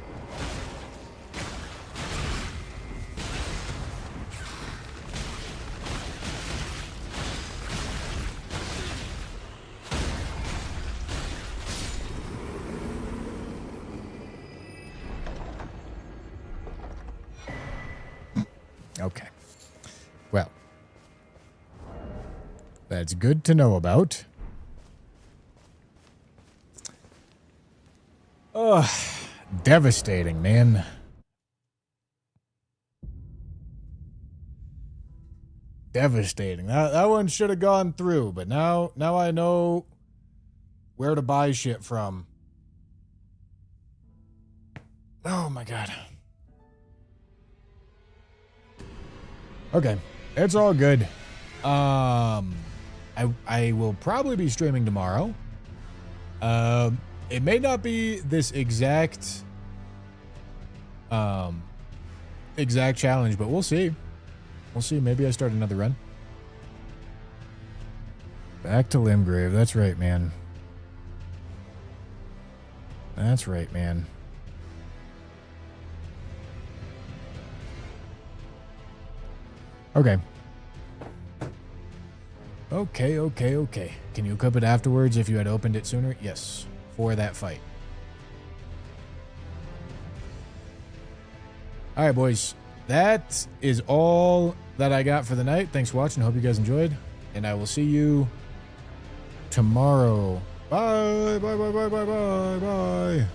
Okay. Well, that's good to know about. Ugh, devastating, man. Devastating. That one should have gone through, but now I know where to buy shit from. Oh my god. Okay, it's all good. I will probably be streaming tomorrow. It may not be this exact challenge, but we'll see. We'll see. Maybe I start another run. Back to Limgrave. That's right, man. That's right, man. Okay. Okay. Can you equip it afterwards if you had opened it sooner? Yes. For that fight. Alright, boys. That is all that I got for the night. Thanks for watching. Hope you guys enjoyed. And I will see you tomorrow. Bye. Bye.